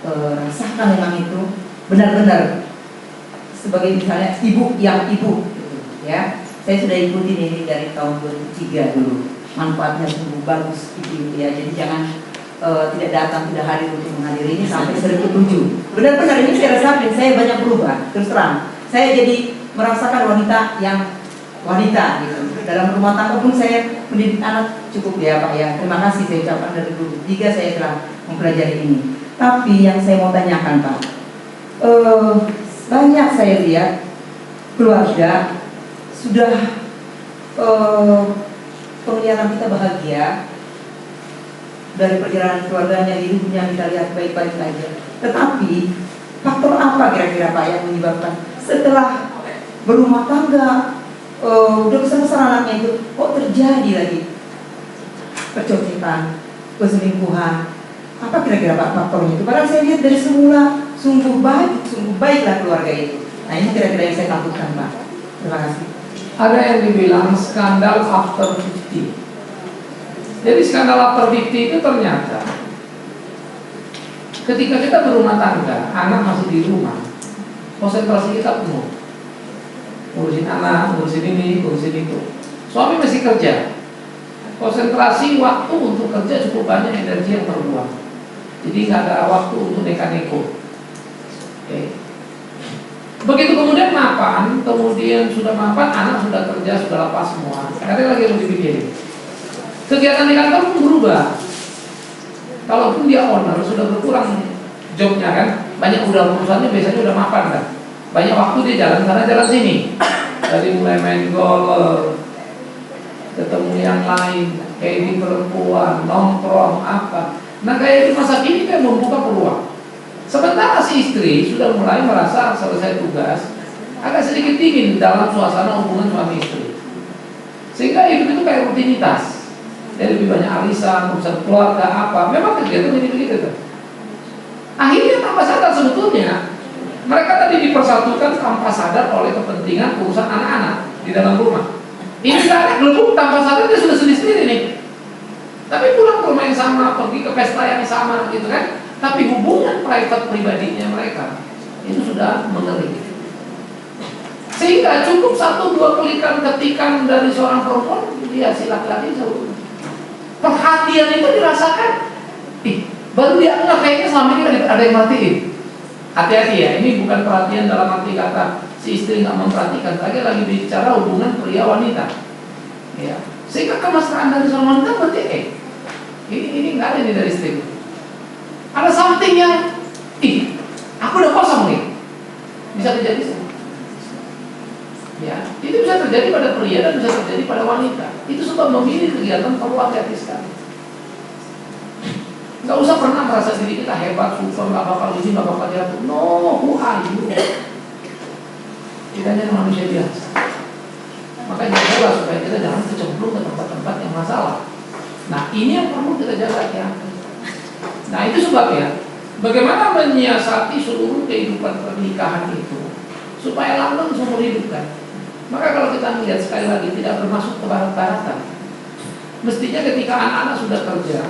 rasakan memang itu benar-benar sebagai misalnya ibu yang ibu, gitu, ya. Saya sudah ikutin ini dari tahun 2003 dulu. Manfaatnya sungguh bagus ibu ya. Jadi jangan tidak datang, tidak hadir untuk menghadiri ini sampai 1007. Benar-benar ini saya rasakan, saya banyak berubah. Terus terang, saya jadi merasakan wanita yang wanita gitu. Dalam rumah tangga pun saya mendidik anak cukup ya Pak ya. Terima kasih saya ucapkan dari 2003 saya telah mempelajari ini. Tapi yang saya mau tanyakan Pak, banyak saya lihat keluarga sudah penglihatan kita bahagia dari perjalanan keluarganya, hidupnya kita lihat baik-baik saja. Tetapi faktor apa kira-kira Pak yang menyebabkan setelah berumah tangga udah besar-besar anaknya itu kok terjadi lagi percocetan, perselingkuhan? Apa kira-kira Pak faktornya itu? Padahal saya lihat dari semula sungguh baiklah keluarga itu. Nah ini kira-kira yang saya takutkan Pak. Terima kasih. Ada yang dibilang skandal after 50. Jadi skandal after 50 itu ternyata ketika kita berumah tangga, anak masih di rumah, konsentrasi kita penuh, ngurusin anak, ngurusin ini, ngurusin itu. Suami masih kerja, konsentrasi waktu untuk kerja cukup banyak, energi yang terbuang. Jadi nggak ada waktu untuk neka-neko. Oke. Begitu kemudian mapan, kemudian sudah mapan, anak sudah kerja, sudah lepas semua. Sekarang lagi yang dipikirin. Kegiatan di kantor pun berubah. Kalaupun dia owner sudah berkurang jobnya kan, banyak udah perusahaannya biasanya udah mapan kan. Banyak waktu dia jalan sana jalan sini. Dari mulai main golf, ketemu yang lain, kayak di perempuan, nongkrong apa. Nah kayak di masa kini kan membuka peluang. Sementara si istri sudah mulai merasa selesai tugas, agak sedikit dingin dalam suasana hubungan suami istri. Sehingga hidup itu kayak rutinitas. Jadi lebih banyak arisan, urusan keluarga apa. Memang kegiatan jadi begitu kan. Akhirnya tanpa sadar sebetulnya mereka tadi dipersatukan tanpa sadar oleh kepentingan urusan anak-anak di dalam rumah. Ini sekarang gelembung tanpa sadar dia sudah sendiri-sendiri nih. Tapi pulang ke rumah yang sama, pergi ke pesta yang sama gitu kan. Tapi hubungan private pribadinya mereka itu sudah mengering. Sehingga cukup 1-2 ketikan dari seorang perempuan, dia si laki-laki selalu perhatian itu dirasakan. Baru dia enggak kayaknya selama ini ada yang merhatiin. Hati-hati ya, ini bukan perhatian dalam arti kata si istri nggak memperhatikan. Lagi bicara hubungan pria wanita. Ya. Sehingga kemesraan dari seorang wanita berarti ini nggak ada nih dari istri. Ada something yang aku udah kosong nih. Bisa terjadi semua. Ya, itu bisa terjadi pada pria dan bisa terjadi pada wanita. Itu sebab memilih kegiatan perlu hati-hati sekali. Gak usah pernah merasa diri kita hebat, super, gak bakal uji, gak bakal jatuh. No, who are you? Kita hanya manusia biasa. Makanya jaga supaya kita jangan kecemplung ke tempat-tempat yang masalah. Nah, ini yang perlu kita jaga ya. Nah itu sebabnya bagaimana menyiasati seluruh kehidupan pernikahan itu supaya langgeng seumur hidup kan. Maka kalau kita melihat sekali lagi tidak bermaksud ke barat-baratan. Mestinya ketika anak-anak sudah kerja,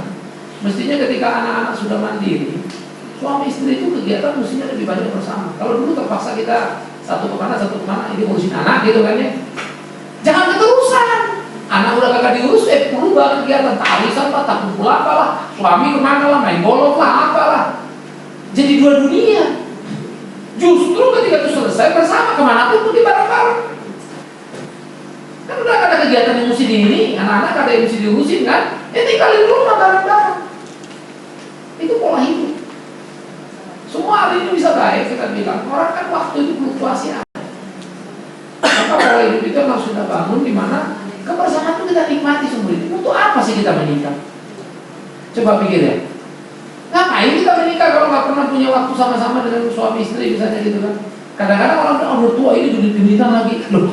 mestinya ketika anak-anak sudah mandiri, suami istri itu kegiatan mestinya lebih banyak bersama. Kalau dulu terpaksa kita satu kemana, ini ngurusin anak gitu kan ya. Jangan keterusan. Anak udah kagak diurus, berubah kegiatan, tak arisan lah, tak kumpul apalah, suami kemana lah, main golf lah, apalah. Jadi dua dunia. Justru ketika itu selesai selesai bersama, kemanapun pergi bareng-bareng. Kan udah ada kegiatan yang mesti diini, anak-anak ada yang mesti diurusin kan, ya tinggalin rumah bareng-bareng. Itu pola hidup. Semua hari ini bisa baik, kita bilang orang kan waktu itu fluktuasi ada. Maka pola hidup itu harus kita bangun di mana kebersamaan itu kita nikmati seumur hidup. Untuk apa sih kita menikah? Coba pikir ya. Ngapain kita menikah kalau nggak pernah punya waktu sama-sama dengan suami istri misalnya gitu kan? Kadang-kadang orang bilang, oh tua ini genit-genitan lagi. Loh,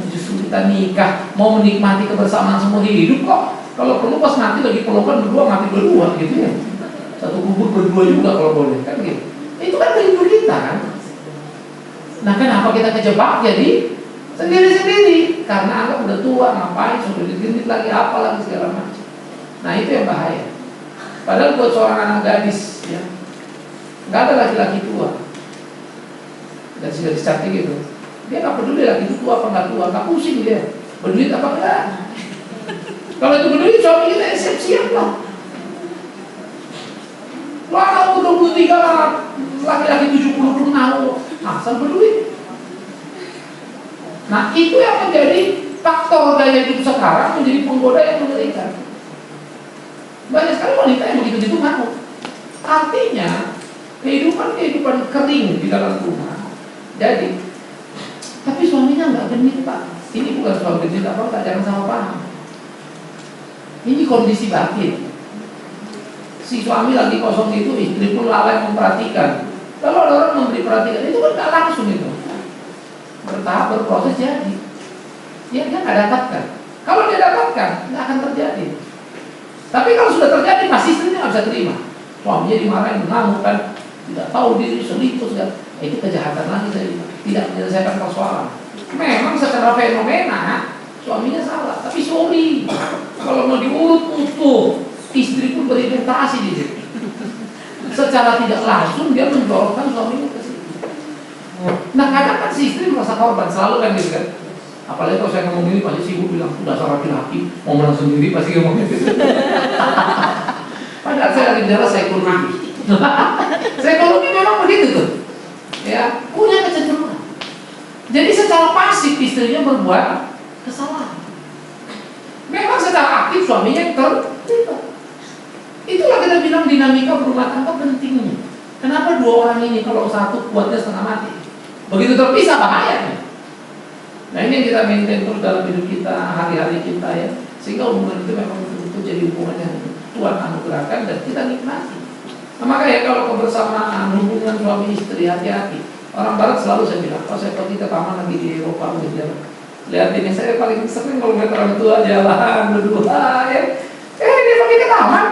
justru kita nikah mau menikmati kebersamaan seumur hidup kok. Kalau perlu pas mati lagi pelukan berdua, mati berdua gitu ya. Satu kubur berdua juga kalau boleh kan gitu. Itu kan hidup kita kan. Nah kenapa kita kejebak jadi sendiri-sendiri? Karena anggap udah tua, ngapain sudah digendit lagi apa lagi segala macam. Nah itu yang bahaya. Padahal buat seorang anak gadis ya, nggak ada laki-laki tua. Gadis-gadis cantik gitu, dia nggak peduli laki itu tua apa nggak tua, nggak pusing dia. Berduit apa enggak? Kalau itu berduit suami kita siap lah. Lo anak umur 23 lah, laki-laki 70 pun mau asal berduit. Nah itu yang menjadi faktor gaya hidup sekarang menjadi penggoda yang mengerikan. Banyak sekali wanita yang begitu-begitu mau. Artinya kehidupan kering di dalam rumah. Jadi, tapi suaminya nggak genit pak. Ini bukan suami genit apa enggak, jangan salah paham. Ini kondisi batin. Si suami lagi kosong itu, istri pun lalai memperhatikan. Kalau ada orang memberi perhatian, itu kan nggak langsung itu. Bertahap, berproses jadi. Dia nggak dapatkan. Kalau dia dapatkan, nggak akan terjadi. Tapi kalau sudah terjadi, pasti istrinya nggak bisa terima. Suaminya dimarahin, mengamuk kan, tidak tahu diri, selingkuh, itu kejahatan lagi saya bilang. Tidak menyelesaikan persoalan. Memang secara fenomena suaminya salah, tapi sorry, kalau mau diurut utuh, istri pun berinvestasi di situ. Secara tidak langsung dia mendorongkan suaminya ke situ. Nah kadang kan si istri merasa korban, selalu kan gitu kan. Apalagi kalau saya ngomong ini pasti si ibu bilang, dasar laki-laki mau menang sendiri pasti ngomong gitu. Padahal saya lagi bicara psikologi. Psikologi memang begitu tuh. Ya, punya kecenderungan. Jadi secara pasif istrinya berbuat kesalahan. Memang secara aktif suaminya terlibat. Itulah kita bilang dinamika berumah tangga pentingnya. Kenapa dua orang ini kalau satu kuatnya setengah mati? Begitu terpisah bahayanya. Nah ini yang kita maintain terus dalam hidup kita, hari-hari kita ya. Sehingga hubungan itu memang betul-betul jadi hubungan yang Tuhan anugerahkan dan kita nikmati. Nah, makanya kalau kebersamaan hubungan suami istri hati-hati. Orang Barat selalu saya bilang, kalau saya pergi ke taman lagi di Eropa jalan, lihat ini saya paling sering kalau ngeliat orang tua jalan berdua ya. Dia pergi ke taman,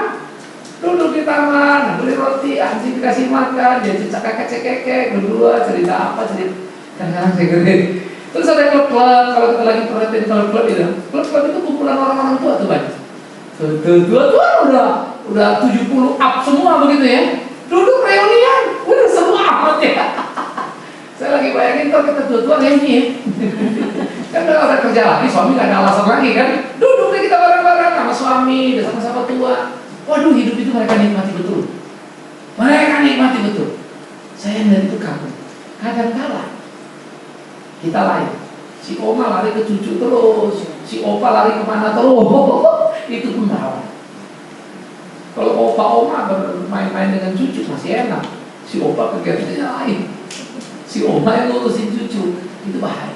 duduk di taman, beli roti, anjing dikasih makan, dia cecak kakek berdua cerita apa cerita. Kadang-kadang saya gede. Terus ada klub-klub, kalau kita lagi perhatiin klub-klub itu, klub-klub itu kumpulan orang-orang tua tuh banyak. Tua udah 70 up semua begitu ya. Duduk reunian, udah semua amat ya. Saya lagi bayangin kalau kita tua-tua reuni ya. Kan udah ada kerja lagi, suami gak ada alasan lagi kan. Duduk deh kita bareng-bareng sama suami, udah sama-sama tua. Waduh hidup itu mereka nikmati betul. Mereka nikmati betul. Saya dari itu kamu. Kadang-kala kita lain. Si oma lari ke cucu terus, si opa lari kemana terus. Itu pun rawan. Kalau opa oma bermain-main dengan cucu masih enak. Si opa kegiatannya lain. Si oma yang ngurusin cucu itu bahaya.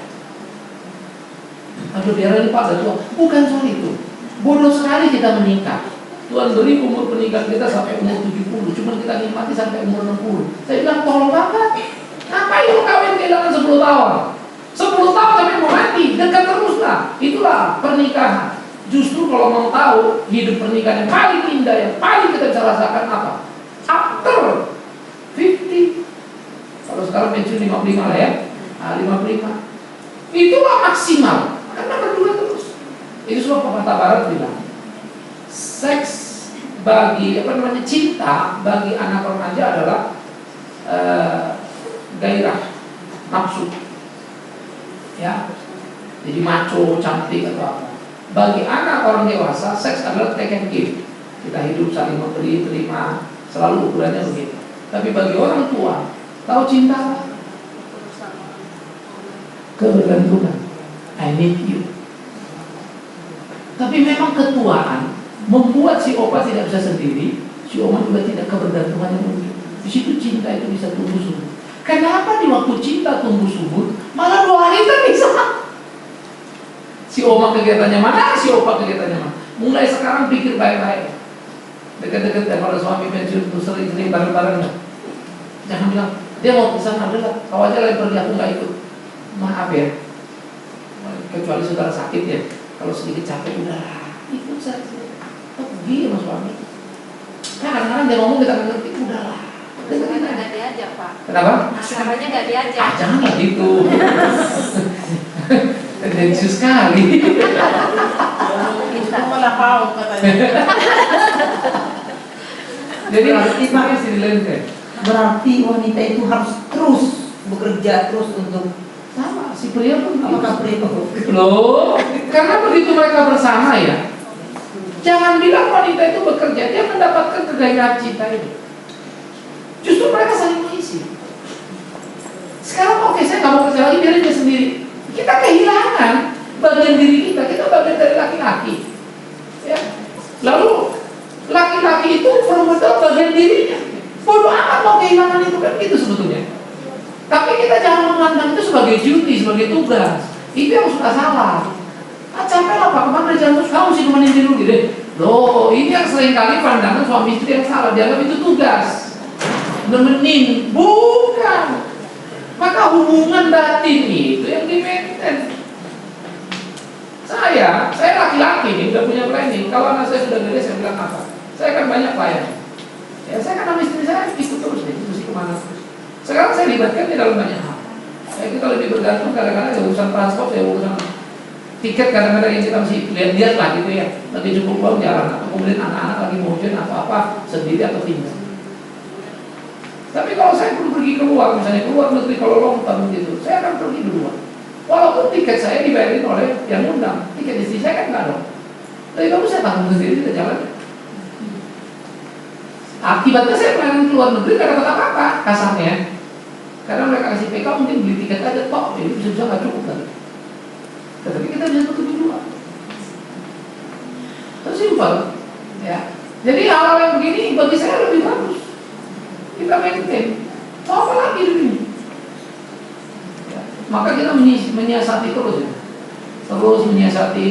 Aduh biar ini Pak tua. Bukan soal itu. Bodoh sekali kita menikah. Tuhan beri umur pernikahan kita sampai umur 70, cuma kita nikmati sampai umur 60. Saya bilang tolong banget. Ngapain lu kawin kehilangan 10 tahun? 10 tahun sampai mau mati, dekat terus lah. Itulah pernikahan. Justru kalau mau tahu hidup pernikahan yang paling indah, yang paling kita bisa rasakan apa? After 50. Kalau sekarang pensiun 55 lah ya. 55. Itulah maksimal. Karena berdua terus. Itu semua pepatah Barat bilang. Seks bagi cinta bagi anak remaja adalah gairah, nafsu. Ya. Jadi maco, cantik atau apa. Bagi anak orang dewasa, seks adalah take and give. Kita hidup saling memberi, terima, selalu ukurannya begitu. Tapi bagi orang tua, tahu cinta kebergantungan. I need you. Tapi memang ketuaan membuat si opa tidak bisa sendiri, si oma juga tidak kebergantungan yang lebih. Di situ cinta itu bisa tumbuh subur. Kenapa di waktu cinta tumbuh subur, malah dua wanita bisa? Si oma kegiatannya mana, si opa kegiatannya mana? Mulai sekarang pikir baik-baik. Dekat-dekat ya, kalau suami pensiun tuh sering-sering bareng-bareng. Jangan bilang, dia mau ke sana, udah kau aja lagi pergi, aku nggak ikut. Maaf ya, kecuali saudara sakit ya. Kalau sedikit capek, udah ikut saja. Oh, pergi sama suami. Kadang-kadang dia ngomong kita nggak ngerti, udahlah. Masalahnya nggak diajak, Pak. Kenapa? Masalahnya nggak diajak. Janganlah gitu. Tendensius sekali. Itu malah pau katanya. Jadi makanya sih dilempar. Berarti wanita itu harus terus bekerja terus untuk Sama, si pria pun apakah pria loh, karena begitu mereka bersama ya. Jangan bilang wanita itu bekerja, dia mendapatkan kegairahan cinta itu. Justru mereka saling mengisi. Sekarang oke, saya nggak mau kerja lagi, biarin dia sendiri. Kita kehilangan bagian diri kita bagian dari laki-laki. Ya. Lalu laki-laki itu membentuk bagian dirinya. Bodoh amat mau kehilangan itu kan gitu sebetulnya. Tapi kita jangan memandang itu sebagai duty, sebagai tugas. Itu yang sudah salah. Capek lah Pak, kemana jalan terus kamu sih nemenin diri dulu deh. Loh, ini yang seringkali pandangan suami istri yang salah, dianggap itu tugas. Nemenin, bukan. Maka hubungan batin itu yang di-maintain. Saya laki-laki nih, udah punya planning. Kalau anak saya sudah gede, saya bilang apa? Saya akan banyak pelayan. Ya, saya kan sama istri saya ikut terus deh, mesti kemana terus. Sekarang saya libatkan di dalam banyak hal. Ya, kita lebih bergantung kadang-kadang ya urusan transport, ya urusan tiket kadang-kadang yang kita mesti lihat-lihat lah gitu ya. Lagi cukup uang jalan, atau kemudian anak-anak lagi mau ujian atau apa, sendiri atau tinggal. Tapi kalau saya perlu pergi keluar, misalnya keluar negeri kalau long term gitu, saya akan pergi duluan. Walaupun tiket saya dibayarin oleh yang undang, tiket istri saya kan nggak dong. Tapi kamu saya tanggung sendiri, kita jalan. Akibatnya saya pelayanan ke luar negeri nggak dapat apa-apa, kasarnya. Karena mereka kasih PK mungkin beli tiket aja tok, jadi bisa-bisa nggak cukup kan. Tapi kita bisa tutup dulu. Terus simpel, ya. Jadi hal-hal yang begini bagi saya lebih bagus. Kita maintain. Mau apa lagi dunia? Ya. Maka kita menyiasati terus, ya. Terus menyiasati,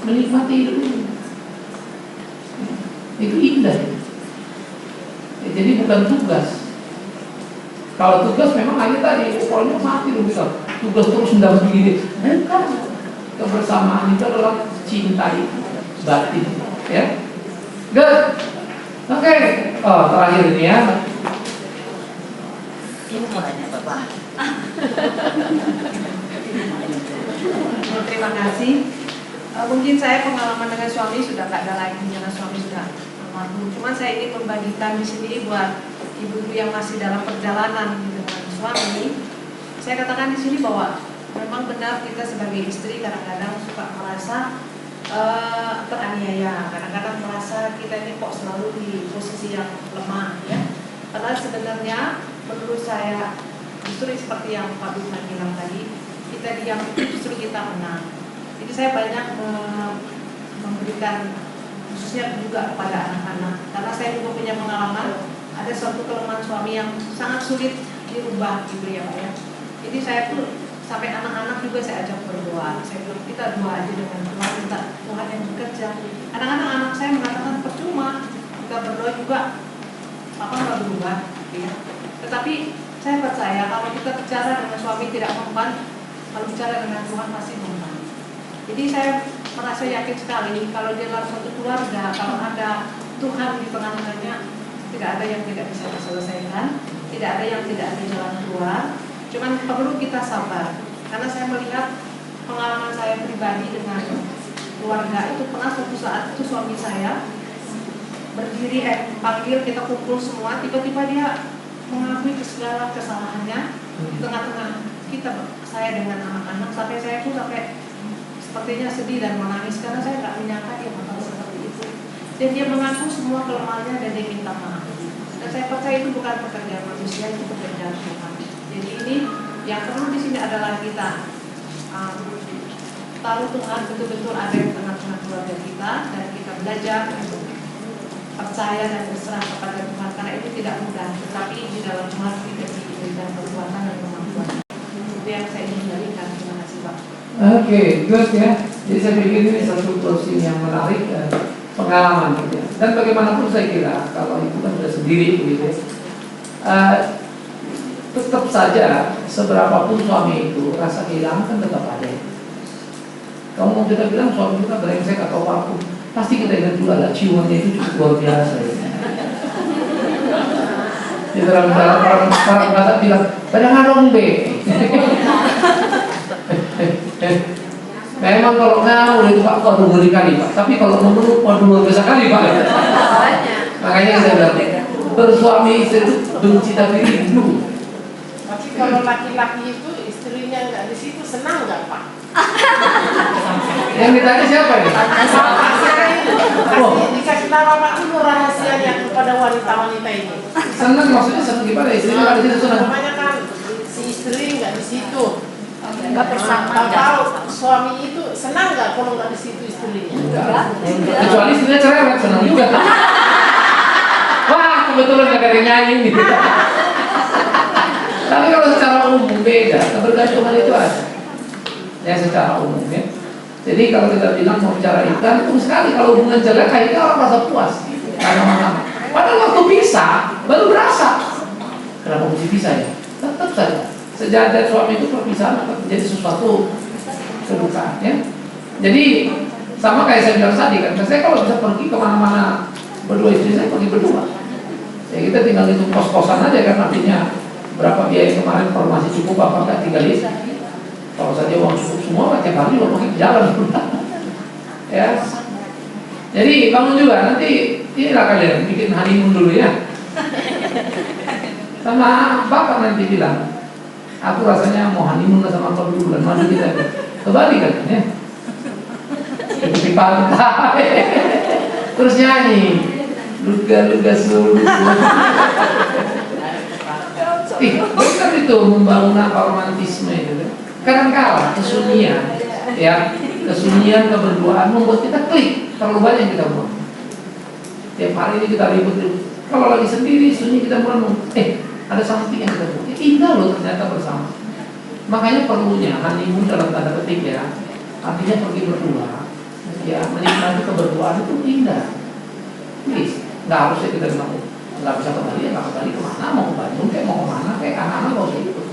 menikmati hidup ini. Itu indah. Ya, jadi bukan tugas. Kalau tugas memang hanya tadi, pokoknya mati loh bisa. Tugas terus mendapat begini. Bukan. Kebersamaan itu adalah cinta itu, batin. Ya. Good. Oke. Oh, terakhir ini ya. Ini mau tanya Bapak. Terima kasih. Mungkin saya pengalaman dengan suami sudah nggak ada lagi karena suami sudah almarhum. Cuman saya ingin membagikan di sini buat ibu-ibu yang masih dalam perjalanan dengan suami. Saya katakan di sini bahwa memang benar kita sebagai istri kadang-kadang suka merasa teraniaya. Kadang-kadang merasa kita ini kok selalu di posisi yang lemah, ya. Padahal sebenarnya menurut saya justru seperti yang Pak Bima bilang tadi, kita diam justru kita menang. Jadi saya banyak memberikan khususnya juga kepada anak-anak, karena saya juga punya pengalaman ada suatu kelemahan suami yang sangat sulit dirubah gitu ya Pak ya. Jadi saya pun sampai anak-anak juga saya ajak berdoa. Saya bilang kita doa aja dengan Tuhan, minta Tuhan yang bekerja. Kadang-kadang anak saya mengatakan percuma kita berdoa juga apa nggak berubah, ya. Tetapi saya percaya kalau kita bicara dengan suami tidak mempan, kalau bicara dengan Tuhan pasti mempan. Jadi saya merasa yakin sekali kalau di dalam suatu keluarga, kalau ada Tuhan di tengah-tengahnya, tidak ada yang tidak bisa diselesaikan, tidak ada yang tidak ada jalan keluar. Cuman perlu kita sabar, karena saya melihat pengalaman saya pribadi dengan keluarga itu pernah suatu saat itu suami saya berdiri panggil kita kumpul semua, tiba-tiba dia mengakui segala kesalahannya di tengah-tengah kita, saya dengan anak-anak, sampai saya pun sampai sepertinya sedih dan menangis karena saya nggak menyangka dia bakal seperti itu. Dan dia mengaku semua kelemahannya dan dia minta maaf. Dan saya percaya itu bukan pekerjaan manusia, itu pekerjaan Tuhan. Jadi ini yang perlu di sini adalah kita taruh Tuhan betul-betul ada di tengah-tengah keluarga kita, dan kita belajar untuk percaya dan berserah kepada Tuhan, karena itu tidak mudah, tetapi di dalam Tuhan kita diberikan kekuatan dan kemampuan. Itu yang saya ingin berikan. Terima kasih Pak. Oke, good ya. Jadi saya pikir ini satu closing yang menarik, pengalaman gitu ya. Dan bagaimanapun saya kira kalau itu kan sudah sendiri gitu ya, tetap saja seberapapun suami itu rasa kehilangan kan tetap ada. Kalau mau kita bilang suami kita brengsek atau apapun, pasti kita ingat juga lah ciumannya itu cukup luar biasa ya. Di dalam orang kata bilang, padahal ngadong be. Memang kalau ngawur itu Pak, waduh ngeri kali Pak. Tapi kalau memeluk, waduh luar biasa kali Pak. Makanya saya bilang, bersuami istri itu benci tapi rindu. Tapi kalau laki-laki itu istrinya nggak di situ, senang nggak Pak? Yang ditanya siapa ini? Dikasih nama Pak dulu rahasianya kepada wanita-wanita ini. Senang maksudnya senang gimana? Istrinya nggak di situ senang. Namanya kan si istri nggak di situ. Nggak bersama. Tahu suami itu senang nggak kalau nggak di situ istrinya? Enggak. Kecuali istrinya cerewet, senang juga. Wah, kebetulan nggak ada yang nyanyi gitu. Tapi kalau secara umum beda, kebergantungan itu ada. Ya secara umum ya. Jadi kalau kita bilang mau bicara ikan, itu sekali kalau hubungan jelek akhirnya orang merasa puas. Karena mana? Padahal waktu pisah baru berasa. Kenapa mesti pisah ya? Tetap saja. Sejak ada suami itu perpisahan akan menjadi sesuatu kedukaan ya. Jadi sama kayak saya bilang tadi kan, saya kalau bisa pergi kemana-mana berdua istri saya pergi berdua. Ya kita tinggal hitung kos-kosan aja kan, artinya berapa biaya kemarin kalau masih cukup apa enggak tinggal di. Kalau saja uang cukup semua, tiap hari lo pergi jalan. Ya. Jadi bangun juga nanti inilah kalian bikin honeymoon dulu ya. Sama bapak nanti bilang, aku rasanya mau honeymoon sama kau dulu dan mandi kita. Kembali kan ya. Di pantai. Terus nyanyi. Luga-luga seluruh. Bukan itu membangun apa romantisme itu. Kadang-kala kesunyian, ya, kesunyian keberduaan membuat kita klik. Terlalu banyak yang kita buat. Tiap hari ini kita ribut-ribut. Kalau lagi sendiri, sunyi kita merenung. Ada something yang kita buat. Indah loh ternyata bersama. Makanya perlunya honeymoon dalam tanda petik ya. Artinya pergi berdua. Ya, menikmati keberduaan itu indah. Please, nggak harusnya kita bilang nggak bisa kembali ya, nggak kembali kemana? Mau ke Bandung, kayak mau kemana? Kayak anak-anak nggak usah ikut.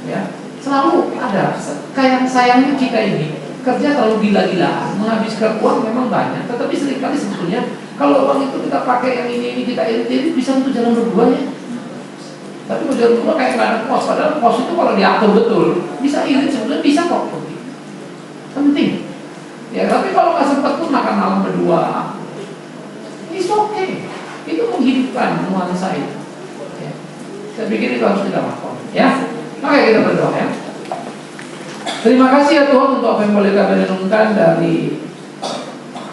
Ya, selalu ada. Kayak sayangnya kita ini kerja terlalu gila-gilaan, menghabiskan uang memang banyak, tetapi seringkali sebetulnya kalau uang itu kita pakai yang ini kita irit bisa untuk jalan berdua ya. Tapi kalau jalan berdua kayak nggak ada kos, padahal kos itu kalau diatur betul bisa irit sebetulnya bisa kok. Penting. Ya, tapi kalau nggak sempat pun makan malam berdua, it's okay. Itu menghidupkan nuansa itu. Ya. Saya pikir itu harus kita lakukan. Ya. Oke, kita berdoa ya. Terima kasih ya Tuhan untuk apa yang boleh kami renungkan dari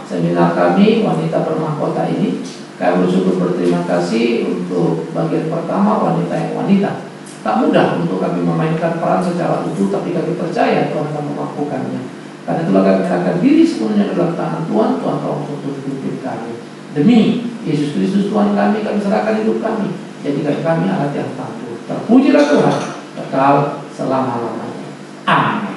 seminar kami wanita bermahkota ini. Kami bersyukur berterima kasih untuk bagian pertama wanita yang wanita. Tak mudah untuk kami memainkan peran secara utuh, tapi kami percaya Tuhan akan memampukannya. Karena itulah kami menyerahkan diri sepenuhnya ke dalam tangan Tuhan. Tuhan tolong untuk hidup kami. Demi Yesus Kristus Tuhan kami serahkan hidup kami. Jadikan kami alat yang tangguh. Terpujilah Tuhan kekal selama-lamanya. Amin.